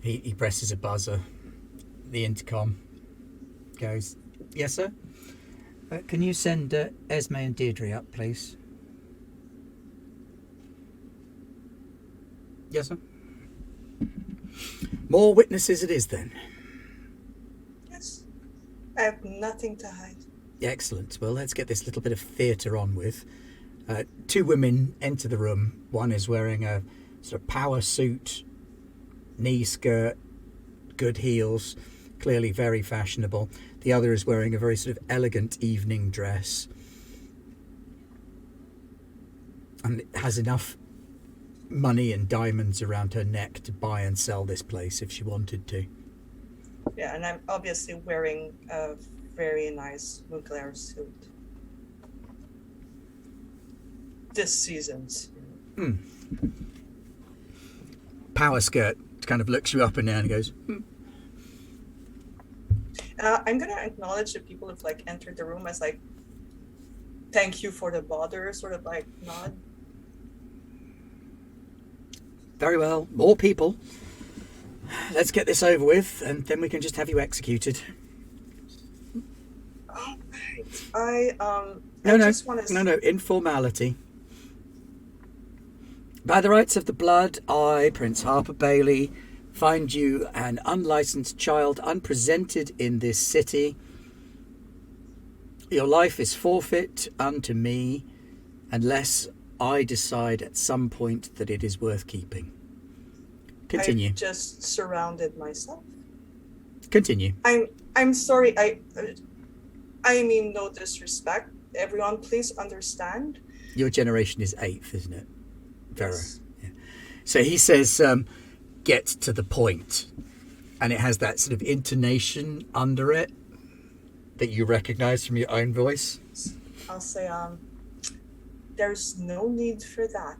He presses a buzzer. The intercom goes, yes, sir? Can you send Esme and Deirdre up, please? Yes, sir. More witnesses it is, then. Yes. I have nothing to hide. Excellent. Well, let's get this little bit of theatre on with. Two women enter the room. One is wearing a sort of power suit, knee skirt, good heels, clearly very fashionable. The other is wearing a very sort of elegant evening dress and has enough money and diamonds around her neck to buy and sell this place if she wanted to. Yeah, and I'm obviously wearing a very nice Jugular suit. This season's. Power skirt kind of looks you up and down and goes, I'm gonna acknowledge the people who've like entered the room as like, thank you for the bother, sort of like nod. very well, more people. Let's get this over with and then we can just have you executed. All right. I just want to. No, informality. By the rights of the blood, I, Prince Harper Bailey, find you an unlicensed child unpresented in this city. Your life is forfeit unto me unless I decide at some point that it is worth keeping. Continue. I've just surrounded myself. Continue. I'm sorry. I mean no disrespect. Everyone, please understand. Your generation is 8th, isn't it? Vera. Yes. Yeah. So he says, get to the point. And it has that sort of intonation under it that you recognize from your own voice. I'll say, there's no need for that.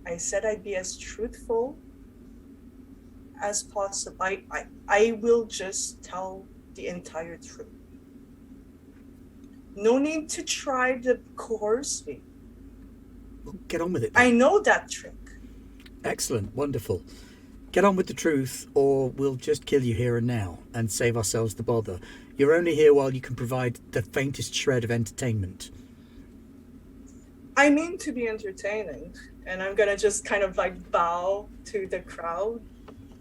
I said I'd be as truthful as possible. I will just tell the entire truth. No need to try to coerce me. Well, get on with it then. I know that trick. Excellent. Wonderful. Get on with the truth or we'll just kill you here and now and save ourselves the bother. You're only here while you can provide the faintest shred of entertainment. I mean to be entertaining, and I'm gonna just kind of like bow to the crowd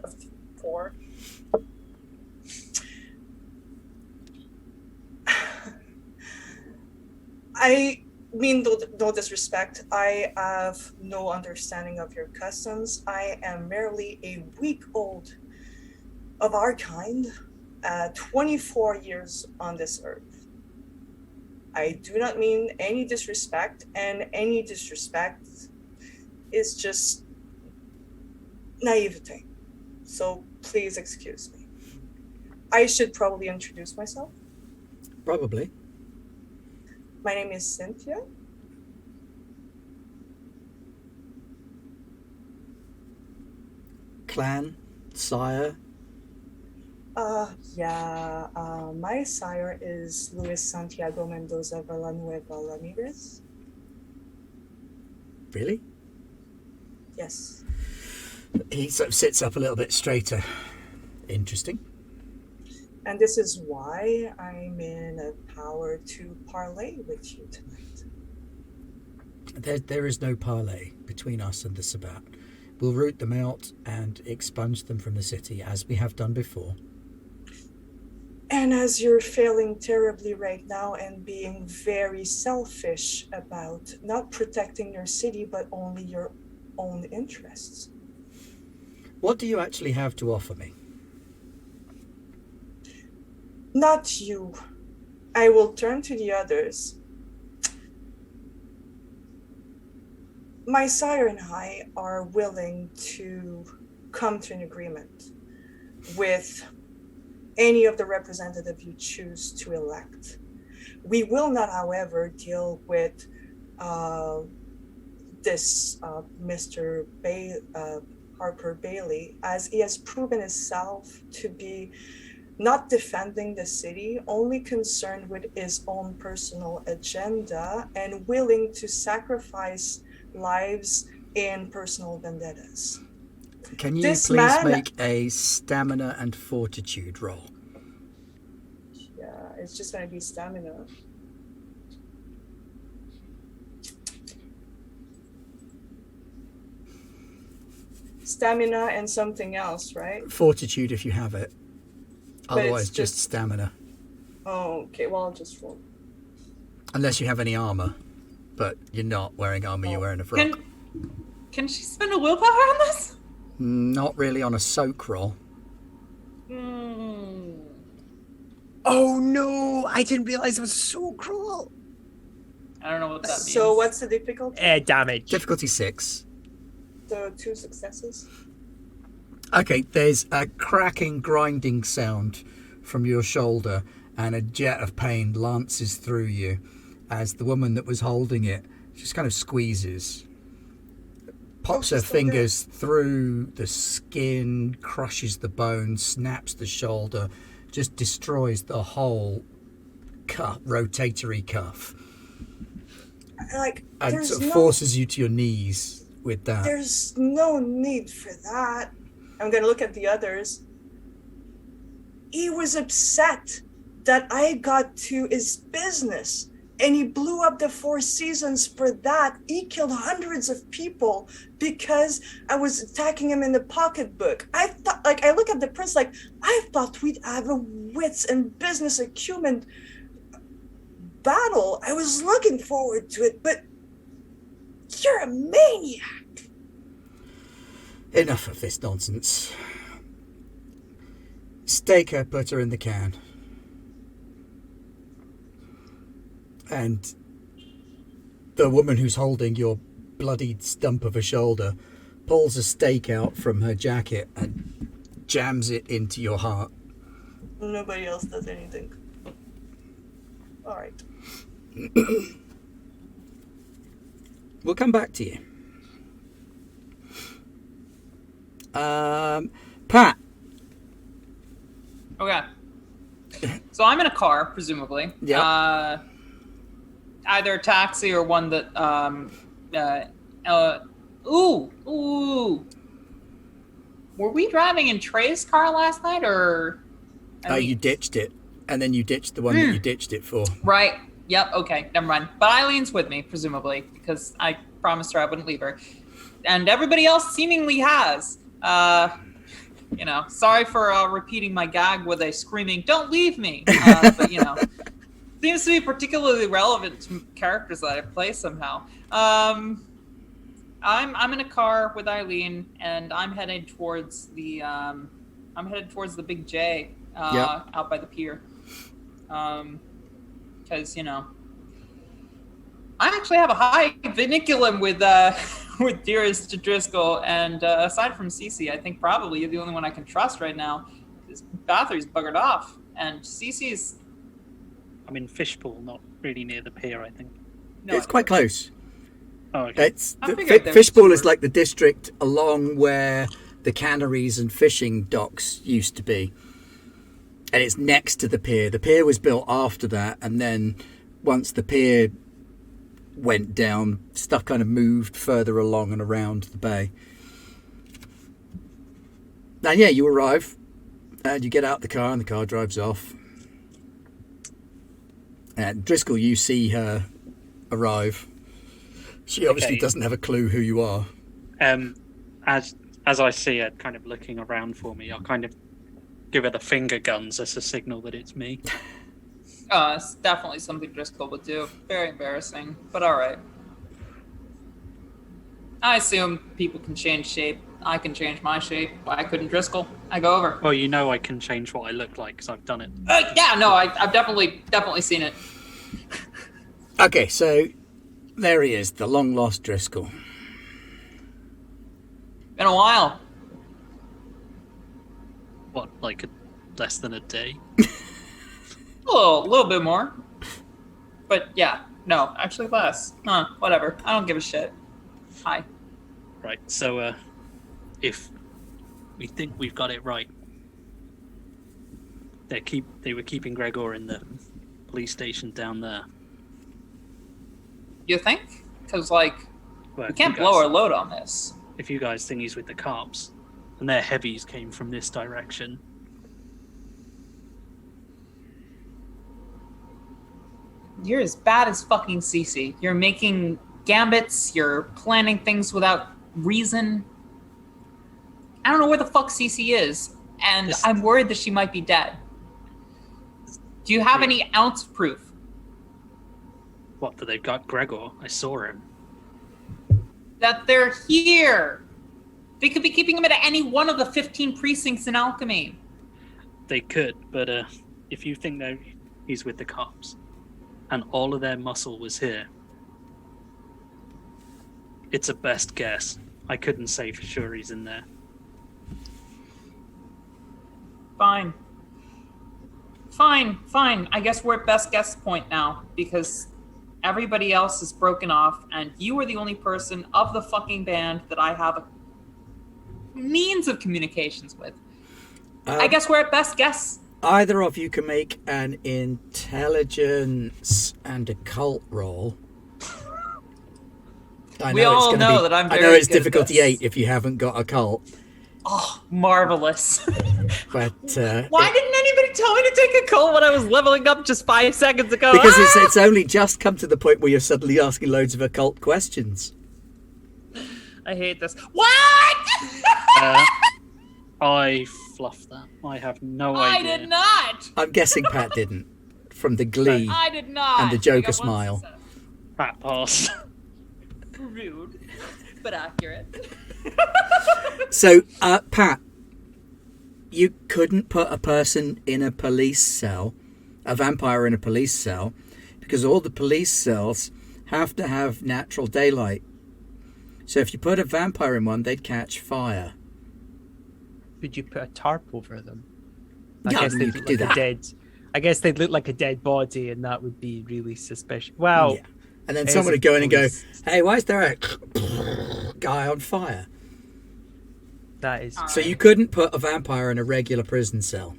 of 4. I mean, no disrespect. I have no understanding of your customs. I am merely a week old of our kind, 24 years on this earth. I do not mean any disrespect, and any disrespect is just naivete. So please excuse me. I should probably introduce myself. Probably. My name is Sinthia. Clan, sire. My sire is Luis Santiago Mendoza Villanueva Ramirez. Really? Yes. He sort of sits up a little bit straighter. Interesting. And this is why I'm in a power to parley with you tonight. There is no parley between us and the Sabbat. We'll root them out and expunge them from the city, as we have done before. And as you're failing terribly right now and being very selfish about not protecting your city, but only your own interests. What do you actually have to offer me? Not you. I will turn to the others. My sire and I are willing to come to an agreement with any of the representative you choose to elect. We will not, however, deal with this Mr. Harper Bailey, as he has proven himself to be not defending the city, only concerned with his own personal agenda and willing to sacrifice lives in personal vendettas. Can you This please man- make a stamina and fortitude roll? Yeah, it's just going to be stamina. Stamina and something else, right? Fortitude if you have it. But it's Otherwise, just just- stamina. Oh, okay. Well, I'll just roll. Unless you have any armor. But you're not wearing armor, you're wearing a frock. Can she spend a willpower on this? Not really on a soak roll. Oh no! I didn't realize it was so cruel. I don't know what that means. So, what's the difficulty? Damage. Difficulty 6. The 2 successes. Okay, there's a cracking, grinding sound from your shoulder, and a jet of pain lances through you as the woman that was holding it just kind of squeezes. Pops her she's still fingers through the skin, crushes the bone, snaps the shoulder, just destroys the whole cuff, rotatory cuff, Like, and there's sort of no, forces you to your knees with that. there's no need for that. I'm gonna look at the others. He was upset that I got to his business, and he blew up the Four Seasons for that. He killed hundreds of people because I was attacking him in the pocketbook. I thought, like, I look at the prince like, I thought we'd have a wits and business acumen battle. I was looking forward to it, but you're a maniac. Enough of this nonsense. Stake her, put her in the can. And the woman who's holding your bloodied stump of a shoulder pulls a stake out from her jacket and jams it into your heart. Nobody else does anything. All right. We'll come back to you. Pat. Okay. So I'm in a car, presumably. Yeah. Either a taxi or one that ooh. Were we driving in Trey's car last night, or You ditched it, and then you ditched the one that you ditched it for. right? Yep, okay, never mind. But Eileen's with me, presumably, because I promised her I wouldn't leave her. And everybody else seemingly has. Sorry for repeating my gag with a screaming, "Don't leave me!" But, seems to be particularly relevant to characters that I play somehow. I'm in a car with Eileen, and I'm headed towards the Big J out by the pier. Because I actually have a high vinculum with dearest Driscoll, and aside from Cece, I think probably you're the only one I can trust right now. Because Bathory's buggered off, and Cece's. I'm in Fishpool, not really near the pier, I think. No, It's quite close. Oh, okay. It's I figured there was Fishpool is super- like the district along where the canneries and fishing docks used to be, and it's next to the pier. The pier was built after that, and then once the pier went down, stuff kind of moved further along and around the bay. And yeah, you arrive, and you get out the car, and the car drives off. And Driscoll, you see her arrive. She obviously Okay. doesn't have a clue who you are. As I see her kind of looking around for me, I'll kind of give her the finger guns as a signal that it's me. It's definitely something Driscoll would do. Very embarrassing, but all right. I assume people can change shape I can change my shape. Why couldn't Driscoll? I go over. Well, you know I can change what I look like because I've done it. Yeah, no, I've definitely seen it. Okay, so there he is, the long lost Driscoll. Been a while. What, like less than a day? A little bit more. But yeah, no, actually less. Whatever. I don't give a shit. Hi. Right, so if we think we've got it right, they were keeping Gregor in the police station down there. You think? Because, like, Well, we can't you blow guys- our load on this. If you guys think he's with the cops, and their heavies came from this direction, You're as bad as fucking Cece. You're making gambits, you're planning things without reason. I don't know where the fuck Cece is, and This- I'm worried that she might be dead. Do you have any ounce of proof? what, that they've got Gregor? I saw him. That they're here? They could be keeping him at any one of the 15 precincts in Alchemy. They could, but if you think that he's with the cops, and all of their muscle was here, it's a best guess. I couldn't say for sure he's in there. Fine. I guess we're at best guess point now, because everybody else is broken off, and you are the only person of the fucking band that I have a means of communications with. I guess we're at best guess. Either of you can make an intelligence and occult roll. We all know that I'm I very know it's good at difficulty this. 8 if you haven't got occult, Oh, marvelous. but Why didn't anybody tell me to take a call when I was leveling up just 5 seconds ago? because it's only just come to the point where you're suddenly asking loads of occult questions. I hate this. What? I fluffed that. I have no I idea. did not. I'm guessing Pat didn't, from the glee. I did not. And the Joker I got one smile. success. Pat pass. Rude, but accurate. So, Pat, you couldn't put a person in a police cell, a vampire in a police cell, because all the police cells have to have natural daylight. So if you put a vampire in one, they'd catch fire. Could you put a tarp over them? Yeah, guess you they'd could look do like that. a dead. I guess they'd look like a dead body, and that would be really suspicious. Well, Yeah. And then as someone a would go in and go, police- hey, why is there a guy on fire? that is. So you couldn't put a vampire in a regular prison cell.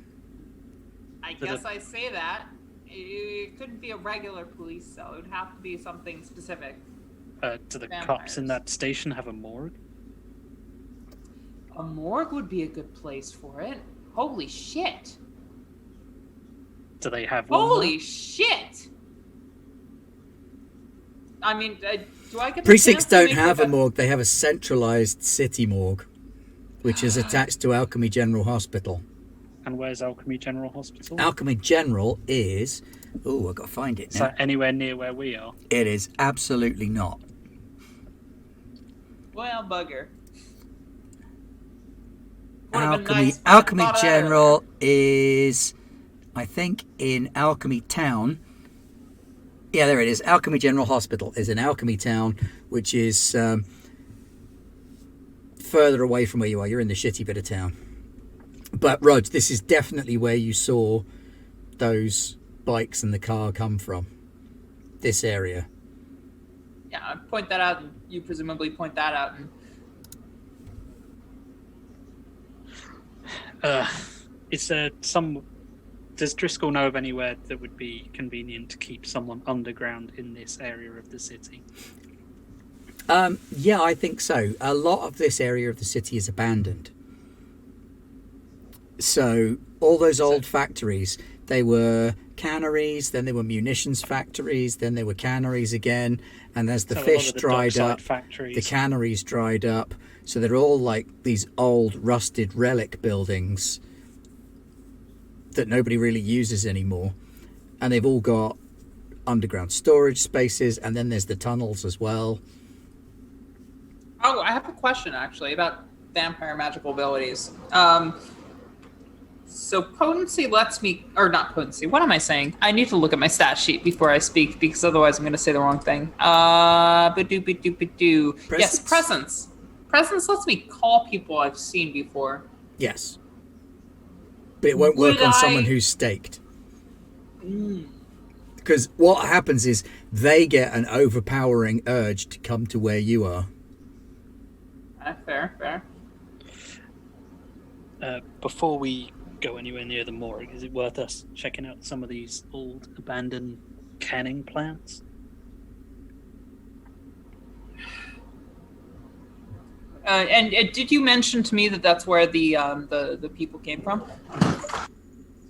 I guess I say that. It couldn't be a regular police cell. It would have to be something specific. Do the cops in that station have a morgue? A morgue would be a good place for it. Holy shit. Do they have one? Holy shit. I mean, do I get the Precincts chance to don't make have like a morgue. They have a centralised city morgue, which is attached to Alchemy General Hospital. And where's Alchemy General Hospital? Alchemy General is... Oh, I've got to find it Is now. that anywhere near where we are? It is absolutely not. Well, bugger. Would've been Alchemy, nice if I Alchemy thought of that General is, I think, in Alchemy Town. Yeah, there it is. Alchemy General Hospital is in Alchemy Town, which is further away from where you are. You're in the shitty bit of town. But, Rog, this is definitely where you saw those bikes and the car come from. This area. Yeah, I point that out, and you presumably point that out. And Is there some... Does Driscoll know of anywhere that would be convenient to keep someone underground in this area of the city? Yeah, I think so. A lot of this area of the city is abandoned. So all those old factories, they were canneries, then they were munitions factories, then they were canneries again, and as the So a lot fish of the dried dockside up, factories. the canneries dried up. So they're all like these old rusted relic buildings that nobody really uses anymore. And they've all got underground storage spaces, and then there's the tunnels as well. oh, I have a question actually about vampire magical abilities. So potency lets me, or not potency, what am I saying? I need to look at my stat sheet before I speak, because otherwise I'm going to say the wrong thing. Ba-do-ba-do-ba-do. Yes, presence. Presence lets me call people I've seen before. Yes. But it won't work on someone who's staked. Because what happens is they get an overpowering urge to come to where you are. Fair. Before we go anywhere near the morgue, is it worth us checking out some of these old abandoned canning plants? And did you mention to me that that's where the people came from?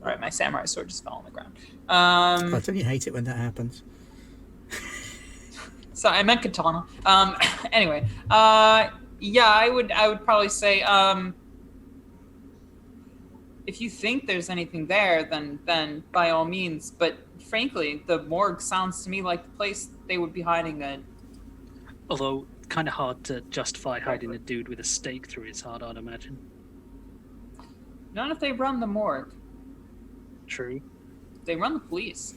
Sorry, my samurai sword just fell on the ground. Don't you hate it when that happens? Sorry, I meant katana. Anyway, yeah, I would probably say, if you think there's anything there, then by all means. But frankly, the morgue sounds to me like the place they would be hiding in. Although, kind of hard to justify hiding a dude with a stake through his heart, I'd imagine. Not if they run the morgue. True. They run the police.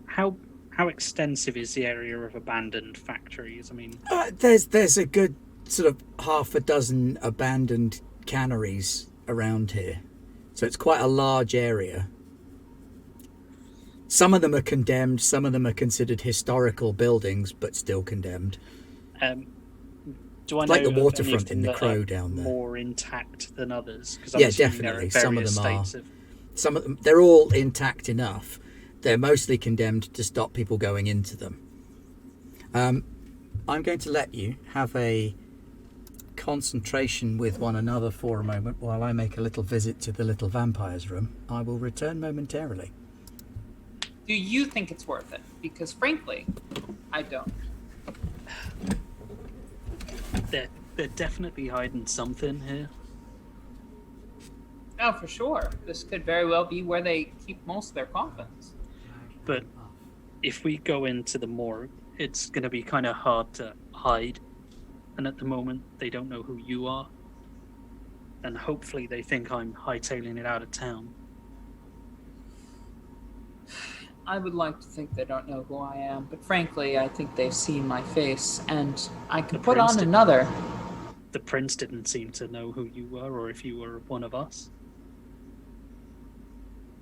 How extensive is the area of abandoned factories? I mean, there's a good sort of half a dozen abandoned canneries around here, so it's quite a large area. Some of them are condemned, some of them are considered historical buildings, but still condemned. Do I know like the of any waterfront of them in the that Crow are down there? more intact than others? Yeah, definitely. Some of them are. Of... Some of them, they're all intact enough. They're mostly condemned to stop people going into them. I'm going to let you have a concentration with one another for a moment while I make a little visit to the little vampire's room. I will return momentarily. Do you think it's worth it? Because frankly, I don't. They're definitely hiding something here. Oh, for sure. This could very well be where they keep most of their coffins. But if we go into the morgue, it's going to be kind of hard to hide. And at the moment, they don't know who you are. And hopefully they think I'm hightailing it out of town. I would like to think they don't know who I am, but frankly, I think they've seen my face, and I can put on another. The prince didn't seem to know who you were, or if you were one of us.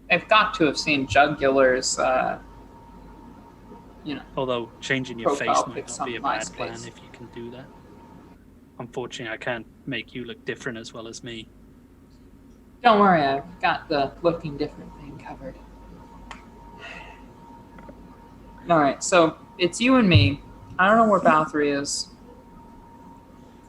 They've got to have seen Jugular's, Although changing your face profile might pics not be on a bad MySpace. plan if you can do that. Unfortunately, I can't make you look different as well as me. Don't worry, I've got the looking different thing covered. Alright, so it's you and me. I don't know where Bathory is.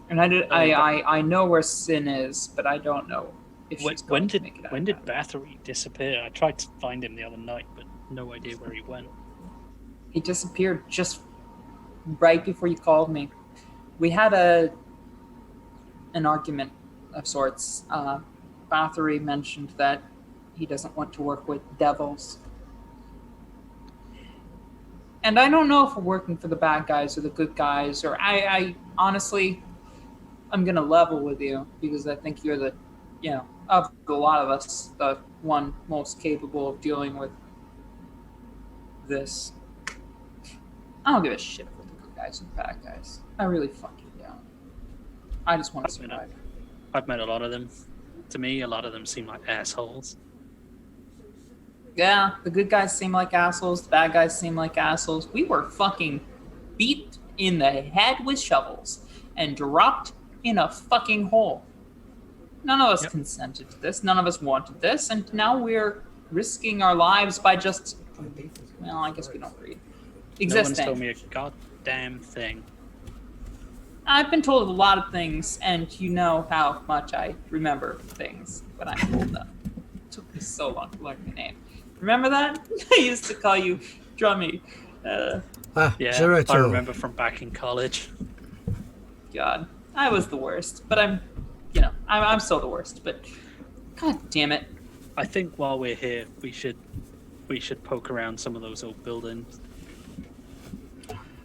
And I know where Sin is, but I don't know if she's going to make it out. When did Bathory disappear? I tried to find him the other night, but no idea where he went. He disappeared just right before you called me. We had an argument of sorts. Bathory mentioned that he doesn't want to work with devils. And I don't know if we're working for the bad guys or the good guys, or I honestly, I'm going to level with you because I think you're the, of a lot of us, the one most capable of dealing with this. I don't give a shit about the good guys and the bad guys. I really fucking don't. I just want to survive. I've met a lot of them. To me, a lot of them seem like assholes. Yeah, the good guys seem like assholes. The bad guys seem like assholes. We were fucking beat in the head with shovels and dropped in a fucking hole. None of us consented to this. None of us wanted this. And now we're risking our lives by just... Well, I guess we don't read. Existing. No one's told me a goddamn thing. I've been told a lot of things, and you know how much I remember things when I'm told them. It took me so long to learn your name. Remember that? I used to call you Drummy. Yeah, Zeratul. I remember from back in college. God, I was the worst, but I'm still the worst. But god damn it! I think while we're here, we should poke around some of those old buildings.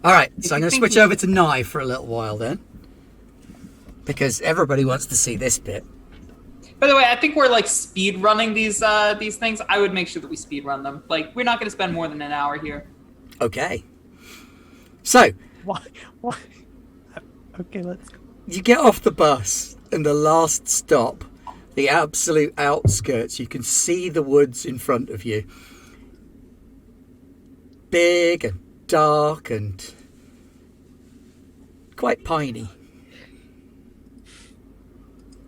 All right, so I'm going to switch over to Nye for a little while then. because everybody wants to see this bit. By the way, I think we're like speed running these things. I would make sure that we speed run them. Like, we're not going to spend more than an hour here. Okay. So, What? Okay, let's go. you get off the bus, and the last stop, the absolute outskirts, you can see the woods in front of you. Big and dark and quite piney.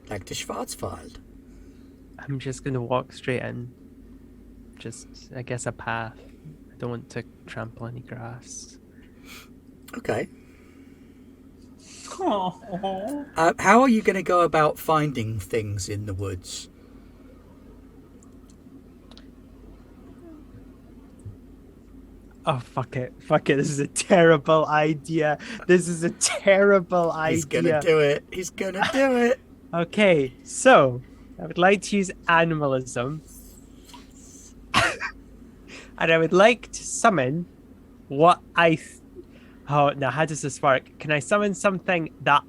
Like the Schwarzwald. I'm just gonna walk straight in. Just, I guess, a path. I don't want to trample any grass. Okay. Oh. How are you going to go about finding things in the woods? Oh, fuck it. Fuck it. This is a terrible idea. This is a terrible idea. He's going to do it. He's going to do it. Okay, so I would like to use animalism. And I would like to summon what Oh, now how does this work? Can I summon something that...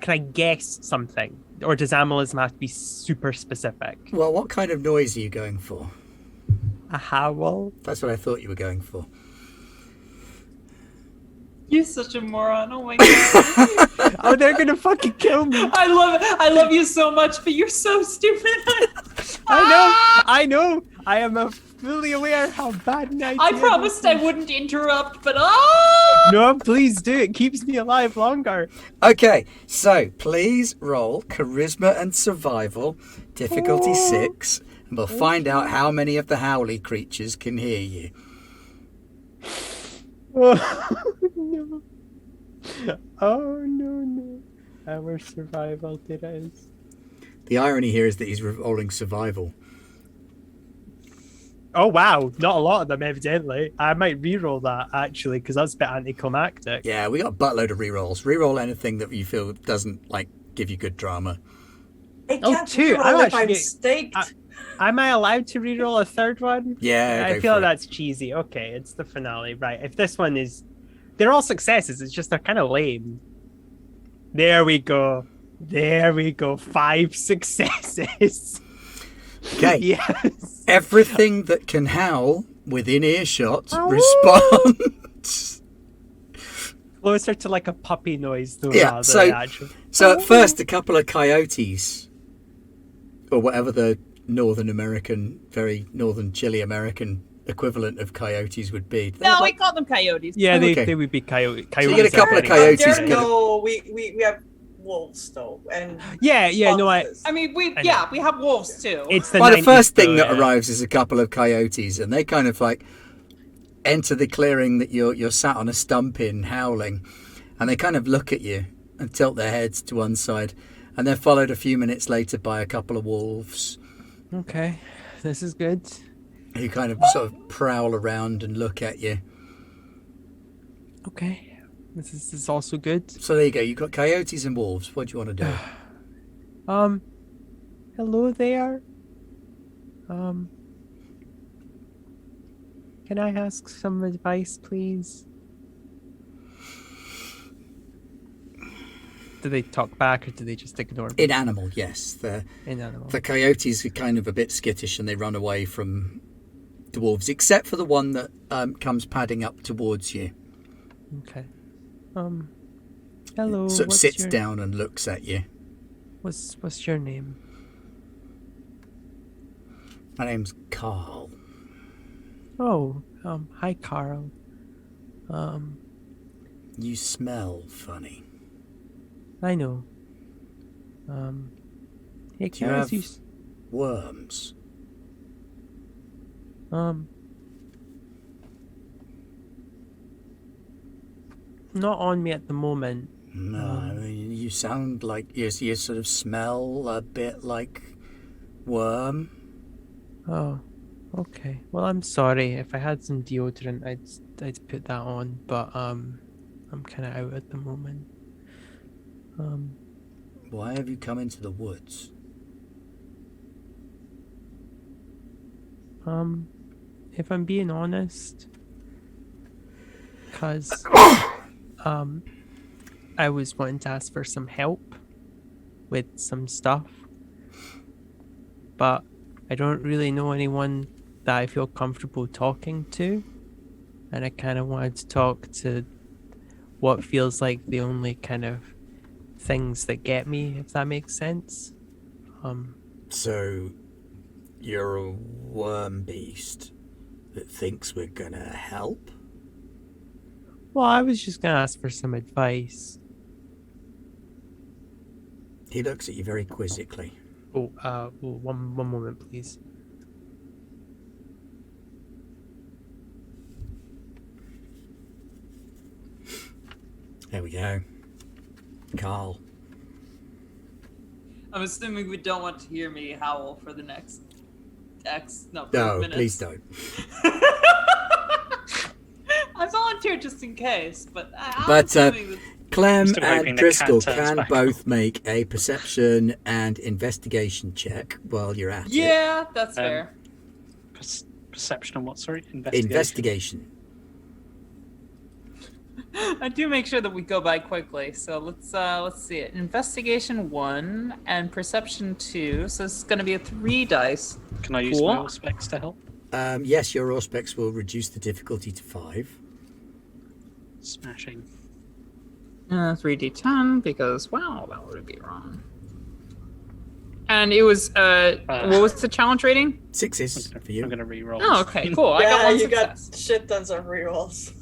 Can I guess something? Or does animalism have to be super specific? Well, what kind of noise are you going for? A howl? That's what I thought you were going for. You're such a moron. Oh my god. Oh, they're gonna fucking kill me. I love it. I love you so much, but you're so stupid. I know. I am fully aware how bad an idea I this promised is. I wouldn't interrupt, but No, please do. It keeps me alive longer. Okay, so please roll Charisma and Survival, difficulty 6, and we'll find out how many of the howly creatures can hear you. Oh, no. Oh, no. Our survival it is. The irony here is that he's rolling Survival. Oh, wow. Not a lot of them, evidently. I might re-roll that, actually, because that's a bit anticlimactic. Yeah, we got a buttload of rerolls. Reroll anything that you feel doesn't give you good drama. I Oh, can't two. reroll I'm if actually I'm getting- staked. Am I allowed to re-roll a third one? Yeah, I go feel for it. that's cheesy. Okay, it's the finale. Right. If this one is... They're all successes. It's just they're kind of lame. There we go. 5 successes. Okay. Yes. Everything that can howl within earshot responds. Closer to like a puppy noise, though. Yeah, rather so- than actual... So at first, a couple of coyotes, or whatever the Northern American, very Northern Chile American equivalent of coyotes would be. They no, had, we call them coyotes. Yeah, Okay. they would be coyotes. you get a couple of coyotes There, gonna- no, we have wolves though, and Yeah, no, foxes. I mean, we know. have wolves too. it's the Well, the 90s, first thing though, that yeah. arrives is a couple of coyotes, and they kind of enter the clearing that you're sat on a stump in, howling, and they kind of look at you and tilt their heads to one side, and they're followed a few minutes later by a couple of wolves Okay, this is good. who kind of sort of prowl around and look at you. Okay, this is also good. So there you go. You've got coyotes and wolves. What do you want to do? Hello there. Can I ask some advice, please? Do they talk back or do they just ignore me? In animal, yes. The Inanimate. coyotes are kind of a bit skittish and they run away from the wolves, except for the one that comes padding up towards you. Okay. Hello. Sort of what's sits your- down and looks at you. What's your name? My name's Carl. Oh, hi, Carl. You smell funny. I know. Hey, Do you Carl, have worms? Not on me at the moment. No, I mean, you sound like you sort of smell a bit like worm. Oh, okay. Well, I'm sorry. If I had some deodorant, I'd put that on. But I'm kind of out at the moment. Why have you come into the woods? If I'm being honest, cause I was wanting to ask for some help. with some stuff, but I don't really know anyone that I feel comfortable talking to, and I kind of wanted to talk to what feels like the only kind of things that get me, if that makes sense. So, you're a worm beast that thinks we're gonna help? Well, I was just gonna ask for some advice. He looks at you very quizzically. One moment, please. There we go. Carl. I'm assuming we don't want to hear me howl for the next No, minutes. please don't. I volunteered just in case, but Clem Still hoping and the Driscoll cat turns can back both make a perception and investigation check while you're at it. yeah, that's fair. Perception on what? Sorry, Investigation. I do make sure that we go by quickly. So let's see it. Investigation 1 and perception 2. So it's going to be a 3 dice. Can I use Cool. my Auspex to help? Yes, your Auspex will reduce the difficulty to 5. Smashing. 3d10 because wow, that would be wrong. And it was what was the challenge rating? 6s for you. I'm going to re-roll. Oh, okay, cool. I Yeah, got one you success. got shit tons of rerolls.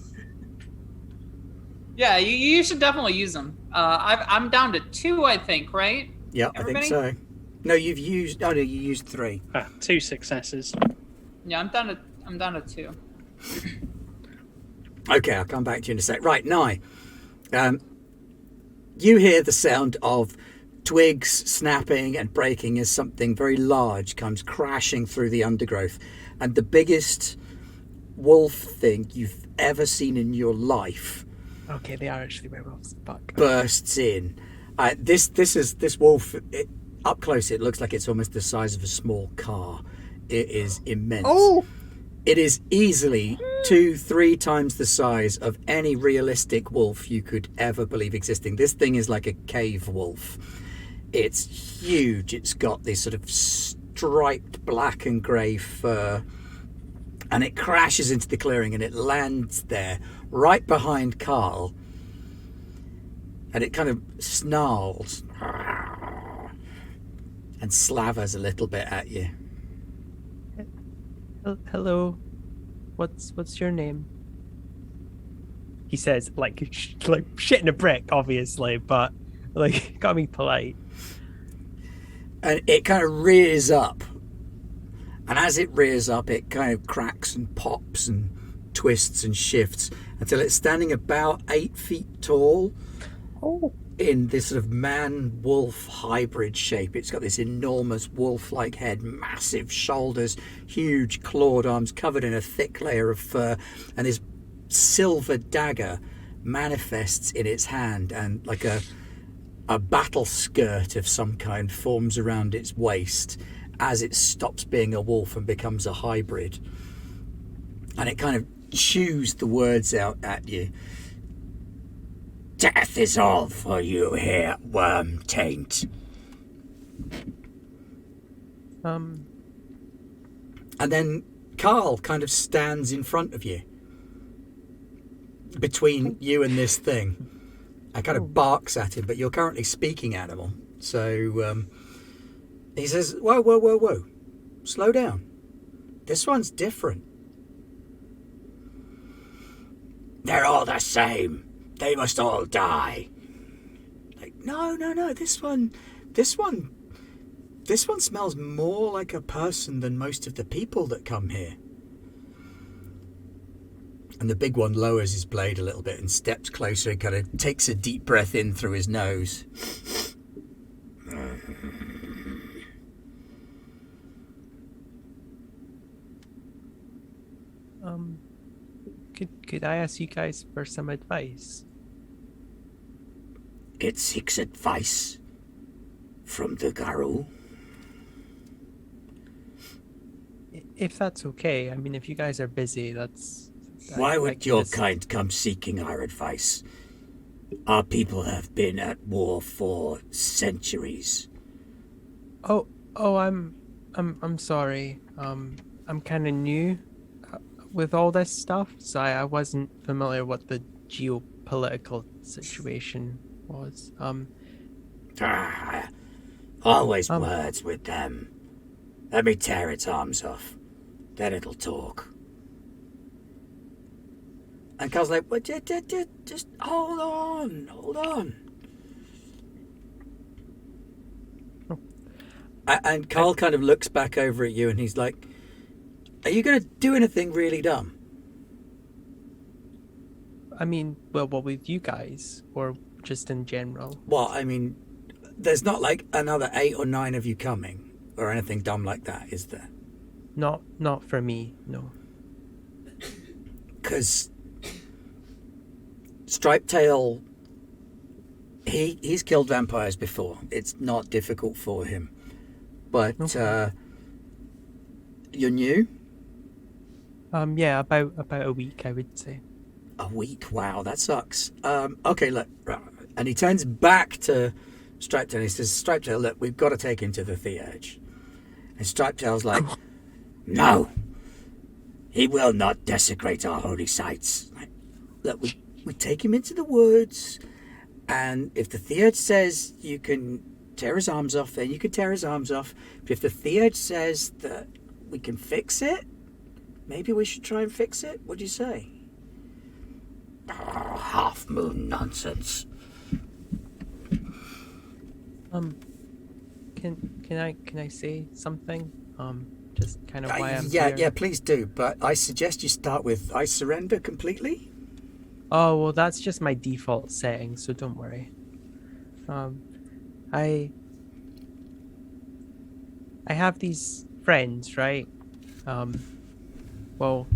Yeah, you should definitely use them. I'm down to 2, I think, right? Yeah, Everybody? I think so. No, you've used. Oh no, you used 3. 2 successes. Yeah, I'm down to 2. Okay, I'll come back to you in a sec. Right, Nye. You hear the sound of twigs snapping and breaking as something very large comes crashing through the undergrowth, and the biggest wolf thing you've ever seen in your life Okay, they are actually werewolves. Fuck. bursts in. This wolf, up close, it looks like it's almost the size of a small car. It is immense. Oh! It is easily 2-3 times the size of any realistic wolf you could ever believe existing. This thing is like a cave wolf. It's huge. It's got this sort of striped black and grey fur. And it crashes into the clearing and it lands there right behind Carl. And it kind of snarls and slavers a little bit at you. Hello, what's your name? He says, like shitting a brick, obviously, but like gotta be polite. And it kind of rears up. And as it rears up, it kind of cracks and pops and twists and shifts until it's standing about 8 feet tall. Oh, In this sort of man-wolf hybrid shape. It's got this enormous wolf-like head, massive shoulders, huge clawed arms covered in a thick layer of fur, and this silver dagger manifests in its hand, and like a battle skirt of some kind forms around its waist as it stops being a wolf and becomes a hybrid. And it kind of chews the words out at you. Death is all for you here, worm taint. And then Carl kind of stands in front of you, between you and this thing. And kind of barks at him, but you're currently speaking animal. So he says, whoa. Slow down. This one's different. They're all the same. They must all die. Like, no. This one smells more like a person than most of the people that come here. And the big one lowers his blade a little bit and steps closer and kind of takes a deep breath in through his nose. Could I ask you guys for some advice? It seeks advice from the Garou. If that's okay. I mean, if you guys are busy, that's... Why I would can your just- kind come seeking our advice? Our people have been at war for centuries. Oh, I'm sorry. I'm kind of new with all this stuff, so I wasn't familiar what the geopolitical situation was. Always words with them. Let me tear its arms off. Then it'll talk. And Carl's like, well, just hold on. And Carl kind of looks back over at you and he's like, are you going to do anything really dumb? I mean, well, what with you guys, or just in general? Well, I mean, there's not like another 8 or 9 of you coming or anything dumb like that, is there? Not for me, no. Because Striped Tail, he's killed vampires before. It's not difficult for him. But Okay. You're new? Yeah, about a week, I would say. A week? Wow, that sucks. Okay, look. And he turns back to Striped Tail and he says, Striped Tail, look, we've got to take him to the Theurge. And Striped Tail's like, no, he will not desecrate our holy sites. Look, we take him into the woods, and if the Theurge says you can tear his arms off, then you can tear his arms off. But if the Theurge says that we can fix it, maybe we should try and fix it. What do you say? Oh, half-moon nonsense. Can I say something? Just kind of why I'm yeah, here. yeah, please do. But I suggest you start with I surrender completely. Oh, well, that's just my default setting, so don't worry. I have these friends, right? Well,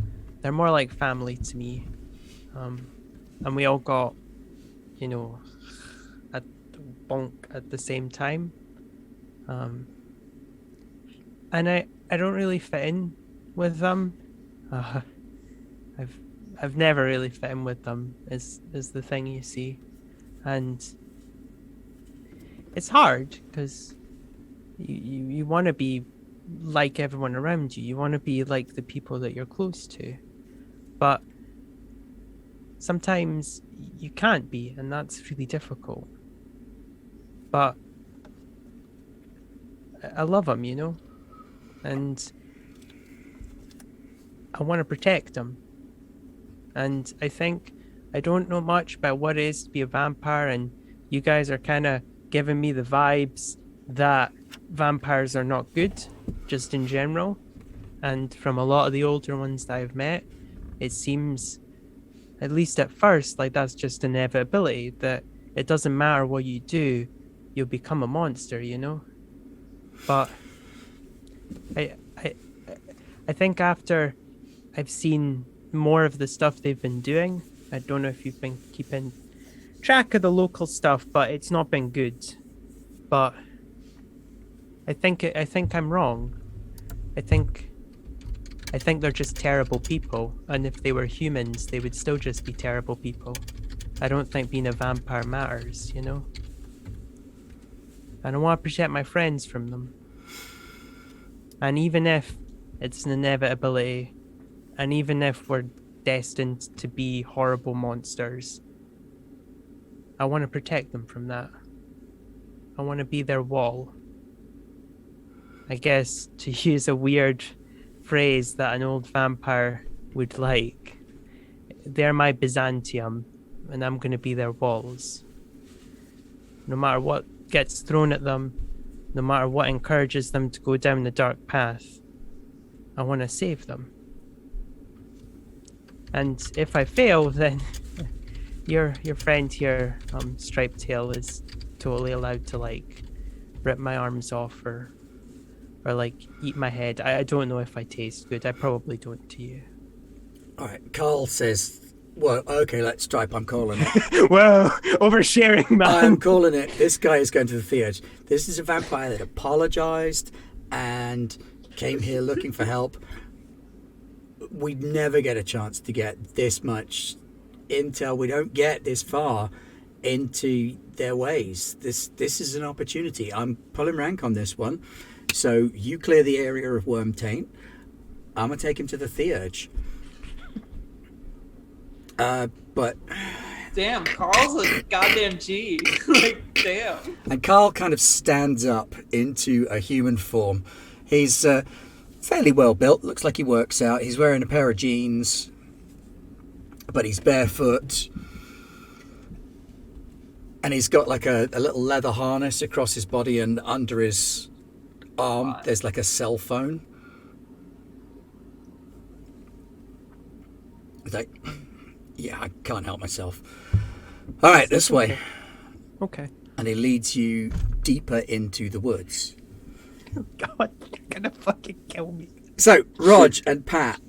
they're more like family to me. And we all got, at bonk at the same time. And I don't really fit in with them. I've never really fit in with them is the thing, you see. And it's hard because you want to be like everyone around you. You want to be like the people that you're close to. But sometimes you can't be, and that's really difficult. But I love them, and I want to protect them. And I think I don't know much about what it is to be a vampire, and you guys are kind of giving me the vibes that vampires are not good, just in general. And from a lot of the older ones that I've met, it seems, at least at first, like that's just inevitability, that it doesn't matter what you do, you'll become a monster, But I think after I've seen more of the stuff they've been doing, I don't know if you've been keeping track of the local stuff, but it's not been good. But I think I'm wrong. I think they're just terrible people, and if they were humans, they would still just be terrible people. I don't think being a vampire matters, And I want to protect my friends from them. And even if it's an inevitability, and even if we're destined to be horrible monsters, I want to protect them from that. I want to be their wall. I guess, to use a weird phrase that an old vampire would like, they're my Byzantium, and I'm going to be their walls. No matter what gets thrown at them, no matter what encourages them to go down the dark path, I want to save them. And if I fail, then your friend here, Striped Tail, is totally allowed to rip my arms off or eat my head. I don't know if I taste good. I probably don't to you. All right, Carl says, well, okay, let's Stripe, I'm calling it. Whoa, oversharing, man. I'm calling it. This guy is going to the Theurge. This is a vampire that apologized and came here looking for help. We'd never get a chance to get this much intel. We don't get this far into their ways. This is an opportunity. I'm pulling rank on this one. So you clear the area of Worm Taint. I'm going to take him to the Theurge. But... Damn, Carl's a goddamn G. Like, damn. And Carl kind of stands up into a human form. He's fairly well built. Looks like he works out. He's wearing a pair of jeans, but he's barefoot. And he's got like a little leather harness across his body, and under his arm there's like a cell phone. He's like, yeah, I can't help myself. All right, this way. Okay. And he leads you deeper into the woods. Oh God, you're gonna fucking kill me. So, Rog and Pat,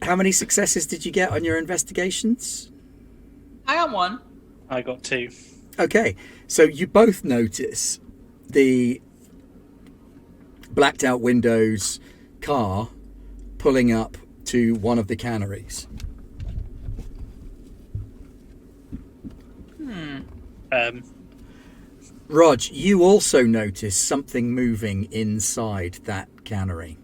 how many successes did you get on your investigations? I got one. I got 2. Okay, so you both notice the blacked out windows car pulling up to one of the canneries. Rog, you also notice something moving inside that cannery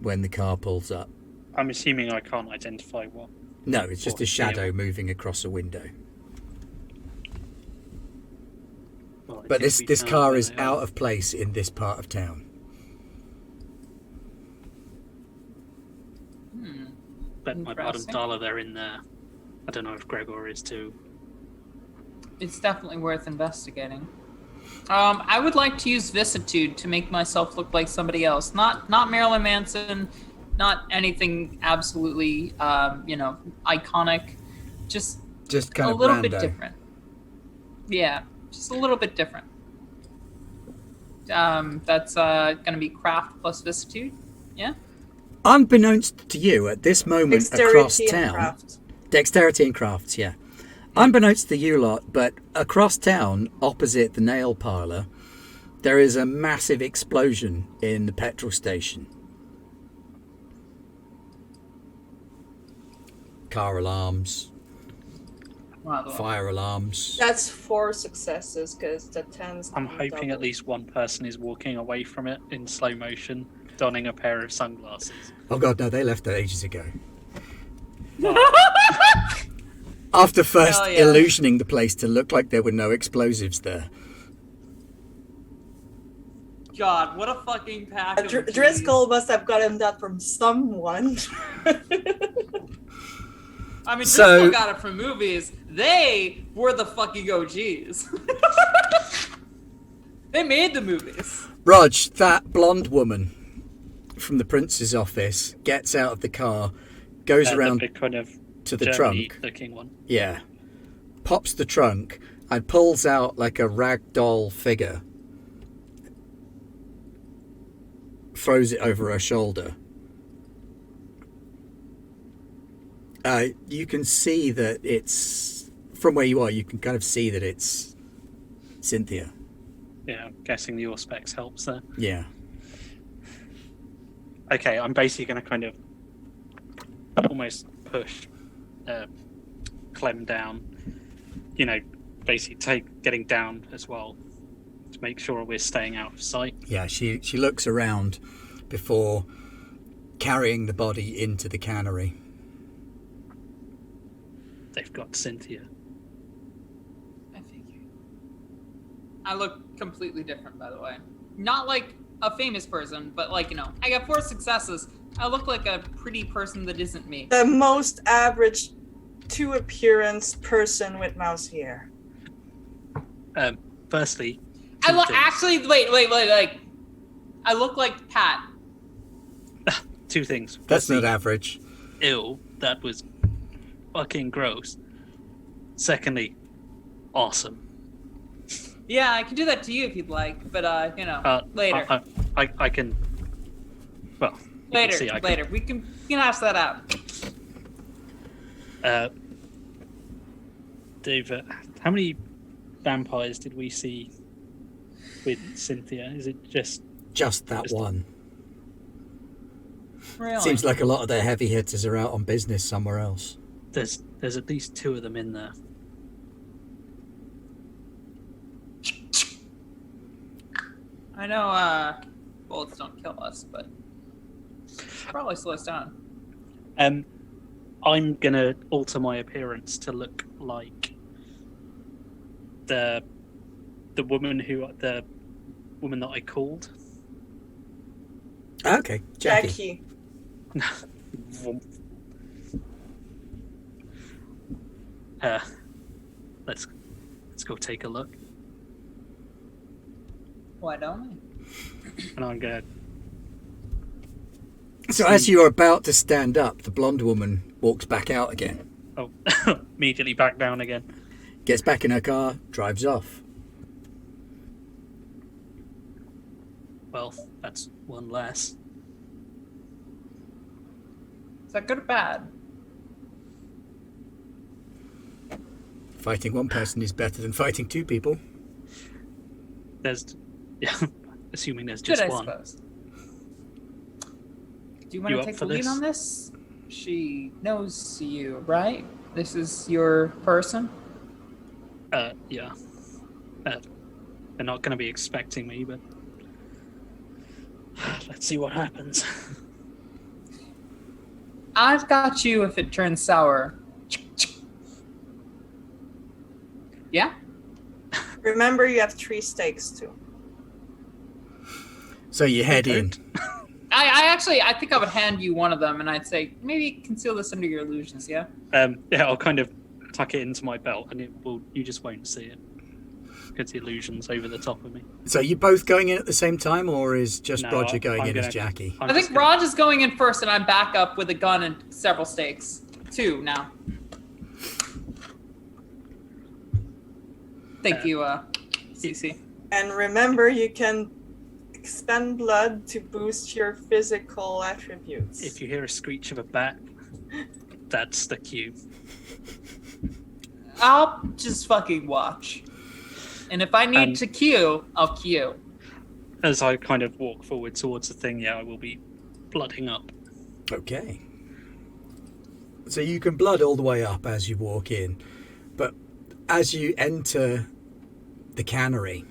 when the car pulls up. I'm assuming I can't identify what. No, it's just What a shadow feel? moving across a window. Well, I But think we this found car where is they are. out of place in this part of town. Bet my bottom Interesting. dollar they're in there. I don't know if Gregor is too. It's definitely worth investigating. I would like to use vicissitude to make myself look like somebody else. Not Marilyn Manson, not anything absolutely, iconic. Just Kind a of little rando. bit different. Yeah, just a little bit different. That's gonna be craft plus vicissitude. Yeah. Unbeknownst to you, at this moment across Dexterity and town, craft. dexterity and crafts, yeah. Unbeknownst to you lot, but across town, opposite the nail parlour, there is a massive explosion in the petrol station. Car alarms, Wow. fire alarms. That's 4 successes because the 10's. I'm hoping at least one person is walking away from it in slow motion, donning a pair of sunglasses. Oh god, no, they left that ages ago. After first Hell yeah. illusioning the place to look like there were no explosives there. God, what a fucking pack of Gs. Driscoll must have gotten that from someone. I mean, So- Driscoll got it from movies. They were the fucking OGs. They made the movies. Rog, that blonde woman from the prince's office gets out of the car, goes The around big kind of to the Germany trunk. looking one. Yeah. Pops the trunk and pulls out like a rag doll figure. Throws it over her shoulder. You can see that it's... From where you are, you can kind of see that it's Sinthia. Yeah, I'm guessing the Auspex helps there. Yeah. Okay, I'm basically going to kind of almost push Clem down. You know, basically getting down as well to make sure we're staying out of sight. Yeah, she looks around before carrying the body into the cannery. They've got Sinthia. I figured. I look completely different, by the way. Not like a famous person, but like, I got 4 successes. I look like a pretty person that isn't me. The most average to appearance person with mouse hair. Firstly, I look, two things. actually, wait. I look like Pat. 2 things. That's Firstly, not average. Ew, that was fucking gross. Secondly, awesome. Yeah, I can do that to you if you'd like, but later. I can. Well, you can see I can- Later. We can hash that out. Dave, how many vampires did we see with Sinthia? Is it just That one. Really? Seems like a lot of their heavy hitters are out on business somewhere else. there's at least 2 of them in there? I know bullets don't kill us, but probably slow us down. I'm gonna alter my appearance to look like the woman that I called. Okay, Jackie. Let's go take a look. Why don't we? And I'm gonna. So as you're about to stand up, the blonde woman walks back out again, Oh, immediately back down again. gets back in her car, drives off. Well, that's one less. Is that good or bad? Fighting one person is better than fighting two people. Yeah, assuming there's Good, just I one. suppose. Do you want You to up take for the lead this? on this? She knows you, right? This is your person? Yeah. They're not going to be expecting me, but let's see what happens. I've got you if it turns sour. Yeah? Remember, you have 3 stakes too. So you head in. I think I would hand you one of them and I'd say, maybe conceal this under your illusions, yeah? Yeah, I'll kind of tuck it into my belt, and you just won't see it. Because the illusion's over the top of me. So you both going in at the same time, or is just No, Roger going I'm in as gonna- Jackie? I think Raj is going in first and I'm back up with a gun and several stakes. 2 now. Thank you, CC. And remember, you can spend blood to boost your physical attributes. If you hear a screech of a bat, that's the cue. I'll just fucking watch. And if I need to queue, I'll queue. As I kind of walk forward towards the thing, I will be blooding up. Okay. So you can blood all the way up as you walk in, but as you enter the cannery,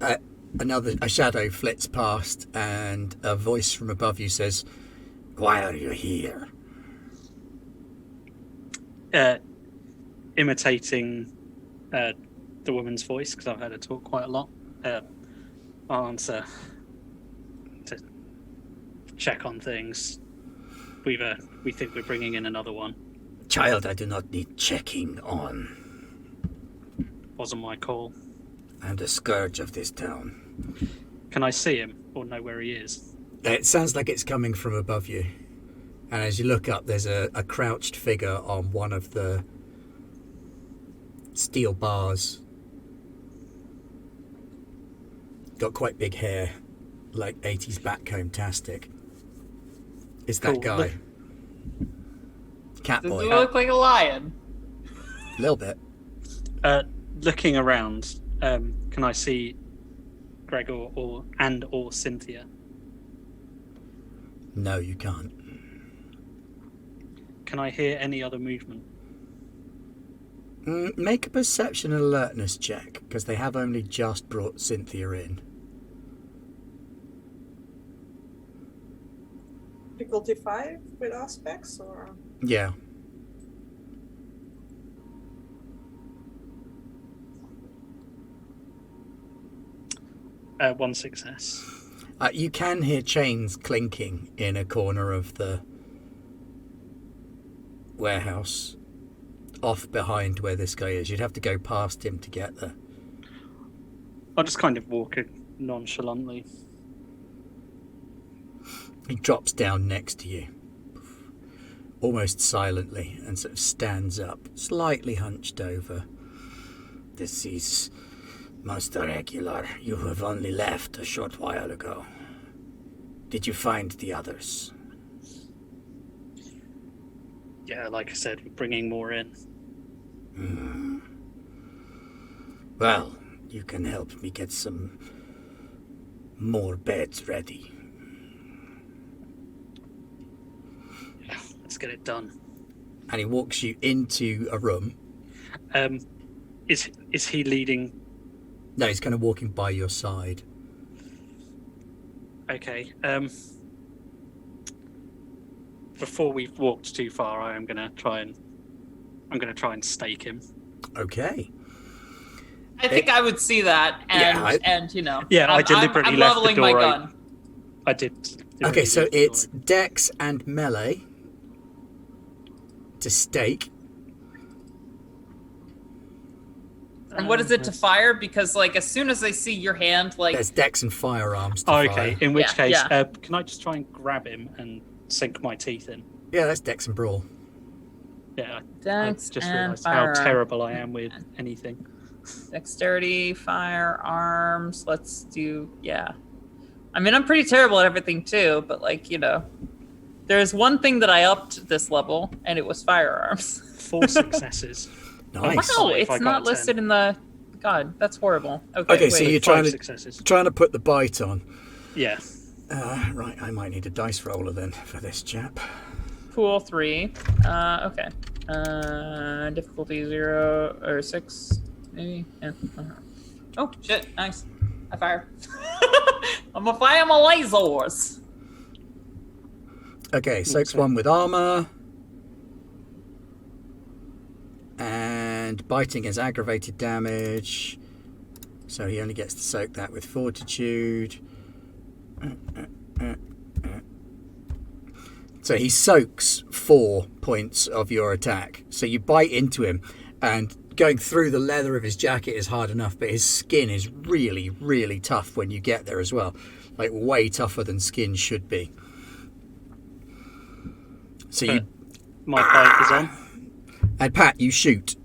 a shadow flits past, and a voice from above you says, "Why are you here?" Imitating the woman's voice, because I've heard her talk quite a lot. I'll answer to check on things. We think we're bringing in another one. Child, I do not need checking on. Wasn't my call. I'm the scourge of this town. Can I see him or know where he is? It sounds like it's coming from above you. And as you look up, there's a crouched figure on one of the steel bars. Got quite big hair, like 80s backcomb-tastic. It's that Cool. guy. Does Catboy. he look like a lion? A little bit. Looking around, can I see Gregor or Sinthia? No, you can't. Can I hear any other movement? Make a perception and alertness check, because they have only just brought Sinthia in. Difficulty 5 with aspects, or? Yeah. One success. You can hear chains clinking in a corner of the warehouse, off behind where this guy is. You'd have to go past him to get there. I'll just kind of walk it nonchalantly. He drops down next to you, almost silently, and sort of stands up, slightly hunched over. This is most irregular. You have only left a short while ago. Did you find the others? Yeah, like I said, we're bringing more in. Well, you can help me get some more beds ready. Yeah, let's get it done. And he walks you into a room. Is he leading No, he's kind of walking by your side. Okay. Before we've walked too far, I'm gonna try and stake him. Okay. I think I would see that, and Yeah, and you know, Yeah, I I'm deliberately left the leveling my door gun. I did. Okay, so it's Dex and melee to stake. And what is it to fire? Because like as soon as they see your hand, like There's Dex and firearms to Oh, fire. okay. In which Yeah, case, yeah. can I just try and grab him and sink my teeth in? Yeah, that's Dex and brawl. Yeah. I Dex just and realised how firearm. terrible I am with anything. dexterity, firearms. Let's do I mean, I'm pretty terrible at everything too, but like you know, there's one thing that I upped this level, and it was firearms. 4 successes. Nice. Wow, If I it's got not a 10. listed in the. God, that's horrible. Okay, Okay, so wait. you're 5 trying to successes. put the bite on. Yeah. Right, I might need a dice roller then for this chap. Pool 3. Okay. Difficulty 0 or 6, maybe. Yeah. Oh shit! Nice. I fire. I'm gonna fire my lasers. Okay, soaks one with armor. And biting is aggravated damage. So he only gets to soak that with fortitude. So he soaks 4 points of your attack. So you bite into him, and going through the leather of his jacket is hard enough, but his skin is really, really tough when you get there as well. Like way tougher than skin should be. So you... My bite is on. And Pat, you shoot.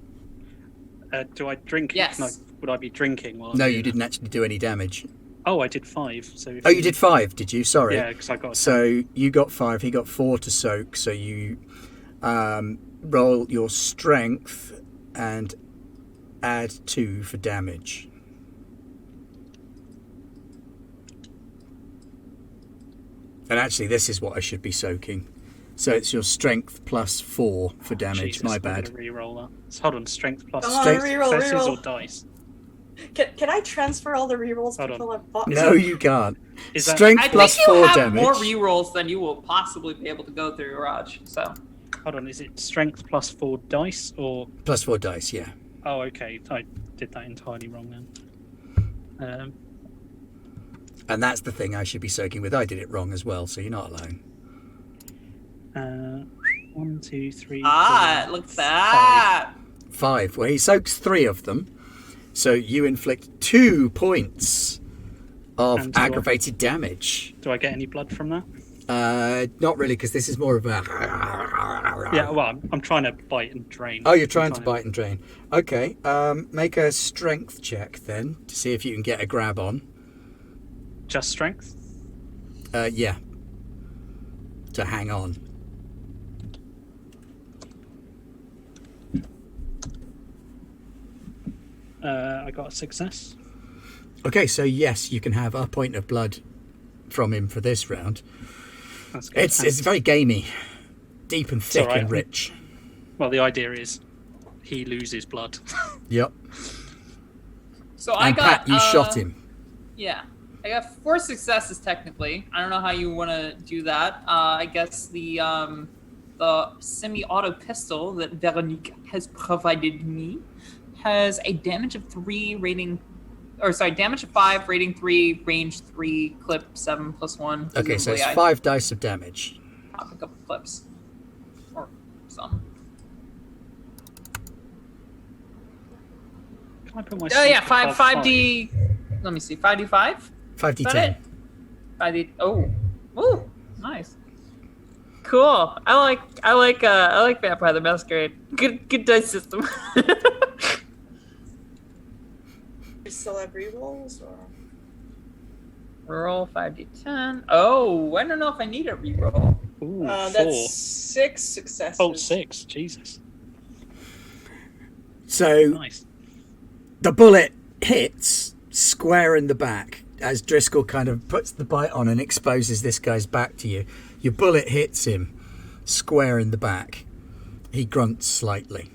Do I drink? Yes. Would I be drinking while I'm No, doing you that? didn't actually do any damage. Oh, I did 5. So if Oh, you did 5, did you? Sorry. Yeah, because I got. So you got 5, he got 4 to soak. So you roll your strength and add 2 for damage. And actually, this is what I should be soaking. So it's your strength plus 4 for damage. Jesus, My I'm bad. gonna re-roll that. So hold on, strength plus Come on, Strength- reroll, successes reroll. or dice. Can I transfer all the rerolls Hold people have bought? No, you can't. Is that- Strength I plus think you 4 have damage. more rerolls than you will possibly be able to go through, Raj. So Hold on, is it strength plus 4 dice or? Plus 4 dice, yeah. Oh, okay. I did that entirely wrong then. And that's the thing I should be soaking with. I did it wrong as well, so you're not alone. 1, 2, 3. look at that. 5. Well, he soaks 3 of them. So you inflict 2 points of And do I- aggravated damage. Do I get any blood from that? Not really, because this is more of a... Yeah, well, I'm trying to bite and drain. Oh, you're trying to bite and drain. Okay, make a strength check then to see if you can get a grab on. Just strength? Yeah. To hang on. I got a success. Okay, so yes, you can have a point of blood from him for this round. That's good. It's very gamey. Deep and thick alright. and rich. Well, the idea is he loses blood. Yep. So I And got. Pat, you shot him. Yeah, I got 4 successes technically. I don't know how you want to do that. I guess the semi-auto pistol that Veronique has provided me has a damage of 3, damage of 5, rating 3, range 3, clip 7 plus 1. Okay, so Presumably it's 5 dice of damage. I pop a couple clips or some. Can I put my Oh yeah, strength above 5D. Let me see, 5D5. 5d10. Is that it? 5D. Oh, ooh, nice. Cool. I like Vampire the Masquerade. Good dice system. You still have rerolls or? Roll 5D10. Oh, I don't know if I need a reroll. Ooh, 4. That's 6 successes. Oh, 6. Jesus. So Nice. the bullet hits square in the back as Driscoll kind of puts the bite on and exposes this guy's back to you. Your bullet hits him square in the back. He grunts slightly.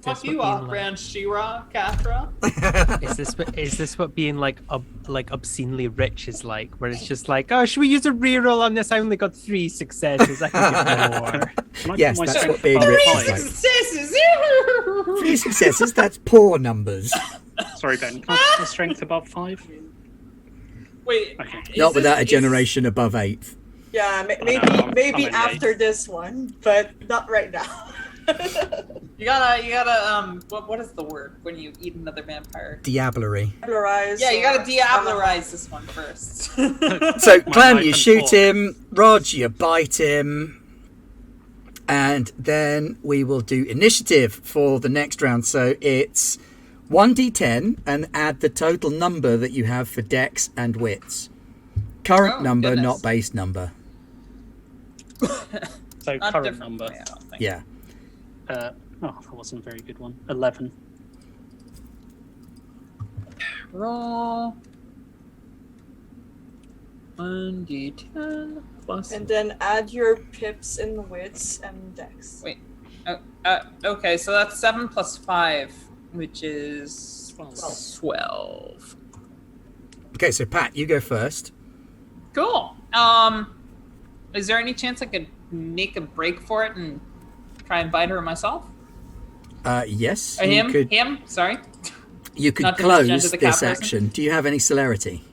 Fuck what you, being off-brand She-Ra, Catra. is this what being like obscenely rich is like? Where it's just like, oh, should we use a reroll on this? I only got 3 successes. I can get more. Can I Yes, put that's myself what being above rich is five? like. Successes! 3 successes, that's poor numbers. Sorry, Ben. Can I put my strength above 5? Wait. Okay. Not without a generation above 8. Yeah, maybe I'm maybe only after 8. this one, but not right now. You gotta, what is the word when you eat another vampire? Diablerie. Yeah, you gotta diablerize this one first. So, My Clem, knife you and shoot fork. him. Rog, you bite him. And then we will do initiative for the next round. So it's 1d10 and add the total number that you have for dex and wits. Current Oh, number, goodness. not base number. So Not current different number. from me, I don't think. Yeah. Oh, that wasn't a very good one. 11. Roll 1d10 plus. And then add your pips and wits and dex. Wait. Okay, so that's 7 plus 5, which is 12. Okay, so Pat, you go first. Cool. Is there any chance I could make a break for it and try and bite her myself? Yes. Him? Sorry. You could Not to close misgender the this cat person? action. Do you have any celerity?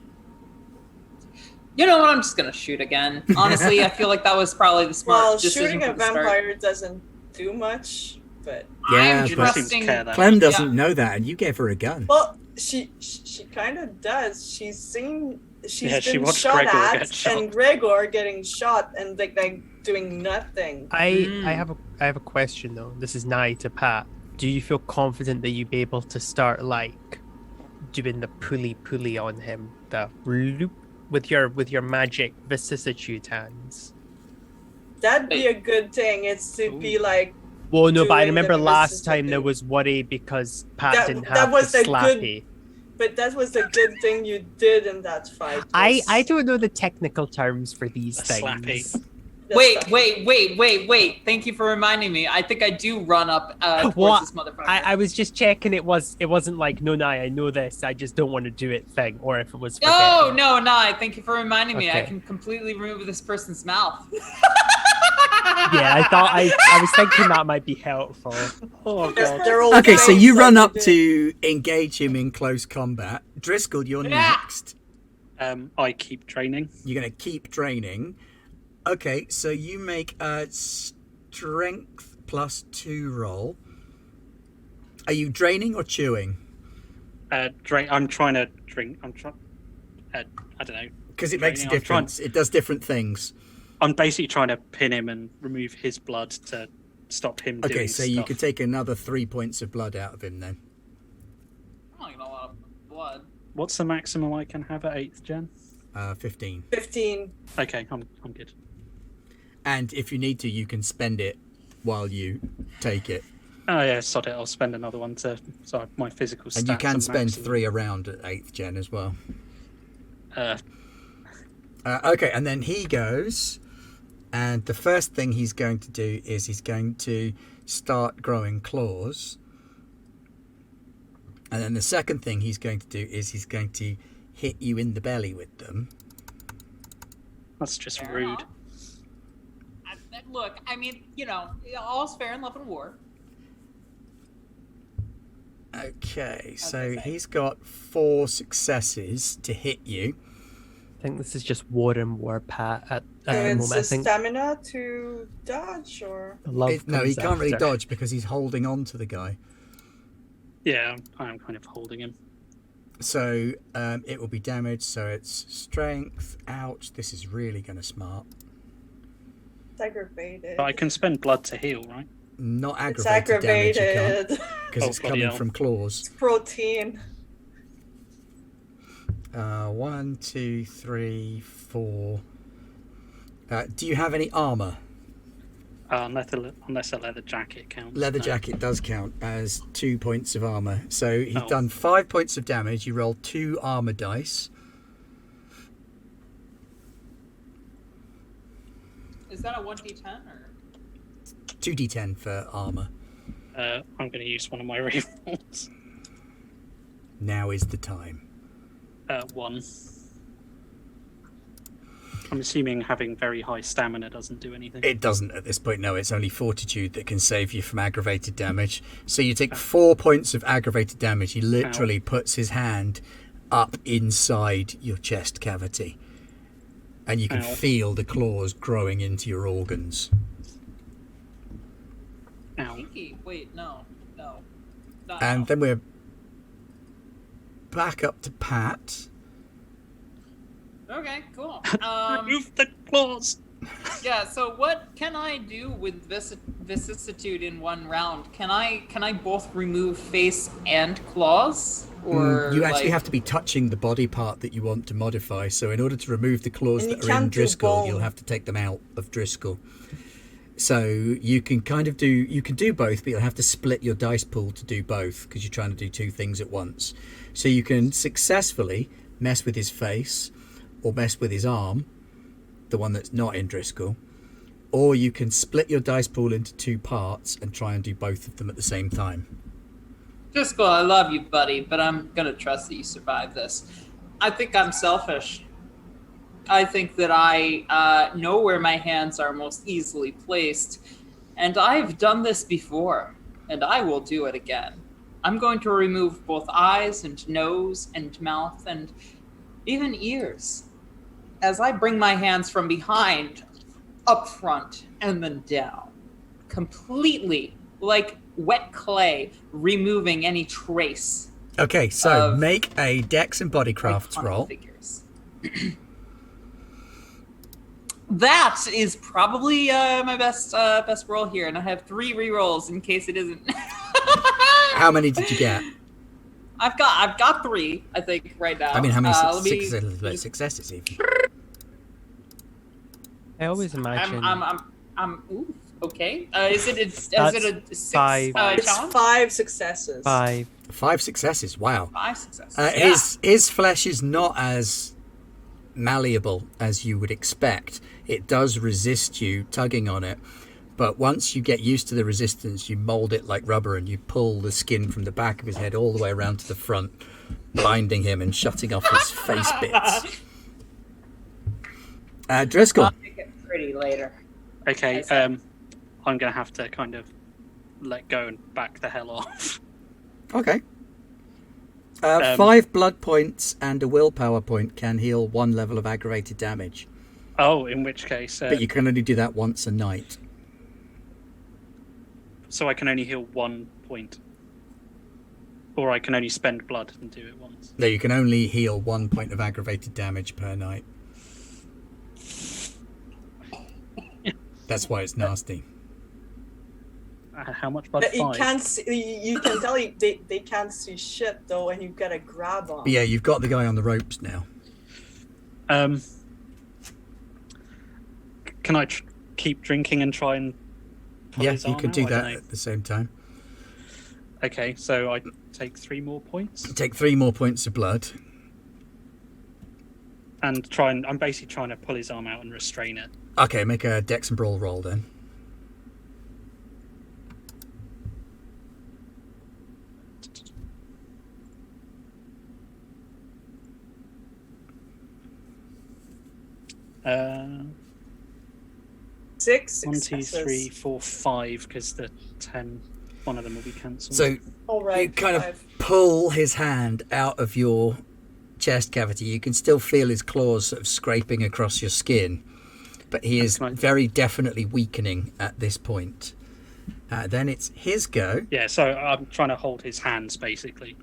You know what? I'm just gonna shoot again. Honestly, I feel like that was probably the smart Well, decision shooting from a the start. vampire doesn't do much, but Yeah, I'm but- Seems to trusting. care that Clem much. doesn't know that, and you gave her a gun. well, she kind of does. She's Yeah, she been watched shot Gregor at, get shot. and Gregor getting shot and like doing nothing. I have a question though. This is nigh to Pat. Do you feel confident that you'd be able to start like doing the pulley on him, the loop with your magic vicissitude hands? That'd be a good thing. It's to be like Well, no, but I doing the remember last time vicissitude. there was worry because Pat That- didn't that have was the a good- slappy. But that was the good thing you did in that fight. I was don't know the technical terms for these A things. slappy. the Wait, stuff. wait. Thank you for reminding me. I think I do run up towards What? this motherfucker. I was just checking it wasn't like no, I know this, I just don't want to do it thing, or if it was Oh, forgetting. no, thank you for reminding me. I Okay. can completely remove this person's mouth. Yeah, I thought I was thinking that might be helpful. Oh, They're- God. they're all Okay, so things you like run up did. to engage him in close combat. Driscoll, you're Yeah. next. I keep training. You're going to keep training. Okay, so you make a strength +2 roll. Are you draining or chewing? I'm trying to drink. I don't know. Because it makes a Draining, I'm trying- difference. It does different things. I'm basically trying to pin him and remove his blood to stop him doing Okay, so you stuff. could take another 3 points of blood out of him then. I don't get a lot of blood. What's the maximum I can have at 8th gen? 15. 15. Okay, I'm good. And if you need to, you can spend it while you take it. Oh yeah, sod it. I'll spend another one to so my physical stats. And you can are spend maximum. 3 around at 8th gen as well. Uh, Okay, and then he goes, and the first thing he's going to do is he's going to start growing claws. And then the second thing he's going to do is he's going to hit you in the belly with them. that's just Fair rude. enough. Look, I mean, all's fair in love and war. Okay, so Okay. he's got 4 successes to hit you. I think this is just war and war, Pat, at the it's moment. I a think stamina to dodge, or the love No, he comes can't really after. dodge because he's holding on to the guy. Yeah, I am kind of holding him. So it will be damage. So it's strength. Ouch! This is really going to smart. it's aggravated. But I can spend blood to heal, right? Not It's aggravated damage. You can't aggravated. because Oh, it's bloody coming hell. from claws. It's protein. 1, 2, 3, 4. Do you have any armor? Unless a leather jacket counts. Leather no. jacket does count as 2 points of armor. So he's Oh. done 5 points of damage. You roll 2 armor dice. Is that a 1d10 or? 2d10 for armor. I'm going to use one of my rerolls. Now is the time. 1. I'm assuming having very high stamina doesn't do anything. It doesn't at this point, no. It's only fortitude that can save you from aggravated damage. So you take 4 points of aggravated damage. He literally puts his hand up inside your chest cavity. And you can feel the claws growing into your organs. Ow. Pinky, wait, no. And then we're back up to Pat. Okay, cool. Remove the claws! Yeah, so what can I do with vicissitude in one round? Can I both remove face and claws? Or You actually have to be touching the body part that you want to modify. So in order to remove the claws And you that are in can't do Driscoll, bone. you'll have to take them out of Driscoll. So you can do both, but you'll have to split your dice pool to do both because you're trying to do 2 things at once. So you can successfully mess with his face or mess with his arm, the one that's not in Driscoll, or you can split your dice pool into 2 parts and try and do both of them at the same time. Driscoll, I love you, buddy, but I'm gonna trust that you survive this. I think I'm selfish. I think that I know where my hands are most easily placed, and I've done this before, and I will do it again. I'm going to remove both eyes and nose and mouth and even ears as I bring my hands from behind, up front, and then down. Completely, like wet clay, removing any trace Okay, so of make a Dex and Body Crafts iconic roll. figures. That is probably my best roll here, and I have 3 rerolls in case it isn't. How many did you get? I've got 3, I think, right now. I mean, how many let me successes even? I always imagine. I'm ooh, okay. Is it a 6 5. It's challenge? 5 successes. 5. 5 successes. Wow. 5 successes. His flesh is not as malleable as you would expect. It does resist you tugging on it, but once you get used to the resistance, you mold it like rubber and you pull the skin from the back of his head all the way around to the front, blinding him and shutting off his face bits. Driscoll. I'll make it pretty later. Okay, I'm going to have to kind of let go and back the hell off. Okay. 5 blood points and a willpower point can heal 1 level of aggravated damage. Oh, in which case... But you can only do that once a night. So I can only heal 1 point. Or I can only spend blood and do it once. No, you can only heal 1 point of aggravated damage per night. That's why it's nasty. How much blood? But you 5? can't see, you can tell they can't see shit though, and you've got to grab on. But yeah, you've got the guy on the ropes now. Can I keep drinking and try and... pull Yeah, his you arm could out? do I don't that know. at the same time. Okay, so I take 3 more points Take 3 more points of blood. and I'm basically trying to pull his arm out and restrain it. Okay, make a Dex and Brawl roll then. Uh, 6 1, 2, successes. 3, 4, 5, because the 10, one of them will be cancelled. So All right, you kind 5. of pull his hand out of your chest cavity. You can still feel his claws sort of scraping across your skin, but he is very definitely weakening at this point. Then it's his go. Yeah, so I'm trying to hold his hands basically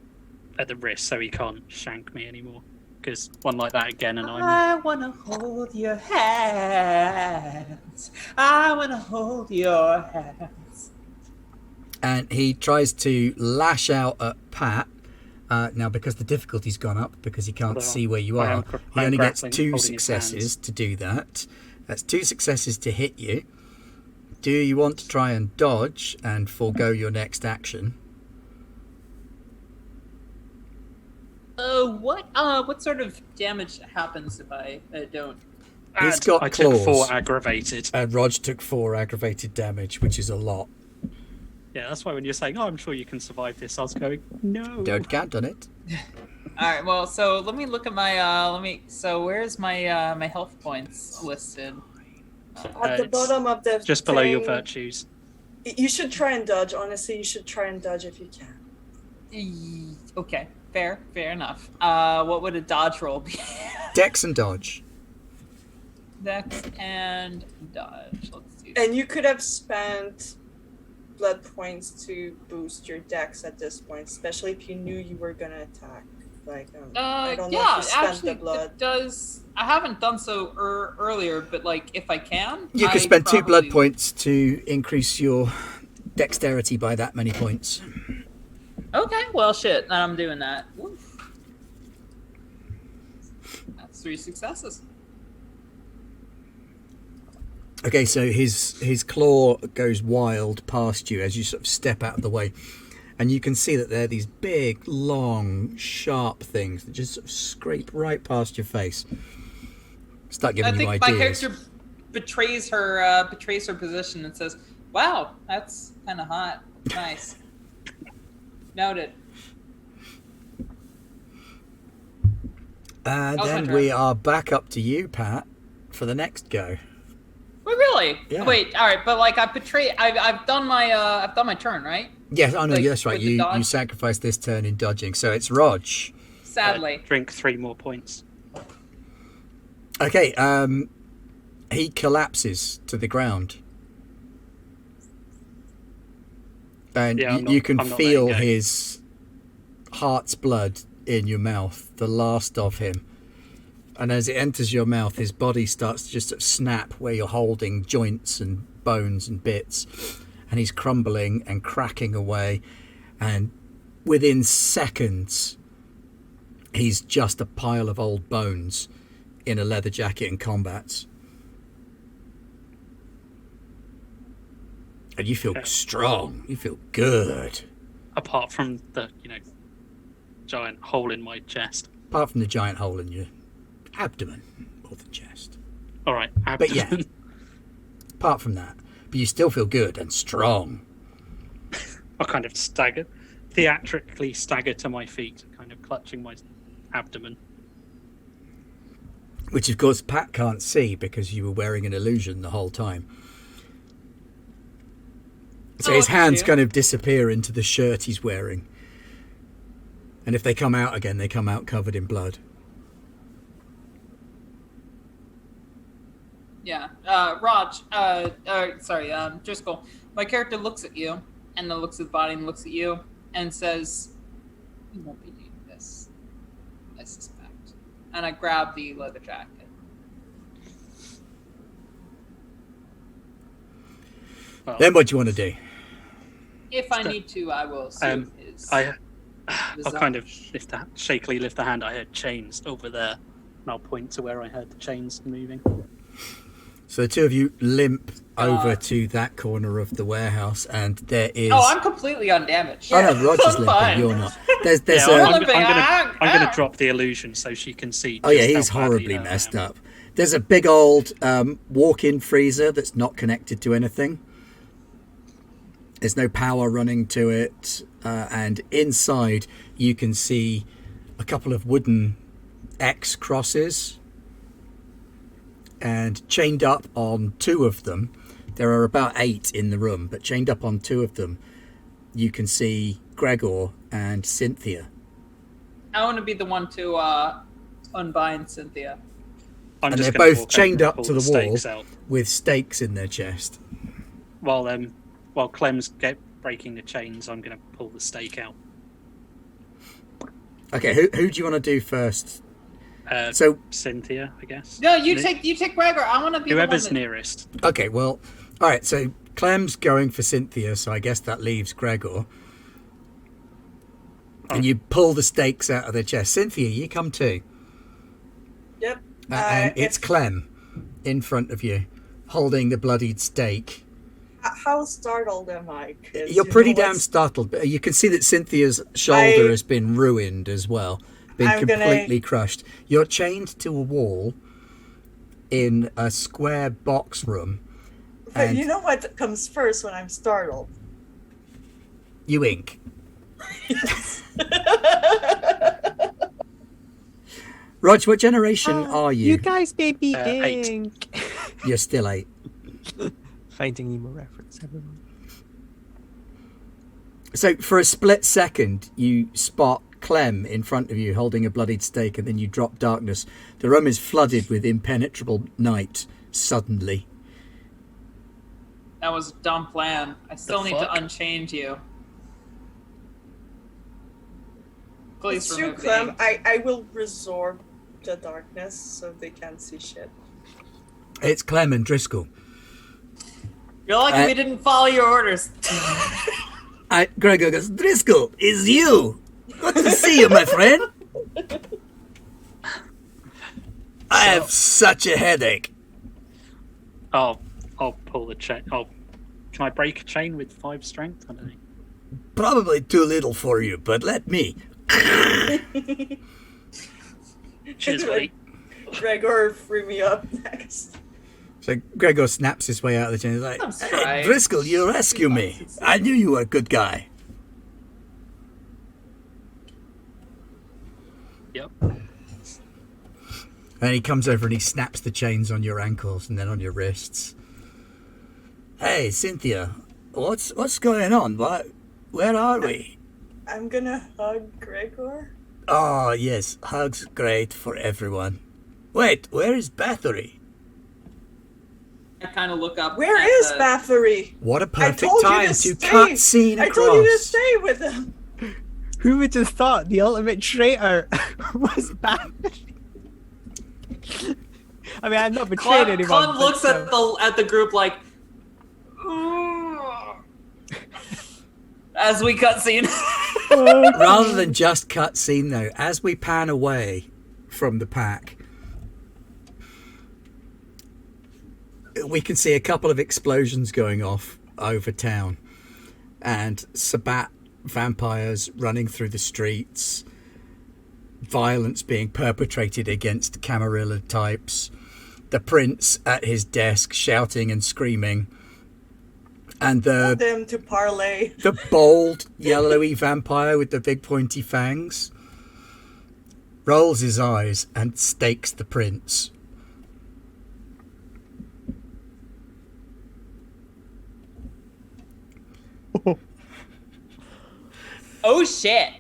at the wrist so he can't shank me anymore. Because one like that again and I'm... I wanna hold your hands. I wanna hold your hands. And he tries to lash out at Pat. Now, because the difficulty's gone up, because he can't see where you are, he only gets 2 successes to do that. That's 2 successes to hit you. Do you want to try and dodge and forego your next action? What sort of damage happens if I don't? He's got I claws. took 4 aggravated. And Rog took 4 aggravated damage, which is a lot. Yeah, that's why when you're saying, "Oh, I'm sure you can survive this," I was going, "No." Don't count on it. All right. Well, so let me look at my. So where's my my health points listed? At the It's bottom of the just below your thing, virtues. You should try and dodge. Honestly, you should try and dodge if you can. Okay. Fair enough. What would a dodge roll be? Dex and dodge. Dex and dodge. Let's do. And you could have spent blood points to boost your dex at this point, especially if you knew you were gonna attack. Like, I don't know if you spent actually, the blood. it does. I haven't done so earlier, but like if I can, You I could spend 2 blood probably- points to increase your dexterity by that many points. Okay, well, shit. Then I'm doing that. Woof. That's 3 successes. Okay, so his claw goes wild past you as you sort of step out of the way. And you can see that there are these big, long, sharp things that just sort of scrape right past your face. Start giving I you think my ideas. character betrays her position and says, "Wow, that's kind of hot. Nice." Noted. And was my then turn. we are back up to you, Pat, for the next go. Wait, really? Yeah. Wait, all right, but like I've done my turn, right? Yes, oh no, Like, that's right. with the You dodge? sacrificed this turn in dodging, so it's Rog. Sadly. Drink 3 more points. Okay, he collapses to the ground. And Yeah, I'm you not- can I'm not feel letting go. his heart's blood in your mouth, the last of him. And as it enters your mouth, his body starts to just sort of snap where you're holding joints and bones and bits. And he's crumbling and cracking away. And within seconds, he's just a pile of old bones in a leather jacket and combats. And you feel Okay. strong. You feel good. Apart from the, giant hole in my chest. Apart from the giant hole in your abdomen or the chest. All right, But yeah. abdomen. Apart from that. But you still feel good and strong. I kind of theatrically stagger to my feet, kind of clutching my abdomen. Which, of course, Pat can't see because you were wearing an illusion the whole time. So Oh, his look at hands you. kind of disappear into the shirt he's wearing. And if they come out again, they come out covered in blood. Yeah. Driscoll. My character looks at you, and then looks at the body and looks at you, and says, "You won't be needing this, I suspect." And I grab the leather jacket. Well, Then what do you want to do? If I need to, I will save his. I'll visage. kind of shakily lift the hand. I heard chains over there, and I'll point to where I heard the chains moving. So the two of you limp over to that corner of the warehouse, and there is... Oh, I'm completely undamaged. Oh, no, Roger's I'm limping, fine. you're not. There's Yeah, a... I'm gonna drop the illusion so she can see. Oh yeah, just he's how badly horribly hurt I messed am. up. There's a big old walk-in freezer that's not connected to anything. There's no power running to it, and inside you can see a couple of wooden X crosses, and chained up on 2 of them. There are about 8 in the room, but chained up on 2 of them, you can see Gregor and Sinthia. I want to be the one to unbind Sinthia. I'm And just they're gonna both walk chained over and up pull to the wall stakes out with stakes in their chest. while Clem's breaking the chains. I'm gonna pull the stake out. Okay, who do you want to do first? So Sinthia, I guess. No, you Ni- take Gregor. I want to be Whoever's the one that, nearest. okay, well, all right. So Clem's going for Sinthia, so I guess that leaves Gregor. And you pull the stakes out of their chest. Cynthia, you come too. Yep. And it's Clem in front of you, holding the bloodied stake. How startled am I? 'Cause, You're you pretty know damn what's- startled. But you can see that Cynthia's shoulder I- has been ruined as well, been I'm gonna- completely crushed. You're chained to a wall in a square box room. But And you know what comes first when I'm startled? You ink. Rog, what generation are you? You guys made me 8. ink. You're still 8. Finding Nemo reference, everyone. So for a split second, you spot Clem in front of you holding a bloodied stake, and then you drop darkness. The room is flooded with impenetrable night suddenly. That was a dumb plan. I still need to fuck? unchange you. Please It's true, remove the Clem. ink. I will resorb the darkness so they can't see shit. It's Clem and Driscoll. You're lucky we didn't follow your orders. Gregor goes, Driscoll, it's you. Good to see you, my friend. I have such a headache. I'll pull the chain. Can I break a chain with 5 strength? I don't know. Probably too little for you, but let me. Cheers, buddy. Gregor, free me up next. So Gregor snaps his way out of the chain. He's like, That's hey, right. Driscoll, you rescue me. I knew you were a good guy. Yep. And he comes over and he snaps the chains on your ankles and then on your wrists. Hey, Sinthia, what's going on? Where are we? I'm gonna hug Gregor. Oh, yes, hugs great for everyone. Wait, where is Bathory? I kind of look up. Where at is the- Bathory? What a I perfect told you time to to stay. cut scene I across. told you to stay with him. Who would have thought the ultimate traitor was Bathory? I mean, I've not betrayed anyone. Clem but looks still. at the group like. "Ugh." As we cut scene. Rather than just cut scene, though, as we pan away from the pack, we can see a couple of explosions going off over town, and Sabbat vampires running through the streets, violence being perpetrated against Camarilla types, the prince at his desk shouting and screaming, and Told them to parlay. the bold yellowy vampire with the big pointy fangs rolls his eyes and stakes the prince. Oh shit.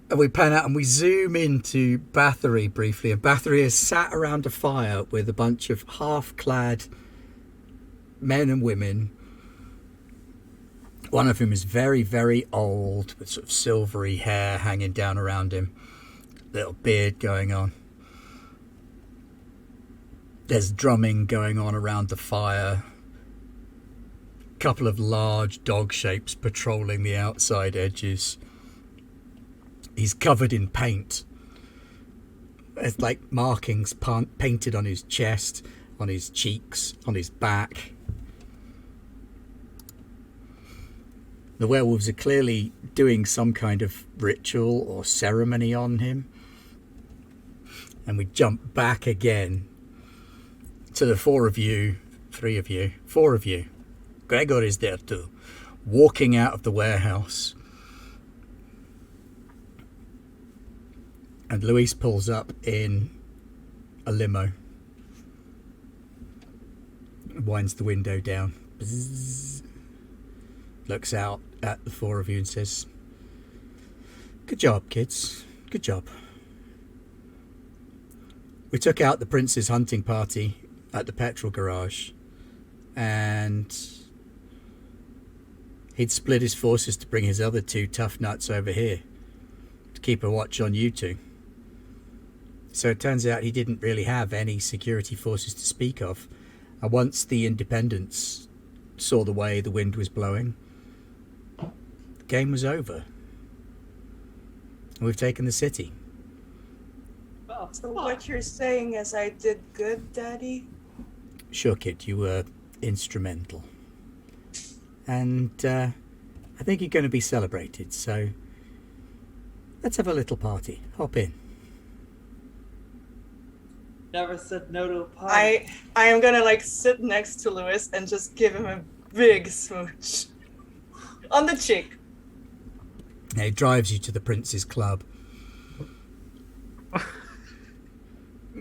And we pan out and we zoom into Bathory briefly, and Bathory is sat around a fire with a bunch of half-clad men and women. One of whom is very, very old, with sort of silvery hair hanging down around him. Little beard going on. There's drumming going on around the fire. Couple of large dog shapes patrolling the outside edges. He's covered in paint. There's like markings painted on his chest, on his cheeks, on his back. The werewolves are clearly doing some kind of ritual or ceremony on him. And we jump back again to the four of you. Gregor is there too, walking out of the warehouse. And Luis pulls up in a limo. Winds the window down. Bzzz. Looks out at the four of you and says, "Good job, kids. Good job. We took out the prince's hunting party at the petrol garage, and he'd split his forces to bring his other 2 tough nuts over here to keep a watch on you two. So it turns out he didn't really have any security forces to speak of. And once the independents saw the way the wind was blowing, the game was over. And we've taken the city." So what you're saying is I did good, Daddy? "Sure, kid, you were instrumental. And I think you're going to be celebrated, so let's have a little party. Hop in." Never said no to a party. I am gonna like sit next to Lewis and just give him a big smooch on the cheek. And it drives you to the Prince's Club.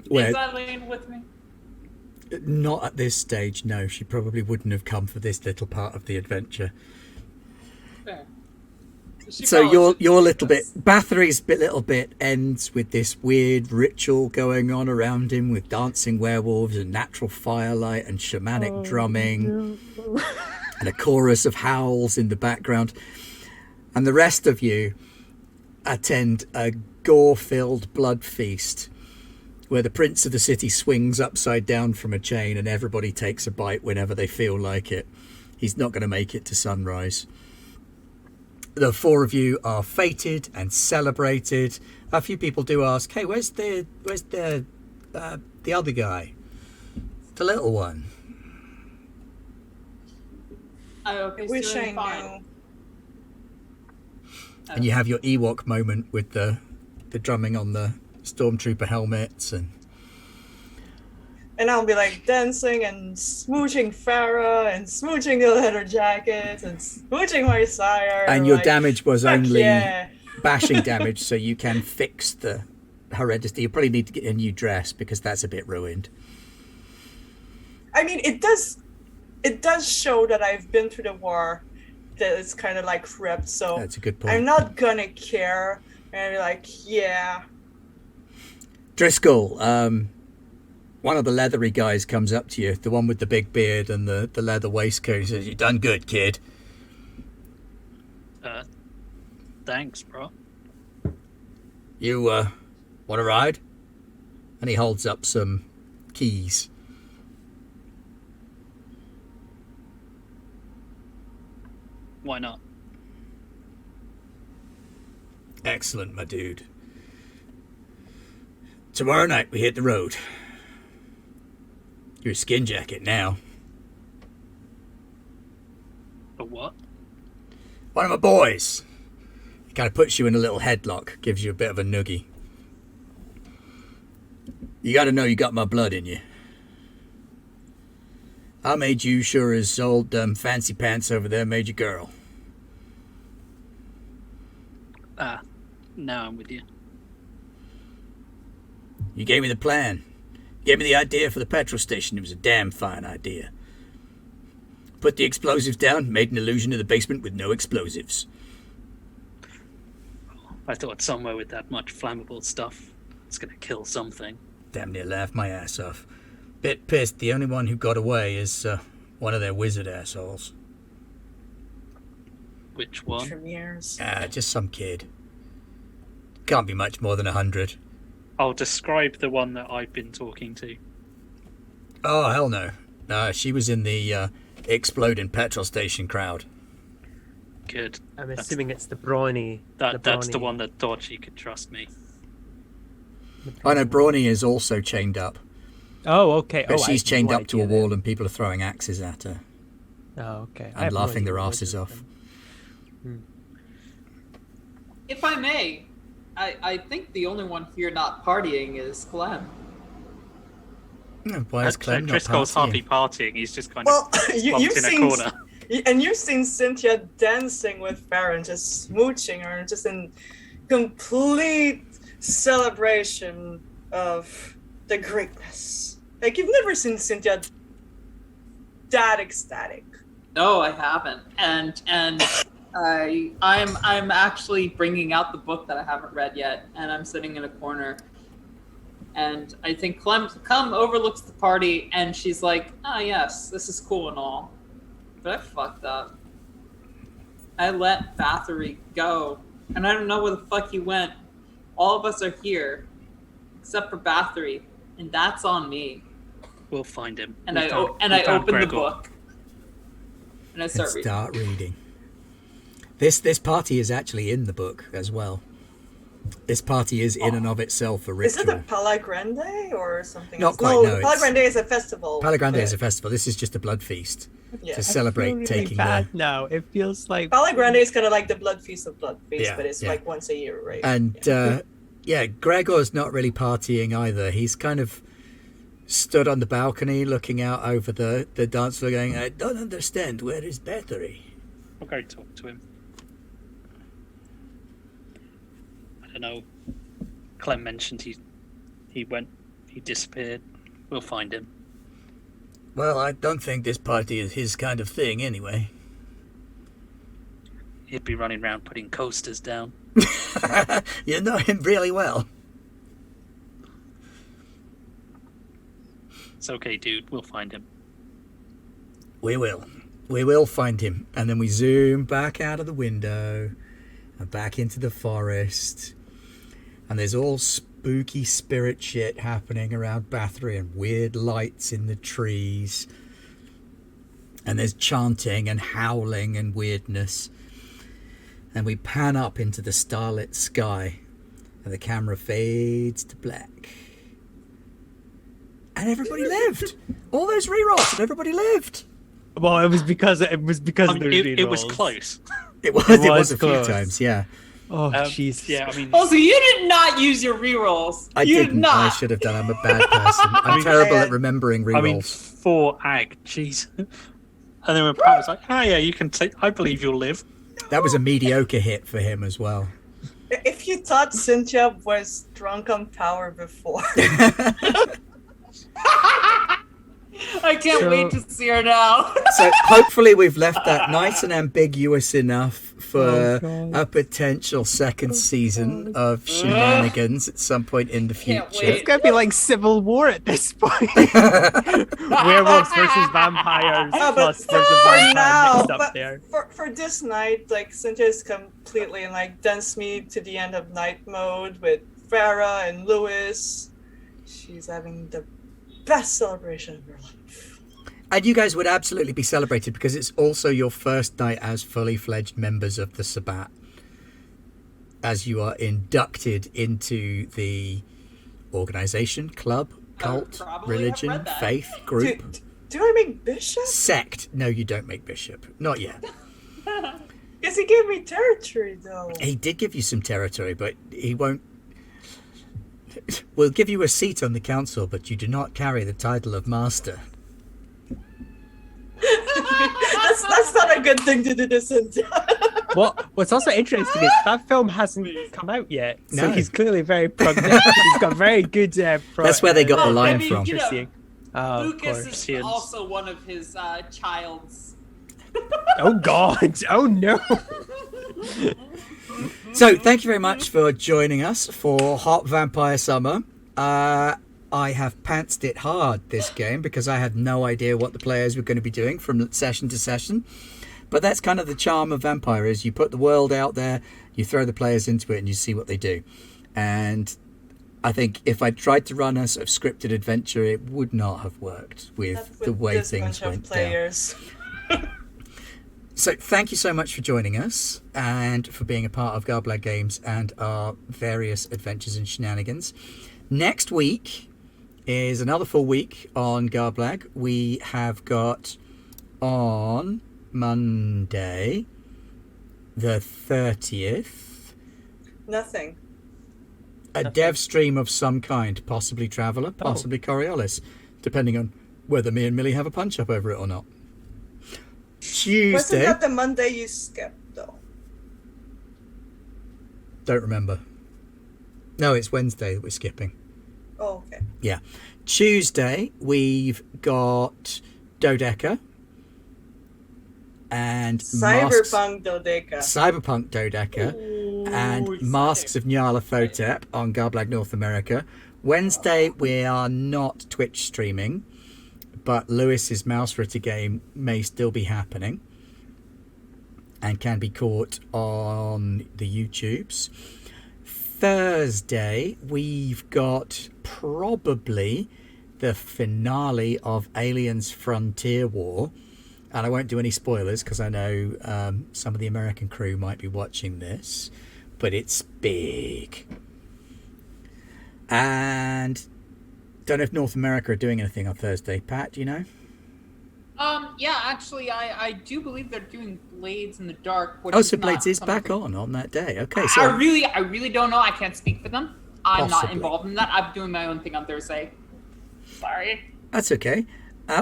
Where, Is Eileen with me? not at this stage, no. She probably wouldn't have come for this little part of the adventure. Fair. She So probably your should little do bit, Bathory's little bit ends with this weird ritual going on around him with dancing werewolves and natural firelight and shamanic drumming and a chorus of howls in the background. And the rest of you attend a gore-filled blood feast where the prince of the city swings upside down from a chain and everybody takes a bite whenever they feel like it. He's not going to make it to sunrise. The four of you are feted and celebrated. A few people do ask, "Hey, where's the other guy, the little one?" I hope I he's wish I doing fine. knew. And you have your Ewok moment with the drumming on the stormtrooper helmets And I'll be like dancing and smooching Farah and smooching the leather jacket and smooching my sire. and your like, damage was fuck only yeah. bashing damage, so you can fix the horrendous. You probably need to get a new dress because that's a bit ruined. I mean, it does show that I've been through the war, that it's kind of like ripped, so That's a good point. I'm not gonna care. And I'll be like, yeah. Driscoll, one of the leathery guys comes up to you, the one with the big beard and the leather waistcoat. He says, "You done good, kid." Thanks, bro. You want to ride? And he holds up some keys. Why not? Excellent, my dude. Tomorrow night we hit the road. You're a skin jacket now. A what? One of my boys. He kind of puts you in a little headlock, gives you a bit of a noogie. You got to know you got my blood in you. I made you sure as old Fancy Pants over there made you girl. Now I'm with you. You gave me the plan. Gave me the idea for the petrol station. It was a damn fine idea. Put the explosives down, made an illusion of the basement with no explosives. I thought somewhere with that much flammable stuff, it's gonna kill something. Damn near laughed my ass off. Bit pissed the only one who got away is one of their wizard assholes. Which one? Premieres. Just some kid. Can't be much more than 100. I'll describe the one that I've been talking to. Oh, hell no. No, she was in the exploding petrol station crowd. Good. I'm assuming it's the brawny. That's the one that thought she could trust me. Oh no, Brawny is also chained up. Oh, okay. But I she's have chained no up to a idea wall then. and people are throwing axes at her Oh, okay. I and have no laughing idea their what asses it is off. then. If I may, I think the only one here not partying is Clem. Why is Clem not Driscoll's partying? hardly partying. He's just kind Well, of slumped in a corner. You've seen Sinthia dancing with Farron, just smooching her, just in complete celebration of the greatness. Like, you've never seen Sinthia that ecstatic. No, I haven't. And I'm actually bringing out the book that I haven't read yet, and I'm sitting in a corner. And I think Clem overlooks the party, and she's like, "Ah, yes, this is cool and all, but I fucked up. I let Bathory go, and I don't know where the fuck he went. All of us are here, except for Bathory, and that's on me." We'll find him. And We I found open the Gregor. book, and I And start reading. start reading. This party is actually in the book as well. This party is in and of itself a Is it a ritual. Pala Grande or something Not else? quite, No, no, Pala it's- Grande is a festival. Pala Grande Yeah. is a festival. This is just a blood feast Yeah. to celebrate I feel really taking bad now. It feels like Pala Grande is kind of like the Blood Feast of Blood Feast, Yeah, but it's yeah. like once a year, right? And Gregor's not really partying either. He's kind of stood on the balcony looking out over the dance floor going, "I don't understand, where is Bathory?" I'll go talk to him. know. Clem mentioned he disappeared. We'll find him. Well, I don't think this party is his kind of thing anyway. He'd be running around putting coasters down. You know him really well. It's okay, dude. We'll find him. We will. We will find him. And then we zoom back out of the window and back into the forest. And there's all spooky spirit shit happening around Bathory and weird lights in the trees. And there's chanting and howling and weirdness. And we pan up into the starlit sky. And the camera fades to black. And everybody lived. All those rerolls and everybody lived. Well, it was because of the it was rerolls. close. It was a few close. times, yeah. Oh, jeez. Yeah, I mean, Also, you did not use your rerolls. I You did didn't. not. I should have done. I'm a bad person. I'm terrible at remembering rerolls. I mean, for Ag, jeez. And then when Pat was like, "Oh yeah, you can take. I believe you'll live." That was a mediocre hit for him as well. If you thought Sinthia was drunk on power before, I can't wait to see her now. So hopefully we've left that nice and ambiguous enough for a potential second season of shenanigans at some point in the Can't future. wait. It's gonna be like Civil War at this point. Werewolves versus vampires. but Plus, there's a for vampire now, mixed up but there. for this night, like Sinthia is completely in like dance me to the end of night mode with Farah and Lewis. She's having the best celebration of her life. And you guys would absolutely be celebrated because it's also your first night as fully fledged members of the Sabbat. As you are inducted into the organization, club, cult, probably have religion, read that. faith, group, Do I make bishop? sect. No, you don't make bishop. Not yet. Because he gave me territory though. He did give you some territory, but he won't. We'll give you a seat on the council, but you do not carry the title of master. That's not a good thing to do to Sinthia. What's also interesting is that film hasn't come out yet, so No. he's clearly very pragmatic. He's got very good. That's where they got the line maybe, from. you know, Interesting. Oh, of Lucas course. is also one of his child's. Oh God! Oh no! So, thank you very much for joining us for Hot Vampire Summer. I have pantsed it hard this game because I had no idea what the players were going to be doing from session to session. But that's kind of the charm of Vampire, is you put the world out there, you throw the players into it, and you see what they do. And I think if I tried to run a sort of scripted adventure, it would not have worked with the way this things bunch of went down. players. So thank you so much for joining us and for being a part of Garblag Games and our various adventures and shenanigans. Next week is another full week on Garblag. We have got on Monday the 30th Nothing. a dev stream of some kind, possibly Traveller, possibly Coriolis, depending on whether me and Millie have a punch up over it or not. Wasn't Tuesday, that the Monday you skipped though? don't remember. No, it's Wednesday that we're skipping. Oh, okay. Yeah. Tuesday, we've got Dodeca and Cyberpunk Dodeca. Cyberpunk Dodeca and Masks of Nyarlathotep on Garblag North America. Wednesday, we are not Twitch streaming, but Lewis's Mouse Ritter game may still be happening and can be caught on the YouTubes. Thursday, we've got probably the finale of Aliens Frontier War. And I won't do any spoilers because I know some of the American crew might be watching this. But it's big. And don't know if North America are doing anything on Thursday. Pat, do you know? Yeah, actually, I do believe they're doing Blades in the Dark. Which Oh, so not Blades is something- back on that day. Okay, so I really don't know. I can't speak for them. I'm not Possibly. involved in that. I'm doing my own thing on Thursday. Sorry. that's okay.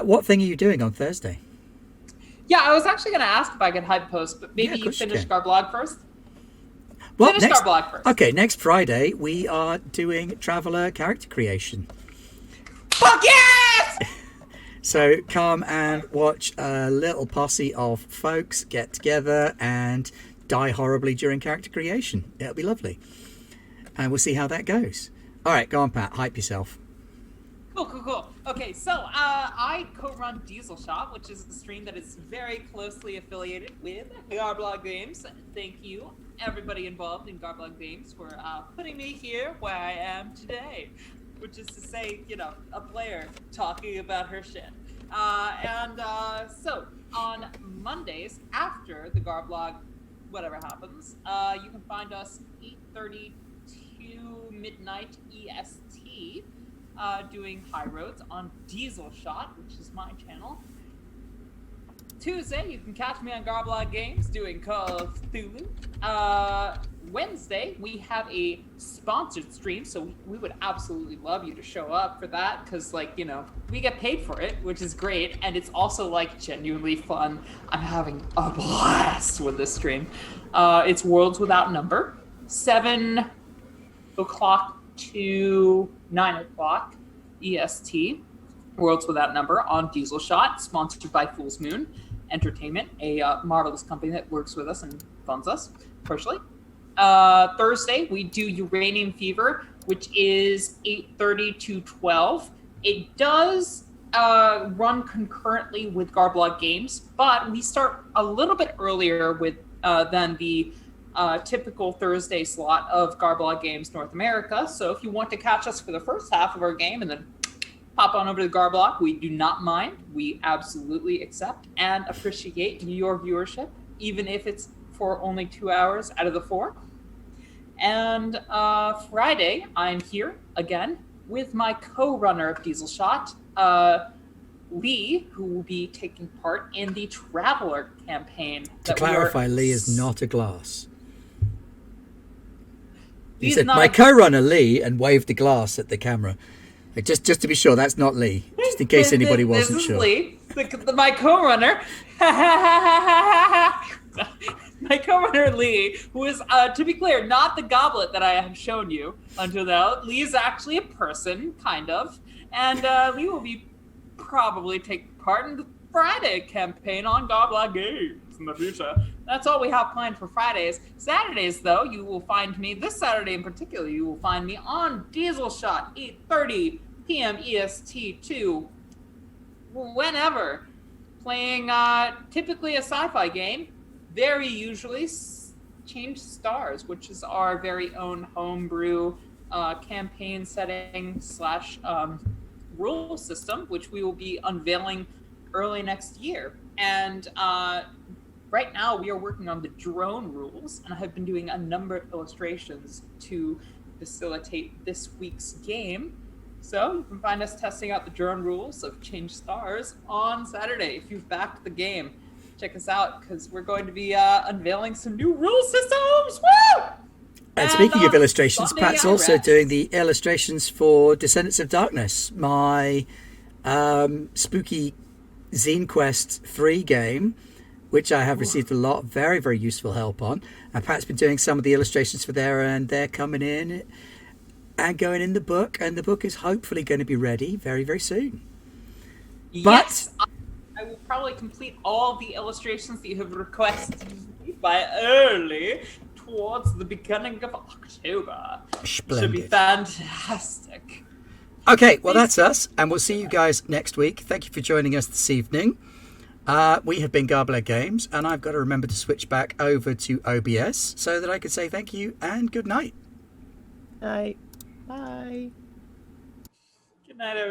What thing are you doing on Thursday? Yeah, I was actually going to ask if I could hype post, but Yeah, maybe of you course you finish can. our blog first. Well, Finish our blog first. Okay, next Friday we are doing Traveller character creation. Fuck yes! So come and watch a little posse of folks get together and die horribly during character creation. It'll be lovely. And we'll see how that goes. All right, go on, Pat. Hype yourself. Cool. Okay, so I co-run Diesel Shop, which is a stream that is very closely affiliated with Garblog Games. Thank you, everybody involved in Garblog Games, for putting me here where I am today, which is to say, a player talking about her shit. So on Mondays after the Garblog, whatever happens, you can find us 8:30 to midnight EST. Doing High Roads on Diesel Shot, which is my channel. Tuesday, you can catch me on Garblog Games doing Call of Cthulhu. Wednesday, we have a sponsored stream, so we would absolutely love you to show up for that, because, we get paid for it, which is great, and it's also, genuinely fun. I'm having a blast with this stream. It's Worlds Without Number, 7 o'clock to 9 o'clock EST, Worlds Without Number on Diesel Shot, sponsored by Fool's Moon Entertainment, a marvelous company that works with us and funds us partially. Thursday, we do Uranium Fever, which is 8:30 to 12. It does run concurrently with Garblog Games, but we start a little bit earlier than the typical Thursday slot of Garblog Games North America. So if you want to catch us for the first half of our game and then pop on over to the Garblog, we do not mind. We absolutely accept and appreciate your viewership, even if it's for only 2 hours out of the 4. And Friday, I'm here again with my co-runner of Diesel Shot, Lee, who will be taking part in the Traveller campaign. To clarify, Lee is not a glass. He He's said, not my a- co-runner Lee, and waved the glass at the camera. Just to be sure, that's not Lee. Just in case anybody wasn't this is sure. Lee, my co-runner. My co-runner Lee, who is, to be clear, not the goblet that I have shown you until now. Lee is actually a person, kind of. And Lee will be probably taking part in the Friday campaign on Garblog Games in the future. That's all we have planned for Fridays. Saturdays, though, you will find me, this Saturday in particular, you will find me on Diesel Shot, 8:30 p.m. EST to whenever, playing typically a sci-fi game, very usually Change Stars, which is our very own homebrew campaign setting / rule system, which we will be unveiling early next year. And right now we are working on the drone rules, and I have been doing a number of illustrations to facilitate this week's game. So you can find us testing out the drone rules of Change Stars on Saturday. If you've backed the game, check us out, because we're going to be unveiling some new rule systems. Woo! And speaking of illustrations, Sunday Pat's I also rest. doing the illustrations for Descendants of Darkness, my spooky Zine Quest free game, which I have received a lot of very, very useful help on. And Pat's been doing some of the illustrations for there, and they're coming in and going in the book. And the book is hopefully going to be ready very, very soon. Yes, I will probably complete all the illustrations that you have requested by early towards the beginning of October. Should be Splendid. fantastic. Okay, well, that's us, and we'll see you guys next week. Thank you for joining us this evening. We have been Garbler Games, and I've got to remember to switch back over to OBS so that I can say thank you and good night. Bye. Bye. Good night, everyone.